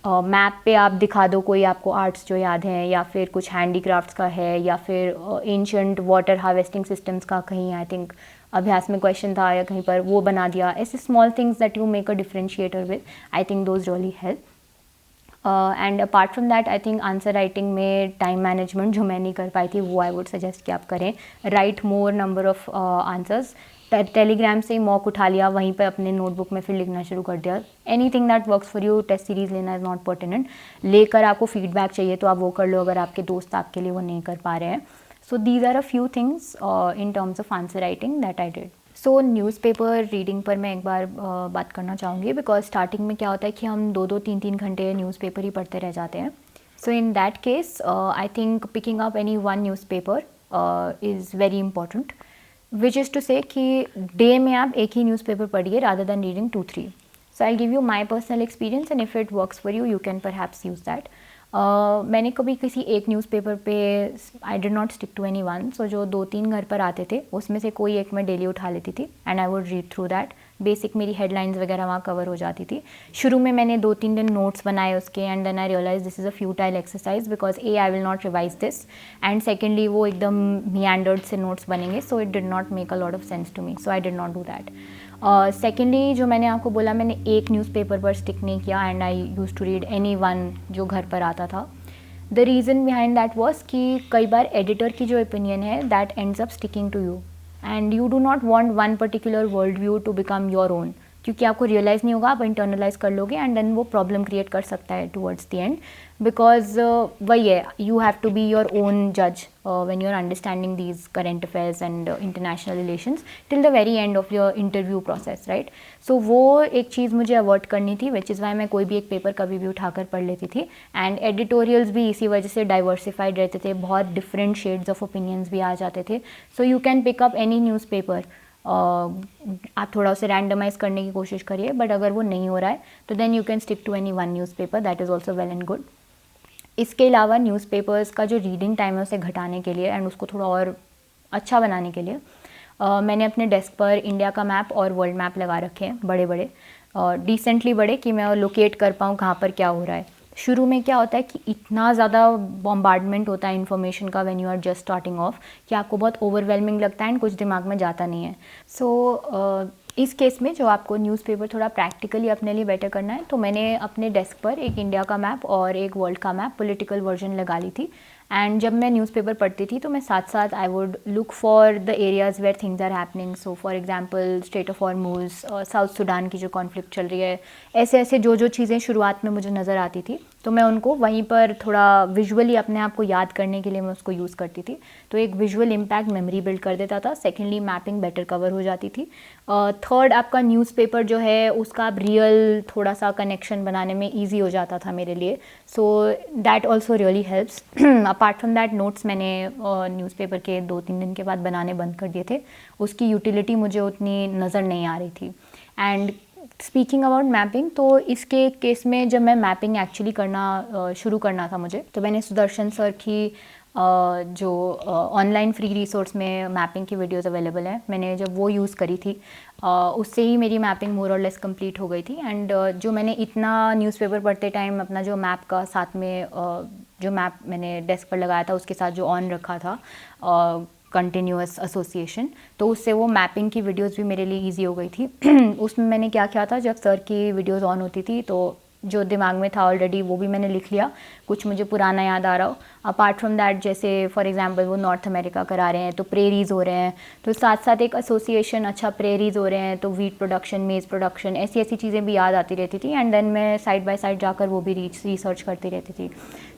मैप पे आप दिखा दो कोई आपको आर्ट्स जो याद हैं, या फिर कुछ हैंडीक्राफ्ट्स का है, या फिर एंशियंट वाटर हार्वेस्टिंग सिस्टम्स का कहीं आई थिंक अभ्यास में क्वेश्चन था या कहीं पर, वो बना दिया, ऐसे small things that you make a differentiator with, I think those really help. And apart from that I think answer writing में टाइम मैनेजमेंट जो मैं नहीं कर पाई थी, वो आई वुड सजेस्ट कि आप करें, right more number of answers, Telegram से ही मॉक उठा लिया, वहीं पे अपने नोटबुक में फिर लिखना शुरू कर दिया, anything that works for you, test series लेना इज़ नॉट पर्टिनेंट, लेकर आपको फीडबैक चाहिए तो आप वो कर लो अगर आपके दोस्त आपके लिए वो नहीं कर पा रहे हैं। So these are a few things in terms of answer writing that I did. So newspaper reading पर मैं एक बार बात करना चाहूँगी, बिकॉज स्टार्टिंग में क्या होता है कि हम 2-2 3-3 घंटे न्यूज़पेपर ही पढ़ते रह जाते हैं। So in that case I think picking up any one newspaper is very important, which is to say कि डे में आप एक ही न्यूज़पेपर पढ़िए rather than reading 2-3। So I give you my personal experience and if it works for you, you can perhaps use that. मैंने कभी किसी एक न्यूज़पेपर पे I did not stick to any one, so जो 2-3 घर पर आते थे उसमें से कोई एक मैं डेली उठा लेती थी and I would read through that, basic मेरी हेडलाइंस वगैरह वहाँ कवर हो जाती थी। शुरू में मैंने 2-3 दिन नोट्स बनाए उसके, and then I realise this is a futile exercise, because I will not revise this, and secondly वो एकदम मियांडर्ड से नोट्स बनेंगे, so it did not make a lot of sense to me, so I did not do that. Secondly जो मैंने आपको बोला, मैंने एक न्यूज़पेपर पर स्टिक नहीं किया and I use to read any one जो घर पर आता था। The reason behind that was कि कई बार एडिटर की जो ओपिनियन है that ends up sticking to you, and you do not want one particular world view to become your own, क्योंकि आपको रियलाइज़ नहीं होगा, आप इंटरनलाइज कर लोगे एंड देन वो प्रॉब्लम क्रिएट कर सकता है टुवर्ड्स द एंड, बिकॉज वही है, you have to be your own जज when you are understanding these current affairs and international relations till the very end of your interview process, right. So वो एक चीज़ मुझे avoid करनी थी, which is why मैं कोई भी एक पेपर कभी भी उठाकर पढ़ लेती थी, एंड एडिटोरियल्स भी इसी वजह से डाइवर्सिफाइड रहते थे, बहुत डिफरेंट शेड्स ऑफ ओपिनियंस भी आ जाते थे। So you can pick up any newspaper, आप थोड़ा उसे रैंडमाइज करने की कोशिश करिए, बट अगर वो नहीं हो रहा है तो then you can stick to any one newspaper, that is also well and good. इसके अलावा न्यूज़पेपर्स का जो रीडिंग टाइम है उसे घटाने के लिए एंड उसको थोड़ा और अच्छा बनाने के लिए मैंने अपने डेस्क पर इंडिया का मैप और वर्ल्ड मैप लगा रखे हैं, बड़े बड़े, डिसेंटली बड़े, कि मैं लोकेट कर पाऊँ कहाँ पर क्या हो रहा है। शुरू में क्या होता है कि इतना ज़्यादा बॉम्बार्डमेंट होता है इन्फॉर्मेशन का when you are just starting off, कि आपको बहुत ओवरवेलमिंग लगता है एंड कुछ दिमाग में जाता नहीं है। सो इस केस में जो आपको न्यूज़पेपर थोड़ा प्रैक्टिकली अपने लिए बेटर करना है, तो मैंने अपने डेस्क पर एक इंडिया का मैप और एक वर्ल्ड का मैप पॉलिटिकल वर्जन लगा ली थी, एंड जब मैं न्यूज़पेपर पढ़ती थी तो मैं साथ साथ I would look for the areas where things are happening. So for example strait of Hormuz, South Sudan की जो कॉन्फ्लिक्ट चल रही है, ऐसे ऐसे जो चीज़ें शुरुआत में मुझे नज़र आती थी तो मैं उनको वहीं पर थोड़ा विजुअली अपने आप को याद करने के लिए मैं उसको यूज़ करती थी. तो एक विजुअल इम्पैक्ट मेमोरी बिल्ड कर देता था. सेकेंडली मैपिंग बेटर कवर हो जाती थी. थर्ड आपका न्यूज़पेपर जो है उसका आप रियल थोड़ा सा कनेक्शन बनाने में ईजी हो जाता था मेरे लिए. सो that also really helps. Apart from that notes मैंने न्यूज़पेपर के 2-3 दिन के बाद बनाने बंद कर दिए थे. उसकी यूटिलिटी मुझे उतनी नज़र नहीं आ रही थी. एंड स्पीकिंग अबाउट मैपिंग, तो इसके केस में जब मैं मैपिंग एक्चुअली करना शुरू करना था मुझे, तो मैंने सुदर्शन सर की जो ऑनलाइन फ्री रिसोर्स में मैपिंग की वीडियोस अवेलेबल हैं, मैंने जब वो यूज़ करी थी उससे ही मेरी मैपिंग मोर और लेस कंप्लीट हो गई थी. एंड जो मैंने इतना न्यूज़पेपर पढ़ते टाइम अपना जो मैप का साथ में जो मैप मैंने डेस्क पर लगाया था उसके साथ जो ऑन रखा था कंटिन्यूअस एसोसिएशन, तो उससे वो मैपिंग की वीडियोस भी मेरे लिए इजी हो गई थी. उसमें मैंने क्या किया था, जब सर की वीडियोस ऑन होती थी तो जो दिमाग में था ऑलरेडी वो भी मैंने लिख लिया, कुछ मुझे पुराना याद आ रहा हो. अपार्ट फ्रॉम दैट जैसे फॉर एग्जांपल वो नॉर्थ अमेरिका करा रहे हैं तो प्रेरीज हो रहे हैं, तो साथ साथ एक एसोसिएशन, अच्छा प्रेरीज हो रहे हैं तो वीट प्रोडक्शन, मेज़ प्रोडक्शन, ऐसी ऐसी चीज़ें भी याद आती रहती थी. एंड देन मैं साइड बाय साइड जाकर वो भी रिसर्च करती रहती थी.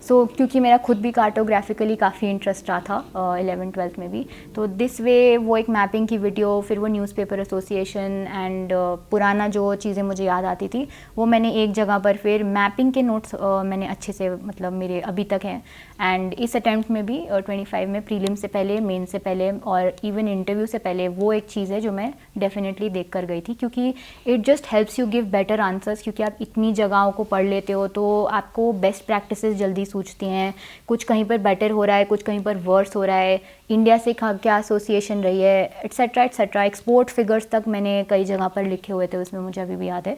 सो क्योंकि मेरा खुद भी कार्टोग्राफिकली काफ़ी इंटरेस्ट रहा था 11th-12th में भी, तो दिस वे वो एक मैपिंग की वीडियो, फिर वो न्यूज़पेपर एसोसिएशन एंड पुराना जो चीज़ें मुझे याद आती थी वो मैंने एक जगह पर, फिर मैपिंग के नोट्स मैंने अच्छे से मतलब मेरे अभी तक हैं. एंड इस अटैम्प्ट में भी 25 में प्रीलिम से पहले, मेन से पहले और इवन इंटरव्यू से पहले वो एक चीज़ है जो मैं डेफिनेटली देख कर गई थी, क्योंकि it just helps you give better answers. क्योंकि आप इतनी जगहों को पढ़ लेते हो तो आपको बेस्ट प्रैक्टिसेस जल्दी सूझती हैं, कुछ कहीं पर बेटर हो रहा है, कुछ कहीं पर वर्स हो रहा है, इंडिया से क्या एसोसिएशन रही है, एट्सेट्रा एट्सेट्रा. एक्सपोर्ट फिगर्स तक मैंने कई जगह पर लिखे हुए थे उसमें, मुझे अभी भी याद है.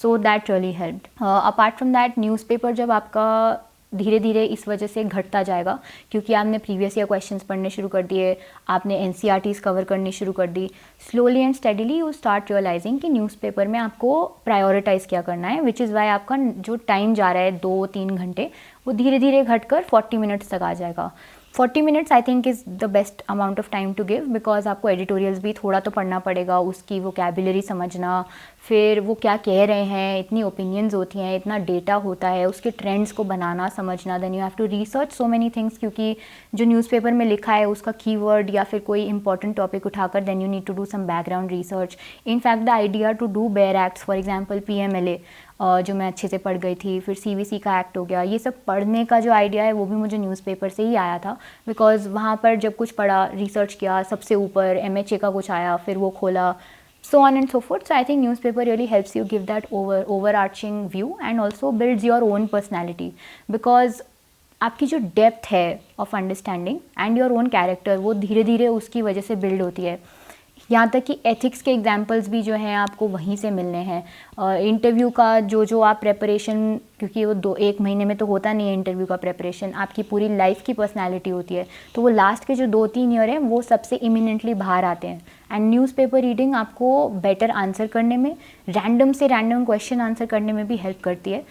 So that really helped. Apart from that newspaper जब आपका धीरे धीरे इस वजह से घटता जाएगा क्योंकि आपने प्रीवियस ईयर क्वेश्चंस पढ़ने शुरू कर दिए, आपने एनसीईआरटीज़ कवर करनी शुरू कर दी, slowly and steadily you start realizing कि न्यूज़पेपर में आपको प्रायोरिटाइज़ क्या करना है, विच इज़ वाई आपका जो टाइम जा रहा है 2-3 घंटे वो धीरे धीरे घटकर 40 मिनट्स तक आ जाएगा. 40 minutes I think is the best amount of time to give, because आपको एडिटोरियल्स भी थोड़ा तो पढ़ना पड़ेगा, उसकी वोकैबुलरी समझना, फिर वो क्या कह रहे हैं, इतनी ओपिनियंस होती हैं, इतना डेटा होता है, उसके ट्रेंड्स को बनाना समझना. Then you have to research so many things, क्योंकि जो न्यूज़पेपर में लिखा है उसका कीवर्ड या फिर कोई इंपॉर्टेंट टॉपिक उठाकर then you need to do some background research. In fact the idea to do bare acts, for example PMLA जो मैं अच्छे से पढ़ गई थी, फिर CVC का एक्ट हो गया, ये सब पढ़ने का जो आइडिया है वो भी मुझे न्यूज़पेपर से ही आया था. बिकॉज वहाँ पर जब कुछ पढ़ा, रिसर्च किया, सबसे ऊपर MHA का कुछ आया, फिर वो खोला, so on and so forth. So I think newspaper really helps you give that overarching view and also builds your own personality, because आपकी जो डेप्थ है of understanding and your own character वो धीरे धीरे उसकी वजह से बिल्ड होती है. यहाँ तक कि एथिक्स के एग्जाम्पल्स भी जो हैं आपको वहीं से मिलने हैं. इंटरव्यू का जो आप प्रेपरेशन, क्योंकि वो 2-1 महीने में तो होता नहीं है इंटरव्यू का प्रेपरेशन, आपकी पूरी लाइफ की पर्सनालिटी होती है, तो वो लास्ट के जो 2-3 ईयर हैं वो सबसे इमिनेंटली बाहर आते हैं. एंड न्यूज़पेपर रीडिंग आपको बेटर आंसर करने में, रैंडम से रैंडम क्वेश्चन आंसर करने में भी हेल्प करती है.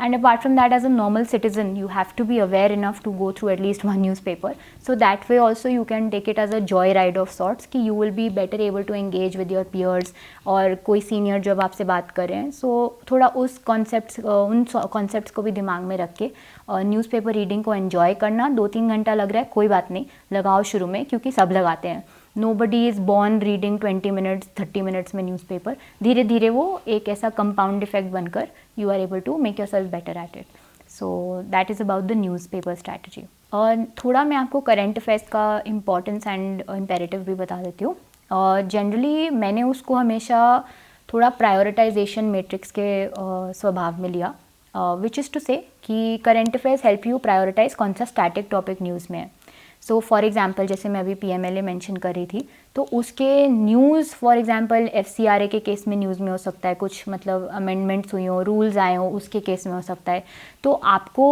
And apart from that, as a normal citizen, you have to be aware enough to go through at least one newspaper. So that way also you can take it as a joyride of sorts, कि you will be better able to engage with your peers और कोई senior जब आपसे बात कर रहे हैं. So थोड़ा उन concepts को भी दिमाग में रख के न्यूज़पेपर रीडिंग को enjoy करना. 2-3 घंटा लग रहा है, कोई बात नहीं, लगाओ शुरू में, क्योंकि सब लगाते हैं. Nobody is born reading 20 minutes, 30 minutes में न्यूज़पेपर. धीरे धीरे वो एक ऐसा कंपाउंड इफेक्ट बनकर you are able to make yourself better at it. So that is about the newspaper strategy. और थोड़ा मैं आपको करंट अफेयर्स का इम्पोर्टेंस एंड इम्पेरेटिव भी बता देती हूँ. जनरली मैंने उसको हमेशा थोड़ा प्रायोरिटाइजेशन मैट्रिक्स के स्वभाव में लिया, विच इज़ टू से कि current affairs help you prioritise कौन सा स्टैटिक टॉपिक न्यूज़ में है. सो फॉर एग्जाम्पल जैसे मैं अभी PMLA मेंशन कर रही थी, तो उसके न्यूज़ फॉर एग्जाम्पल FCRA के केस में न्यूज़ में हो सकता है, कुछ मतलब अमेंडमेंट्स हुई हो, रूल्स आए हो, उसके केस में हो सकता है. तो आपको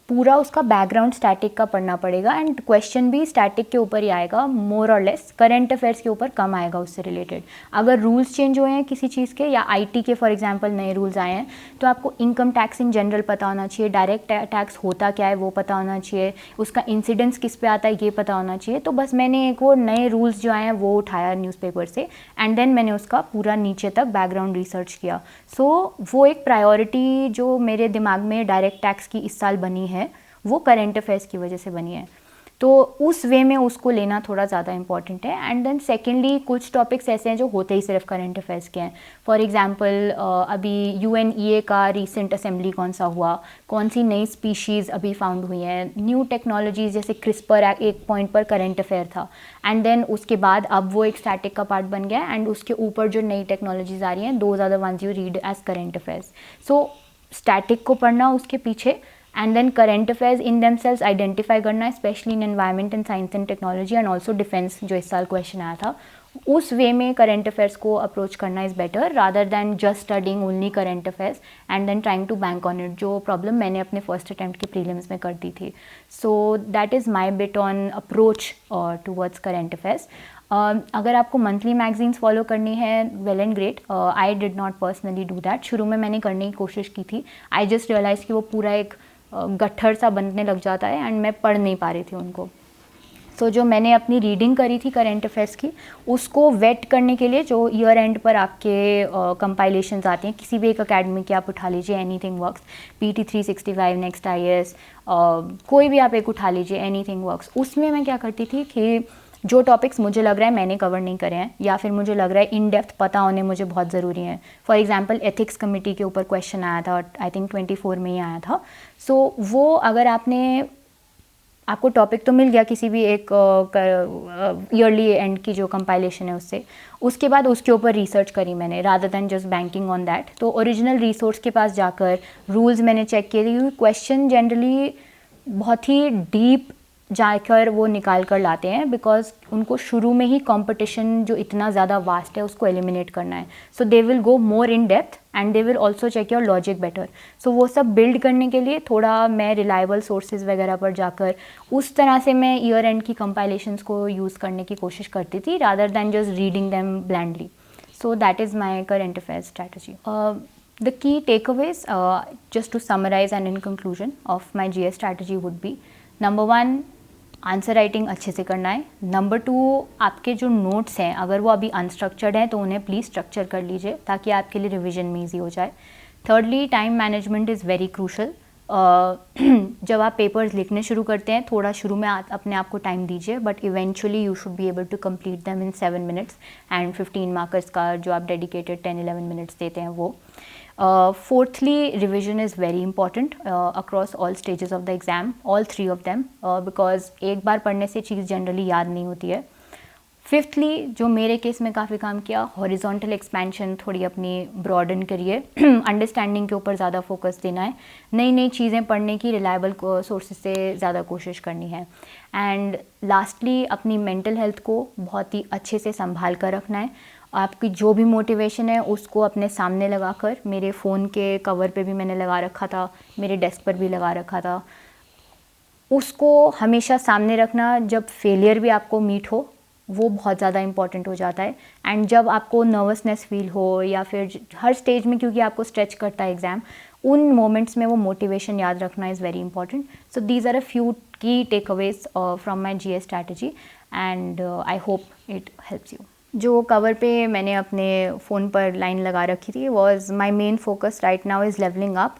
पूरा उसका बैकग्राउंड स्टैटिक का पढ़ना पड़ेगा एंड क्वेश्चन भी स्टैटिक के ऊपर ही आएगा, मोर और लेस करंट अफेयर्स के ऊपर कम आएगा उससे रिलेटेड। अगर रूल्स चेंज हुए हैं किसी चीज़ के या आईटी के फॉर एग्जांपल नए रूल्स आए हैं तो आपको इनकम टैक्स इन जनरल पता होना चाहिए, डायरेक्ट टैक्स होता क्या है वो पता होना चाहिए, उसका इंसिडेंस किस पे आता है ये पता होना चाहिए। तो बस मैंने एक वो नए रूल्स जो आए हैं वो उठाया न्यूज़पेपर से एंड देन मैंने उसका पूरा नीचे तक बैकग्राउंड रिसर्च किया। सो वो एक प्रायोरिटी जो मेरे दिमाग में डायरेक्ट टैक्स की इस साल बनी है वो करंट अफेयर्स की वजह से बनी है, तो उस वे में उसको लेना थोड़ा ज़्यादा इंपॉर्टेंट है। एंड देन सेकेंडली कुछ टॉपिक्स ऐसे हैं जो होते ही सिर्फ करंट अफेयर्स के हैं। फॉर एग्जांपल अभी यूएनईए का रीसेंट असेंबली कौन सा हुआ, कौन सी नई स्पीशीज़ अभी फाउंड हुई हैं, न्यू टेक्नोलॉजीज जैसे क्रिस्पर एक पॉइंट पर करंट अफेयर था एंड देन उसके बाद अब वो एक स्टैटिक का पार्ट बन गया एंड उसके ऊपर जो नई टेक्नोलॉजीज आ रही हैं those are the ones you read as current affairs. So static को पढ़ना उसके पीछे and then current affairs in themselves identify करना, specially in environment and science and technology and also defence जो इस साल क्वेश्चन आया था, उस वे में करंट अफेयर्स को अप्रोच करना is better rather than just studying only current affairs and then trying to bank on it, जो प्रॉब्लम मैंने अपने फर्स्ट अटैम्प्ट के प्रीलिम्स में कर दी थी। सो that is my bit on approach towards current affairs. अगर आपको मंथली मैगजीन्स फॉलो करनी है well and great, I did not personally do that. शुरू में मैंने करने की कोशिश की थी, आई जस्ट रियलाइज़ कि वो पूरा एक गट्ठर सा बनने लग जाता है एंड मैं पढ़ नहीं पा रही थी उनको। तो जो मैंने अपनी रीडिंग करी थी करंट अफेयर्स की उसको वेट करने के लिए जो ईयर एंड पर आपके कंपाइलेशंस आते हैं किसी भी एक अकेडमी के, आप उठा लीजिए anything works, PT 365, next IAS, कोई भी आप एक उठा लीजिए एनीथिंग वर्क्स, उसमें मैं क्या करती थी कि जो टॉपिक्स मुझे लग रहा है मैंने कवर नहीं करे हैं या फिर मुझे लग रहा है इन डेप्थ पता होने मुझे बहुत ज़रूरी है। फॉर एग्जांपल एथिक्स कमेटी के ऊपर क्वेश्चन आया था, आई थिंक 24 में ही आया था। सो वो अगर आपको टॉपिक तो मिल गया किसी भी एक ईयरली एंड की जो कंपाइलेशन है उससे, उसके बाद उसके ऊपर रिसर्च करी मैंने rather than just banking on that. तो ओरिजिनल रिसोर्स के पास जाकर रूल्स मैंने चेक किए क्योंकि क्वेश्चन जनरली बहुत ही डीप जाकर वो निकाल कर लाते हैं बिकॉज उनको शुरू में ही कंपटीशन जो इतना ज़्यादा वास्ट है उसको एलिमिनेट करना है। So they will go more in depth and they will also check your logic better. So वो सब बिल्ड करने के लिए थोड़ा मैं रिलायबल सोर्सेज वगैरह पर जाकर उस तरह से मैं ईयर एंड की कंपाइलेशंस को यूज़ करने की कोशिश करती थी rather than just reading them blandly. So that is my current affairs strategy. The key takeaways, just to summarize and in conclusion of my GS strategy would be, number 1, answer writing अच्छे से करना है। Number 2, आपके जो notes हैं अगर वो अभी अनस्ट्रक्चर्ड हैं तो उन्हें प्लीज़ स्ट्रक्चर कर लीजिए ताकि आपके लिए रिवीजन में ईजी हो जाए। thirdly, time management is very crucial. जब आप पेपर्स लिखने शुरू करते हैं थोड़ा शुरू में अपने आप को टाइम दीजिए but eventually you should be able to complete them in 7 minutes and 15 markers का जो आप डेडिकेटेड 10-11 minutes देते हैं वो। Fourthly, revision is very important across all stages of the exam, all 3 of them, because एक बार पढ़ने से चीज़ जनरली याद नहीं होती है। फिफ्थली, जो मेरे केस में काफ़ी काम किया, हॉरिजॉन्टल एक्सपेंशन थोड़ी अपनी ब्रॉडन करिए, अंडरस्टैंडिंग के ऊपर ज़्यादा फोकस देना है, नई नई चीज़ें पढ़ने की रिलायबल सोर्सेज से ज़्यादा कोशिश करनी है। एंड लास्टली, अपनी मेंटल हेल्थ को बहुत ही अच्छे से संभाल कर रखना है। आपकी जो भी मोटिवेशन है उसको अपने सामने लगाकर, मेरे फ़ोन के कवर पे भी मैंने लगा रखा था, मेरे डेस्क पर भी लगा रखा था, उसको हमेशा सामने रखना। जब फेलियर भी आपको मीट हो वो बहुत ज़्यादा इंपॉर्टेंट हो जाता है। एंड जब आपको नर्वसनेस फील हो या फिर हर स्टेज में, क्योंकि आपको स्ट्रेच करता है एग्ज़ाम, उन मोमेंट्स में वो मोटिवेशन याद रखना is very important. So these are a few key takeaways from my GS strategy and I hope it helps you. जो कवर पे मैंने अपने फ़ोन पर लाइन लगा रखी थी was my main focus right now is levelling up,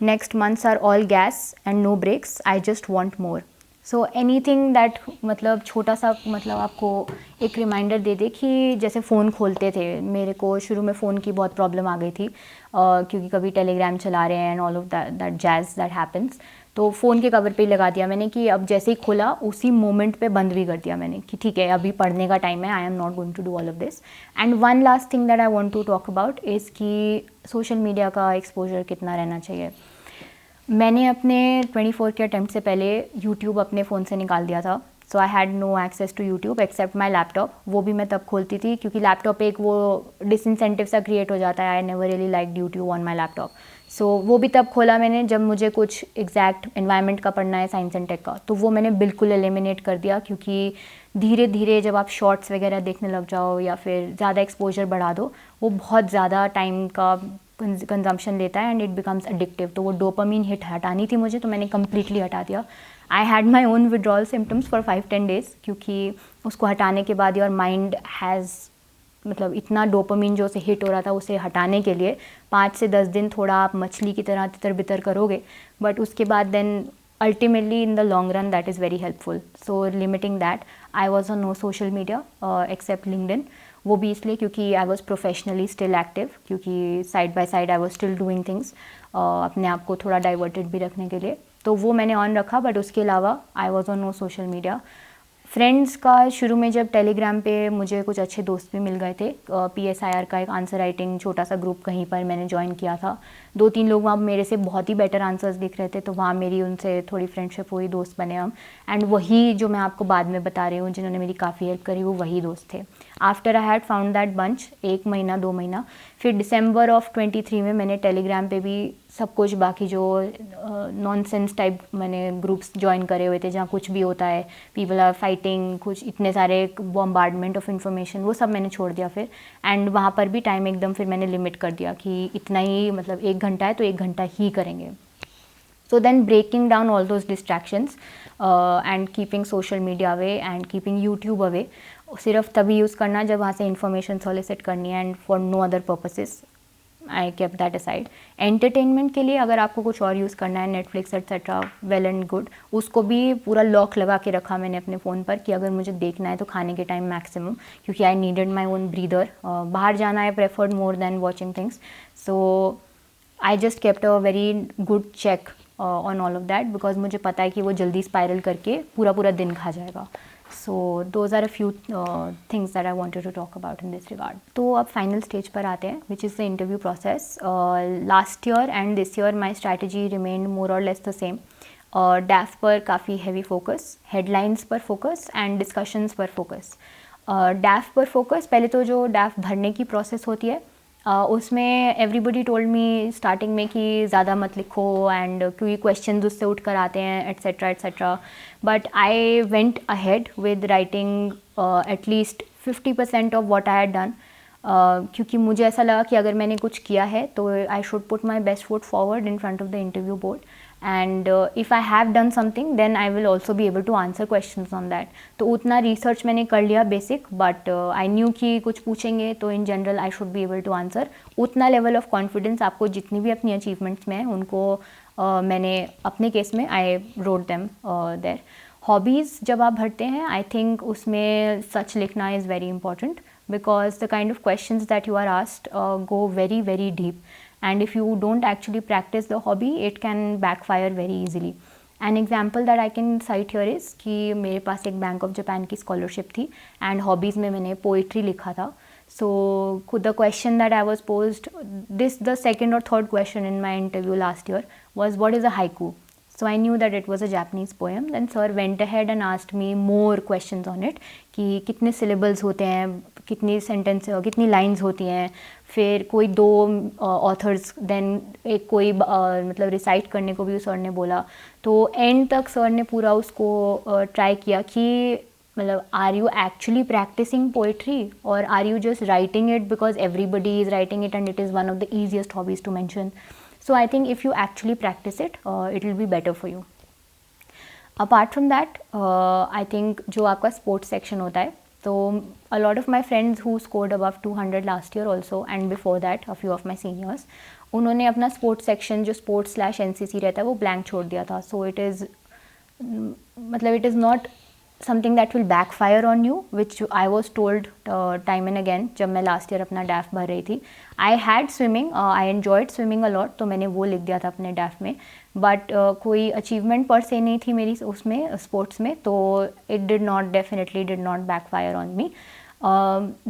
next months are all gas and no breaks, I just want more. So anything that, मतलब छोटा सा, मतलब आपको एक रिमाइंडर दे दे कि जैसे फ़ोन खोलते थे, मेरे को शुरू में फ़ोन की बहुत प्रॉब्लम आ गई थी क्योंकि कभी टेलीग्राम चला रहे हैं and all of that jazz that happens. तो फ़ोन के कवर पे ही लगा दिया मैंने कि अब जैसे ही खोला उसी मोमेंट पे बंद भी कर दिया मैंने कि ठीक है अभी पढ़ने का टाइम है, I am not going to do all of this. And one last thing that I want to talk about is कि सोशल मीडिया का एक्सपोजर कितना रहना चाहिए। मैंने अपने 24 के अटैम्प्ट से पहले यूट्यूब अपने फ़ोन से निकाल दिया था। So I had no access to YouTube except my laptop. वो भी मैं तब खोलती थी क्योंकि लैपटॉप पे एक वो डिसइंसेंटिव सा क्रिएट हो जाता है। I never really like YouTube on my laptop. So वो भी तब खोला मैंने जब मुझे कुछ एग्जैक्ट एनवायरनमेंट का पढ़ना है, साइंस एंड टेक का, तो वो मैंने बिल्कुल एलिमिनेट कर दिया, क्योंकि धीरे धीरे जब आप शॉर्ट्स वगैरह देखने लग जाओ या फिर ज़्यादा एक्सपोजर बढ़ा दो, वो बहुत ज़्यादा टाइम का कंजम्पशन लेता है एंड इट बिकम्स एडिक्टिव। तो वो डोपामीन हिट हटानी थी मुझे, तो मैंने कम्प्लीटली हटा दिया। I had my own withdrawal symptoms for 5-10 days, क्योंकि उसको हटाने के बाद योर माइंड हैज़, मतलब इतना डोपामीन जो उसे हिट हो रहा था, उसे हटाने के लिए 5 से 10 दिन थोड़ा आप मछली की तरह तितर बितर करोगे, बट उसके बाद then ultimately in the long run that is very helpful. So limiting that, I was on no social media except LinkedIn. वो भी इसलिए क्योंकि I was professionally still active, क्योंकि side by side I was still doing things, अपने आप को थोड़ा diverted भी रखने के लिए, तो वो मैंने ऑन रखा, बट उसके अलावा I was on no social media. Friends का शुरू में जब टेलीग्राम पे मुझे कुछ अच्छे दोस्त भी मिल गए थे, PSIR का एक आंसर राइटिंग छोटा सा ग्रुप कहीं पर मैंने ज्वाइन किया था, 2-3 लोग वहाँ मेरे से बहुत ही बेटर आंसर्स दिख रहे थे, तो वहाँ मेरी उनसे थोड़ी फ्रेंडशिप हुई, दोस्त बने हम। एंड वही जो मैं आपको बाद में बता रही हूँ जिन्होंने मेरी काफ़ी हेल्प करी, वो वही दोस्त थे। After I had found that bunch, 1 महीना 2 महीना, फिर दिसंबर ऑफ 23 में मैंने टेलीग्राम पे भी सब कुछ बाकी जो नॉनसेंस टाइप मैंने ग्रुप्स ज्वाइन करे हुए थे, जहाँ कुछ भी होता है, पीपल आर फाइटिंग, कुछ इतने सारे बॉम्बार्डमेंट ऑफ इन्फॉर्मेशन, वो सब मैंने छोड़ दिया फिर। एंड वहाँ पर भी टाइम एकदम फिर मैंने लिमिट कर दिया कि इतना ही, मतलब 1 घंटा है तो 1 घंटा ही करेंगे। So then breaking down all those distractions and keeping social media away and keeping YouTube away, सिर्फ तभी यूज़ करना जब वहाँ से information solicit करनी है, and for no other purposes I kept that aside. Entertainment के लिए अगर आपको कुछ और यूज़ करना है, Netflix etc, well and good, उसको भी पूरा लॉक लगा के रखा मैंने अपने फ़ोन पर कि अगर मुझे देखना है तो खाने के टाइम मैक्सिमम, क्योंकि I needed my own breather. बाहर जाना I preferred more than watching things, so I just kept a very good check on all of that, because मुझे पता है कि वो जल्दी स्पाइरल करके पूरा पूरा दिन खा जाएगा। So those are a few things that I wanted to talk about in this regard. तो अब फाइनल स्टेज पर आते हैं, which is the interview process. Last year and this year my strategy remained more or less the same. DAF पर काफ़ी heavy focus, headlines पर focus and discussions पर focus. DAF पर focus, पहले तो जो DAF भरने की process होती है, उसमें एवरीबडी टोल्ड मी स्टार्टिंग में कि ज़्यादा मत लिखो, एंड क्योंकि क्वेश्चन उससे उठ कर आते हैं etcetera etcetera, but I went ahead with writing at least 50% of what I had done, क्योंकि मुझे ऐसा लगा कि अगर मैंने कुछ किया है तो I should put my best foot forward in front of the interview board, and if I have done something then I will also be able to answer questions on that. तो उतना रिसर्च मैंने कर लिया basic, but I knew कि कुछ पूछेंगे तो in general I should be able to answer. उतना लेवल ऑफ कॉन्फिडेंस आपको जितनी भी अपनी अचीवमेंट्स में है उनको मैंने अपने केस में I wrote them there. Hobbies जब आप भरते हैं, आई थिंक उसमें सच लिखना is very important, because the kind of questions that you are asked go very very deep, and if you don't actually practice the hobby it can backfire very easily. An example that I can cite here is कि मेरे पास एक Bank of Japan की scholarship थी and hobbies में मैंने poetry लिखा था। So the question that I was posed, this the second और third question in my interview last year was what is a haiku. So I knew that it was a Japanese poem. Then sir went ahead and asked me more questions on it कि कितने syllables होते हैं, कितनी sentence, कितनी lines होती हैं, फिर कोई 2 ऑथर्स, देन एक कोई मतलब रिसाइट करने को भी सर ने बोला। तो एंड तक सर ने पूरा उसको ट्राई किया कि मतलब are you actually practising poetry और are you just writing it because everybody is writing it and it is one of the easiest hobbies to mention. So I think if you actually practice it, it will be better for you. Apart from that, I think जो आपका sports section होता है, तो a lot of my friends who scored above 200 last year also and before that a few of my seniors, उन्होंने अपना sports section जो sports/NCC रहता है वो blank छोड़ दिया था. So it is मतलब it is not something that will backfire on you, which I was told time and again जब मैं last year अपना DAF भर रही थी. I had swimming, I enjoyed swimming a lot, तो मैंने वो लिख दिया था अपने DAF में, but कोई achievement पर से नहीं थी मेरी उसमें sports में, तो it definitely did not backfire on me,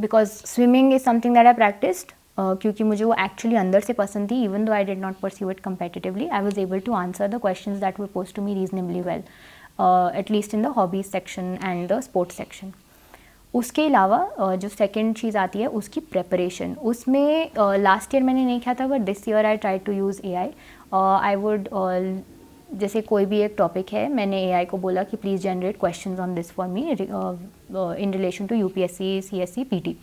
because swimming is something that I practiced, क्योंकि मुझे वो actually अंदर से पसंद थी, even though I did not pursue it competitively, I was able to answer the questions that were posed to me reasonably well. At least in the hobbies section and the sports section. उसके अलावा जो second चीज़ आती है उसकी preparation, उसमें last year मैंने नहीं किया था but this year I try to use AI। I would जैसे कोई भी एक टॉपिक है, मैंने AI को बोला कि please generate questions on this for me in relation to UPSC CSE PT,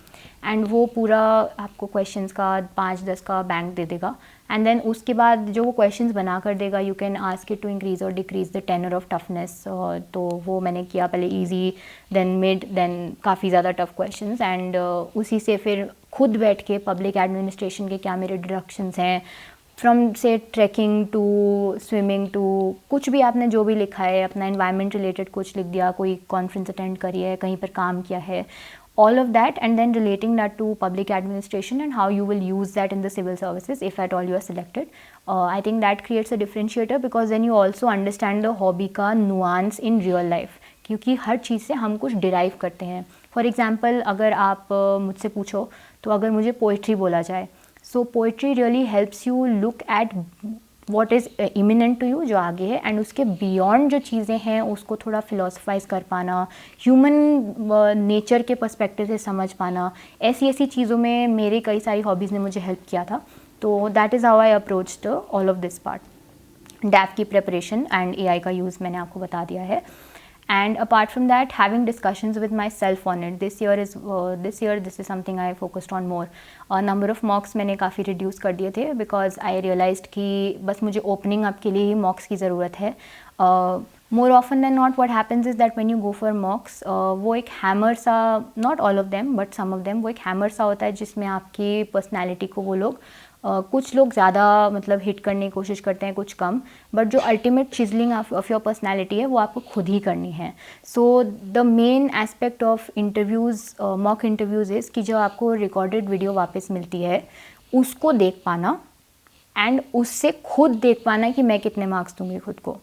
and वो पूरा आपको क्वेश्चंस का 5-10 का बैंक दे देगा। एंड देन उसके बाद जो वो क्वेश्चंस बना कर देगा, you can ask it to increase और decrease the tenor of toughness. तो वो मैंने किया, पहले इजी, देन मिड, देन काफ़ी ज़्यादा टफ क्वेश्चंस, एंड उसी से फिर खुद बैठ के पब्लिक एडमिनिस्ट्रेशन के क्या मेरे डिडक्शंस हैं, फ्रॉम से ट्रैकिंग टू स्विमिंग टू कुछ भी आपने जो भी लिखा है, अपना एनवायरनमेंट रिलेटेड कुछ लिख दिया, कोई कॉन्फ्रेंस अटेंड करी है, कहीं पर काम किया है, all of that, and then relating that to public administration and how you will use that in the civil services if at all you are selected. I think that creates a differentiator because then you also understand the hobby का nuance in real life, क्योंकि हर चीज़ से हम कुछ derive करते हैं। For example, अगर आप मुझसे पूछो तो अगर मुझे poetry बोला जाए, so poetry really helps you look at what is imminent to you, जो आगे है, एंड उसके बियॉन्ड जो चीज़ें हैं उसको थोड़ा फिलोसफाइज कर पाना, ह्यूमन नेचर के पर्सपेक्टिव से समझ पाना, ऐसी ऐसी चीज़ों में मेरे कई सारी हॉबीज़ ने मुझे हेल्प किया था। तो that is how I approached all of this part. डैफ की प्रिपरेशन एंड AI का यूज़ मैंने आपको बता दिया है। And apart from that, having discussions with myself on it. This year this is something I focused on more. Number of mocks मैंने काफ़ी reduce कर दिए थे because I realized कि बस मुझे opening up के लिए ही mocks की ज़रूरत है। More often than not, what happens is that when you go for mocks, वो एक hammer सा, not all of them but some of them, वो एक hammer सा होता है जिसमें आपकी personality को वो लोग कुछ लोग ज़्यादा मतलब हिट करने की कोशिश करते हैं, कुछ कम, बट जो अल्टीमेट चिजलिंग ऑफ योर पर्सनैलिटी है वो आपको खुद ही करनी है। So the main aspect of interviews, mock interviews is कि जो आपको रिकॉर्डेड वीडियो वापस मिलती है उसको देख पाना एंड उससे खुद देख पाना कि मैं कितने मार्क्स दूँगी खुद को।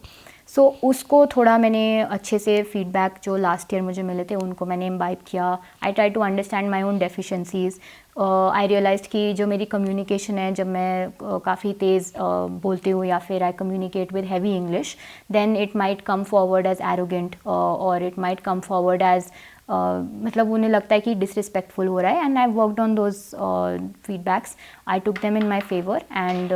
सो उसको थोड़ा मैंने अच्छे से फीडबैक जो लास्ट ईयर मुझे मिले थे उनको मैंने इम्बाइब किया। I try to understand my own deficiencies. I realise कि जो मेरी कम्युनिकेशन है, जब मैं काफ़ी तेज़ बोलती हूँ या फिर I communicate with heavy English, then it might come forward as arrogant और it might come forward as मतलब उन्हें लगता है कि डिसरिस्पेक्टफुल हो रहा है। And I worked on those feedbacks, I took them in my favour. And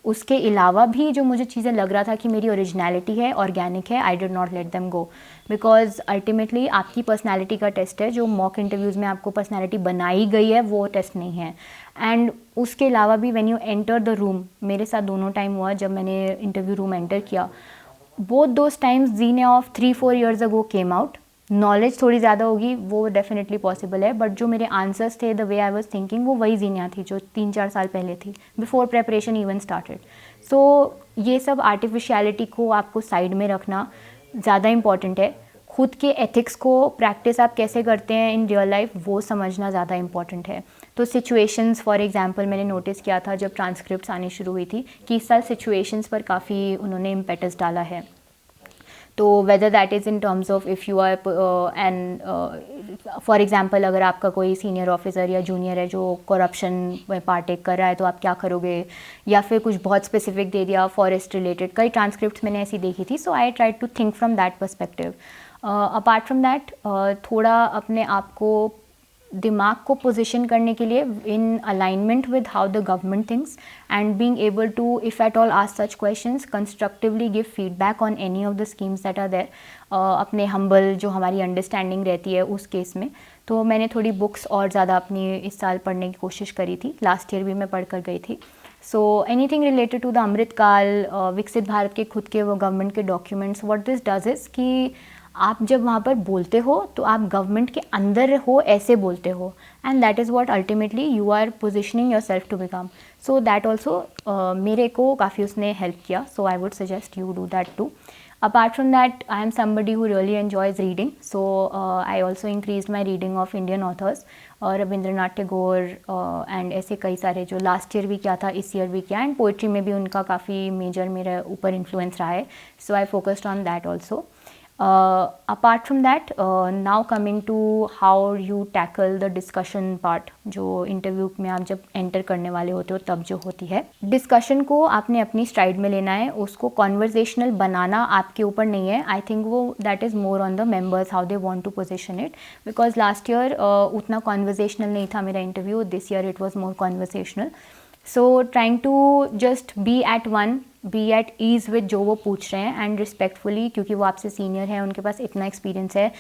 उसके अलावा भी जो मुझे चीज़ें लग रहा था कि मेरी ओरिजिनलिटी है, ऑर्गेनिक है, आई did not let them go, because ultimately आपकी पर्सनैलिटी का टेस्ट है। जो मॉक इंटरव्यूज़ में आपको पर्सनैलिटी बनाई गई है वो टेस्ट नहीं है। एंड उसके अलावा भी when you enter the room, मेरे साथ दोनों टाइम हुआ जब मैंने इंटरव्यू रूम एंटर किया, both those times genie of 3-4 years ago came out. Knowledge थोड़ी ज़्यादा होगी, वो डेफिनेटली पॉसिबल है, बट जो मेरे आंसर्स थे, the way I was thinking, वो वही जीनिया थी जो 3-4 साल पहले थी, बिफोर प्रेपरेशन इवन स्टार्टेड। सो ये सब आर्टिफिशियलिटी को आपको साइड में रखना ज़्यादा इम्पॉर्टेंट है। खुद के एथिक्स को प्रैक्टिस आप कैसे करते हैं इन रियल लाइफ, वो समझना ज़्यादा इम्पॉर्टेंट है। तो सिचुएशंस, फॉर एग्जांपल, मैंने नोटिस किया था जब ट्रांसक्रिप्ट्स आनी शुरू हुई थी कि इस साल सिचुएशंस पर काफ़ी उन्होंने इम्पेटस डाला है। तो whether that is in terms of if you are and for example अगर आपका कोई सीनियर ऑफिसर या जूनियर है जो करप्शन में पार्टेक कर रहा है तो आप क्या करोगे, या फिर कुछ बहुत स्पेसिफिक दे दिया फॉरेस्ट रिलेटेड, कई ट्रांसक्रिप्ट्स मैंने ऐसी देखी थी। So I try to think from that perspective. Apart from that, थोड़ा अपने आप को, दिमाग को पोजीशन करने के लिए in alignment with how the government thinks and being able to, if at all ask such questions, constructively give feedback on any of the schemes that are there, अपने हम्बल जो हमारी अंडरस्टैंडिंग रहती है उस case में। तो मैंने थोड़ी बुक्स और ज़्यादा अपनी इस साल पढ़ने की कोशिश करी थी, लास्ट ईयर भी मैं पढ़ कर गई थी। So anything related to the Amritkaal, Viksit Bharat के खुद के वो गवर्नमेंट के documents, what this does is कि आप जब वहाँ पर बोलते हो तो आप गवर्नमेंट के अंदर हो, ऐसे बोलते हो, and that is what ultimately you are positioning your self to become. So that also मेरे को काफ़ी उसने हेल्प किया। So I would suggest you do that too. Apart from that, I am somebody who really enjoys reading, so I also increased my reading of Indian authors, Rabindranath Tagore and ऐसे कई सारे जो last year भी किया था, इस year भी किया, एंड पोइट्री में भी उनका काफ़ी मेजर मेरे ऊपर इन्फ्लुएंस रहा है। So I focused on that also. Apart from that, now coming to how you tackle the discussion part, जो इंटरव्यू में आप जब एंटर करने वाले होते हो तब जो होती है, डिस्कशन को आपने अपनी स्ट्राइड में लेना है, उसको कॉन्वर्जेशनल बनाना आपके ऊपर नहीं है. आई थिंक वो that is more on the members how they want to position it, because last year उतना कॉन्वर्जेशनल नहीं था मेरा interview, this year it was more conversational. So trying to just be at one, be at ease with जो वो पूछ रहे हैं, and respectfully, क्योंकि वो आपसे सीनियर है, उनके पास इतना एक्सपीरियंस है,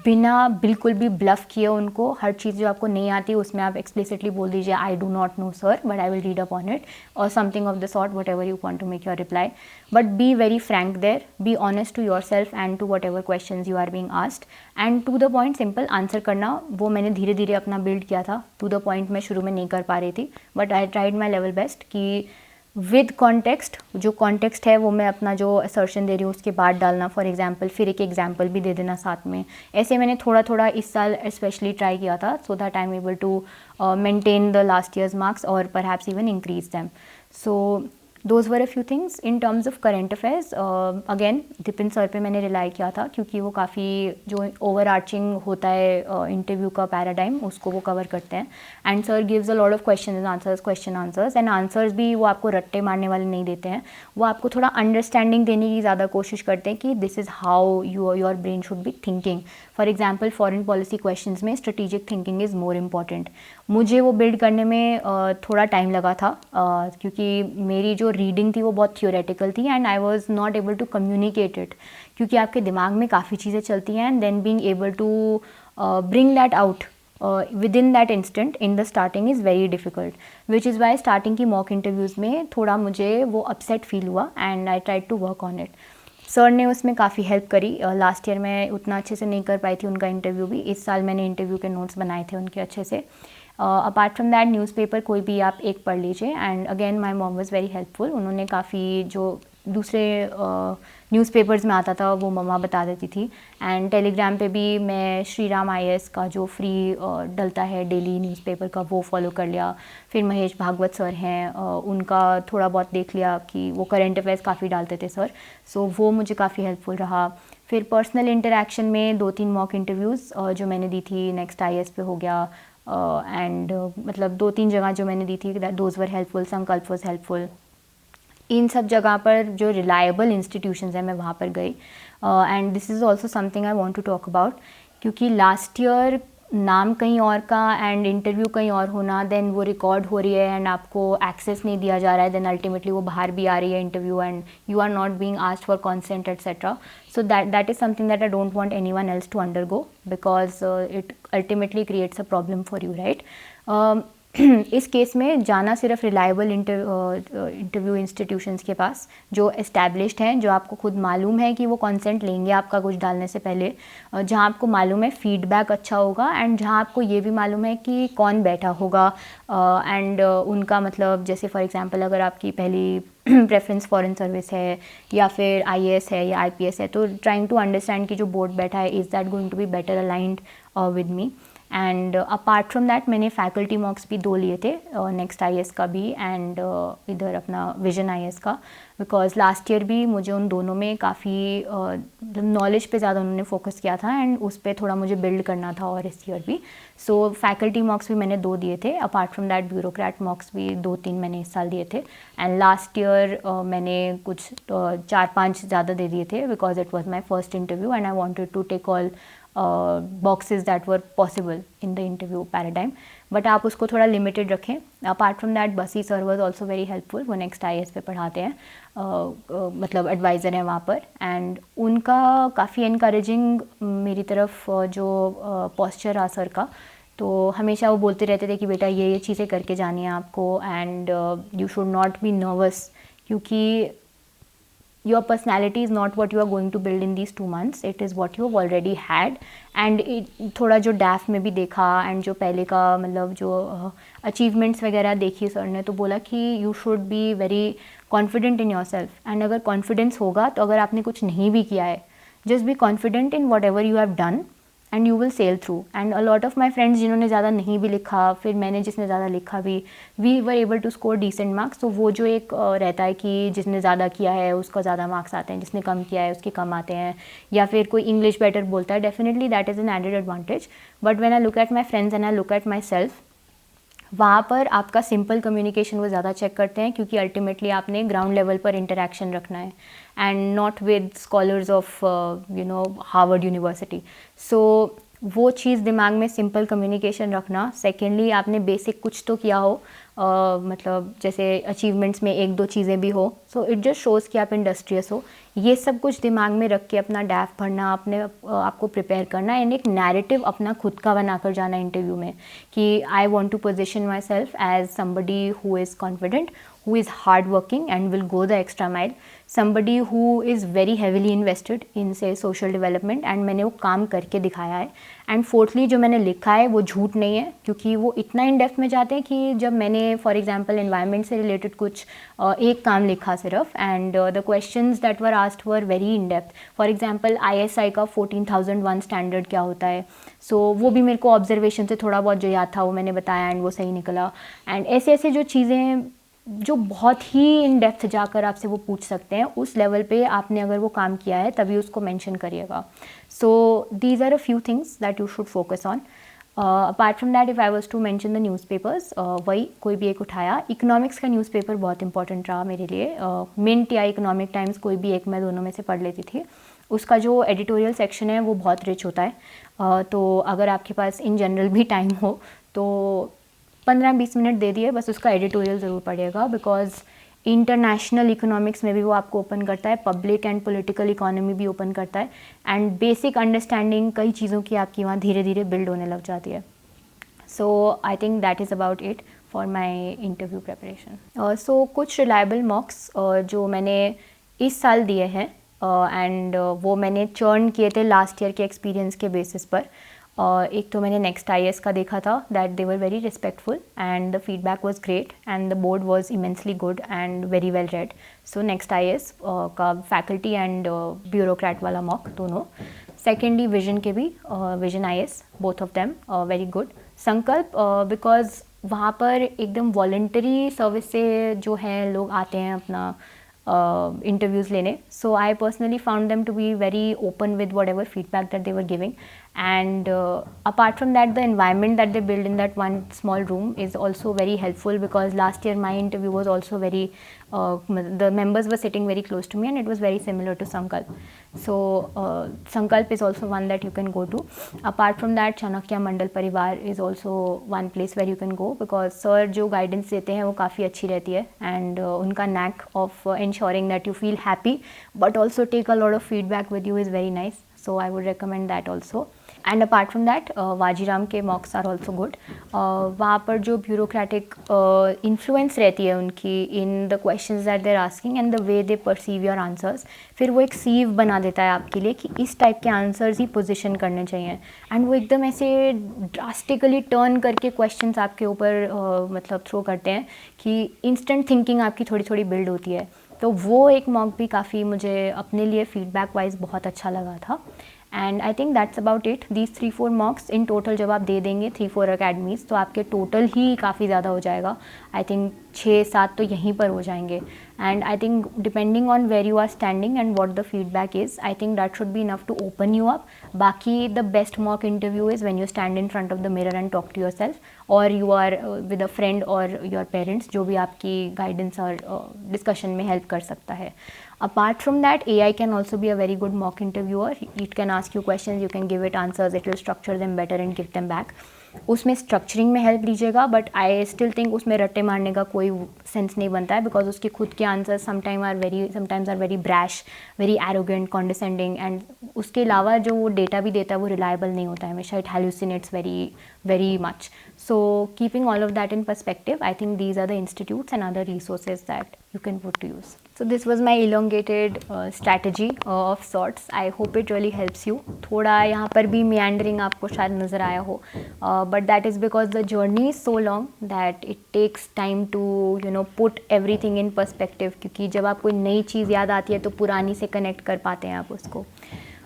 बिना बिल्कुल भी ब्लफ किए उनको हर चीज़ जो आपको नहीं आती उसमें आप एक्सप्लिसिटली बोल दीजिए I do not know sir but I will read up on it और something of the sort, whatever you want to make your reply. But be very frank there, be honest to your self and to whatever question you are being asked, and to the point simple answer करना. वो मैंने धीरे धीरे अपना build किया था. To the point मैं शुरू में नहीं कर पा रही थी, but I tried my level best कि विद कॉन्टेक्स्ट, जो कॉन्टेक्स्ट है वो मैं अपना जो असर्शन दे रही हूँ उसके बाद डालना. फॉर एग्जांपल फिर एक एग्जांपल भी दे देना साथ में. ऐसे मैंने थोड़ा थोड़ा इस साल स्पेशली ट्राई किया था, so that I am able to maintain the last years marks और perhaps even increase them. So those were a few things in terms of current affairs. Again Dipin sir पे मैंने रिलाई किया था, क्योंकि वो काफ़ी जो ओवर आर्चिंग होता है इंटरव्यू का पैराडाइम उसको वो कवर करते हैं. And sir gives a lot of question answers and answers भी वो आपको रट्टे मारने वाले नहीं देते हैं. वो आपको थोड़ा अंडरस्टैंडिंग देने की ज़्यादा कोशिश करते हैं कि this is how your brain should be thinking. For example foreign policy question में strategic thinking is more important. मुझे वो बिल्ड करने में थोड़ा टाइम लगा था, क्योंकि मेरी जो रीडिंग थी वो बहुत थियोरेटिकल थी and I was not able to communicate it, क्योंकि आपके दिमाग में काफ़ी चीज़ें चलती हैं and then being able to bring that out within that instant in the starting is very difficult, which is why starting की mock interviews में थोड़ा मुझे वो upset feel हुआ and I tried to work on it. Sir ने उसमें काफ़ी help करी. लास्ट ईयर मैं उतना अच्छे से नहीं कर पाई थी उनका इंटरव्यू भी, इस साल मैंने इंटरव्यू के नोट्स बनाए थे उनके अच्छे से. अपार्ट फ्रॉम दैट न्यूज़पेपर कोई भी आप एक पढ़ लीजिए, and again my mom was very helpful. उन्होंने काफ़ी जो दूसरे न्यूज़पेपर्स में आता था वो मम्मा बता देती थी. एंड टेलीग्राम पे भी मैं श्री राम IAS का जो फ्री डलता है डेली न्यूज़पेपर का वो फॉलो कर लिया. फिर महेश भागवत सर हैं, उनका थोड़ा बहुत देख लिया कि वो करंट अफेयर्स काफ़ी डालते थे सर, सो वो मुझे काफ़ी हेल्पफुल रहा. फिर पर्सनल इंटरेक्शन में 2-3 मॉक इंटरव्यूज़ जो मैंने दी थी, नेक्स्ट IAS पे हो गया, एंड मतलब 2-3 जगह जो मैंने दी थी दोज वर हेल्पफुल, संकल्प वॉज हेल्पफुल. इन सब जगह पर जो रिलायबल इंस्टीट्यूशंस हैं मैं वहाँ पर गई. And this is also something I want to talk about, क्योंकि लास्ट ईयर नाम कहीं और का एंड इंटरव्यू कहीं और होना, देन वो रिकॉर्ड हो रही है एंड आपको एक्सेस नहीं दिया जा रहा है, देन अल्टीमेटली वो बाहर भी आ रही है interview and you are not being asked for consent etcetera. So that is something that I don't want anyone else to undergo, because it ultimately creates a problem for you, right. इस case में जाना सिर्फ reliable interview institutions के पास जो established हैं, जो आपको खुद मालूम है कि वो कंसेंट लेंगे आपका कुछ डालने से पहले, जहां आपको मालूम है फीडबैक अच्छा होगा एंड जहां आपको ये भी मालूम है कि कौन बैठा होगा, एंड उनका मतलब जैसे फॉर एग्जांपल अगर आपकी पहली प्रेफरेंस फॉरेन सर्विस है या फिर IAS है या IPS है, तो ट्राइंग टू अंडरस्टैंड कि जो बोर्ड बैठा है is that going to be better aligned with me. And apart from that मैंने फैकल्टी मॉक्स भी 2 लिए थे, नेक्स्ट IAS का भी एंड इधर अपना विजन IAS का, बिकॉज लास्ट ईयर भी मुझे उन दोनों में काफ़ी नॉलेज पे ज़्यादा उन्होंने फोकस किया था एंड उस पर थोड़ा मुझे बिल्ड करना था, और इस ईयर भी. सो फैकल्टी मॉक्स भी मैंने 2 दिए थे. अपार्ट फ्रॉम दैट ब्यूरोक्रेट मॉक्स भी 2-3 मैंने इस साल दिए थे. एंड लास्ट ईयर मैंने कुछ 4-5 ज़्यादा दे दिए थे, because it was my first interview and I wanted to take all boxes that were possible in the interview paradigm, but आप उसको थोड़ा लिमिटेड रखें. Apart from that Basi sir was also very helpful, वो नेक्स्ट IAS पे पढ़ाते हैं, मतलब adviser हैं वहाँ पर, एंड उनका काफ़ी इनकरेजिंग मेरी तरफ जो पोस्चर रहा सर का. तो हमेशा वो बोलते रहते थे कि बेटा ये चीज़ें करके जानी है आपको and you should not be nervous, क्योंकि your personality is not what you are going to build in these 2 months, it is what you have already had. and थोड़ा जो DAF में भी देखा एंड जो पहले का मतलब जो अचीवमेंट्स वगैरह देखी सर ने, तो बोला कि you should be very confident in your self. एंड अगर कॉन्फिडेंस होगा तो अगर आपने कुछ नहीं भी किया है, just be confident in whatever you have done and you will sail through. And a lot of my friends जिन्होंने ज़्यादा नहीं भी लिखा, फिर मैंने जिसने ज़्यादा लिखा भी, we were able to score decent marks. तो वो जो एक रहता है कि जिसने ज़्यादा किया है उसका ज़्यादा मार्क्स आते हैं, जिसने कम किया है उसके कम आते हैं, या फिर कोई इंग्लिश बेटर बोलता है, definitely that is an added advantage. But when I look at my friends and I look at myself, वहाँ पर आपका सिंपल कम्युनिकेशन वो ज़्यादा चेक करते हैं, क्योंकि अल्टीमेटली आपने ग्राउंड लेवल पर इंटरेक्शन रखना है, and not with scholars of Harvard University. So वो चीज़ दिमाग में, सिंपल कम्युनिकेशन रखना. सेकेंडली, आपने बेसिक कुछ तो किया हो, मतलब जैसे अचीवमेंट्स में एक दो चीज़ें भी हो, सो इट जस्ट शोज़ कि आप इंडस्ट्रियस हो. ये सब कुछ दिमाग में रख के अपना डैफ भरना, अपने आपको प्रिपेयर करना, एंड एक नैरेटिव अपना खुद का बनाकर जाना इंटरव्यू में, कि I want to position myself as somebody who is confident, who is hardworking and will go the extra mile, somebody who is very heavily invested in say social development, and मैंने वो काम करके दिखाया है. And fourthly, जो मैंने लिखा है वो झूठ नहीं है, क्योंकि वो इतना इन डेप्थ में जाते हैं कि जब मैंने फॉर एग्जांपल एनवायरनमेंट से रिलेटेड कुछ एक काम लिखा सिर्फ, and the questions that were asked were very in depth. For example ISI का 14001 स्टैंडर्ड क्या होता है, सो वो भी मेरे को ऑब्जर्वेशन से थोड़ा बहुत जो याद था वो मैंने बताया, एंड वो सही निकला. एंड ऐसे ऐसे जो चीज़ें जो बहुत ही इन डेप्थ जाकर आपसे वो पूछ सकते हैं, उस लेवल पे आपने अगर वो काम किया है तभी उसको मेंशन करिएगा. So these are a few things that you should focus on. Apart from that, if I was to mention the newspapers, वही कोई भी एक उठाया. इकोनॉमिक्स का न्यूज़पेपर बहुत इंपॉर्टेंट रहा मेरे लिए. मिंट या इकोनॉमिक टाइम्स, कोई भी एक, मैं दोनों में से पढ़ लेती थी. उसका जो एडिटोरियल सेक्शन है वो बहुत रिच होता है. तो अगर आपके पास इन जनरल भी टाइम हो तो 15-20 मिनट दे दिए, बस उसका एडिटोरियल ज़रूर पढ़िएगा, बिकॉज इंटरनेशनल इकोनॉमिक्स में भी वो आपको ओपन करता है, पब्लिक एंड पॉलिटिकल इकोनॉमी भी ओपन करता है, एंड बेसिक अंडरस्टैंडिंग कई चीज़ों की आपकी वहाँ धीरे धीरे बिल्ड होने लग जाती है. So I think that is about it for my interview preparation. So कुछ रिलायबल मॉक्स जो मैंने इस साल दिए हैं, एंड वो मैंने चर्न किए थे लास्ट ईयर के एक्सपीरियंस के बेसिस पर. एक तो मैंने नेक्स्ट IAS का देखा था, that they were very respectful and the feedback was great and the board was immensely good and very well read. So next IAS का फैकल्टी एंड ब्यूरोक्रेट वाला मॉक दोनों. सेकेंडली विजन के भी, vision IAS, both of them very good. संकल्प, because वहाँ पर एकदम voluntary service से जो है लोग आते हैं अपना interviews लेने. So I personally found them to be very open with whatever feedback that they were giving, and apart from that, the environment that they build in that one small room is also very helpful, because last year my interview was also very the members were sitting very close to me, and it was very similar to Sankalp. So Sankalp is also one that you can go to. Apart from that, Chanakya Mandal Parivar is also one place where you can go, because sir जो guidance देते हैं वो काफ़ी अच्छी रहती है, and उनका knack of ensuring that you feel happy but also take a lot of feedback with you is very nice. So I would recommend that also. And apart from that, Vajiram के mocks are also good. वहाँ पर जो bureaucratic influence रहती है उनकी in the questions that they're asking and the way they perceive your answers, फिर वो एक sieve बना देता है आपके लिए कि इस टाइप के आंसर्स ही पोजिशन करने चाहिए, एंड वो एकदम ऐसे ड्रास्टिकली टर्न करके क्वेश्चंस आपके ऊपर मतलब थ्रो करते हैं कि इंस्टेंट थिंकिंग आपकी थोड़ी थोड़ी बिल्ड होती है. तो वो एक मॉक भी काफ़ी मुझे अपने लिए फीडबैक वाइज बहुत अच्छा लगा था. And I think that's about it. These 3-4 मॉक्स in total जब आप दे देंगे 3-4 अकेडमीज़, तो आपके टोटल ही काफ़ी ज़्यादा हो जाएगा. आई थिंक 6-7 तो यहीं पर हो जाएंगे. And I think depending on where you are standing and what the feedback is, I think that should be enough to open you up. बाकी the best mock interview is when you stand in front of the mirror and talk to your self, और you are with a friend और your parents, जो भी आपकी guidance और discussion में help कर सकता है. Apart from that, AI can also be a very good mock interviewer. It can ask you questions, you can give it answers, it will structure them better and give them back. उसमें structuring में help लीजिएगा, but I still think उसमें रट्टे मारने का कोई sense नहीं बनता है, बिकॉज उसके खुद के answers sometimes are very brash, very arrogant, condescending, and उसके अलावा जो वो डेटा भी देता है वो रिलायबल नहीं होता है हमेशा. It hallucinates very much. So keeping all of that in perspective, I think these are the institutes and other resources that you can put to use. So this was my elongated strategy of sorts. I hope it really helps you. थोड़ा यहाँ पर भी meandering आपको शायद नज़र आया हो, but that is because the journey is so long that it takes time to put everything in perspective. क्योंकि जब आप कोई नई चीज़ याद आती है तो पुरानी से connect कर पाते हैं आप उसको.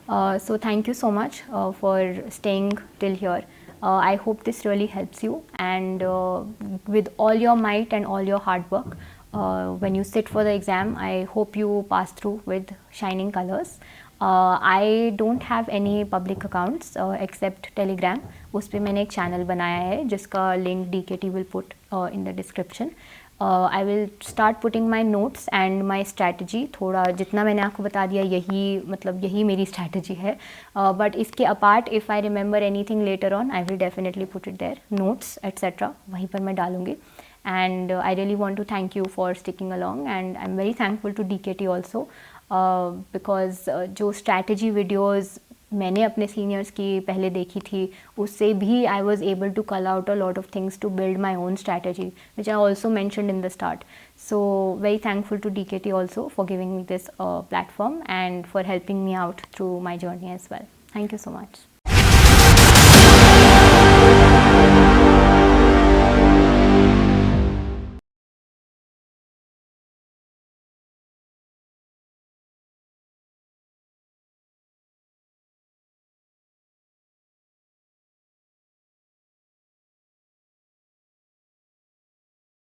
So thank you so much for staying till here. I hope this really helps you, and with all your might and all your hard work, when you sit for the exam, I hope you pass through with shining colors. I don't have any public accounts except Telegram. उस पर मैंने एक channel बनाया है जिसका link DKT will put in the description. I will start putting my notes and my strategy. थोड़ा जितना मैंने आपको बता दिया यही मेरी strategy है. But इसके apart, if I remember anything later on, I will definitely put it there. Notes etc. वहीं पर मैं डालूँगी. And I really want to thank you for sticking along, and I'm very thankful to DKT also because जो strategy videos मैंने अपने seniors की पहले देखी थी उससे भी I was able to cull out a lot of things to build my own strategy which I also mentioned in the start. So very thankful to DKT also for giving me this platform and for helping me out through my journey as well. Thank you so much.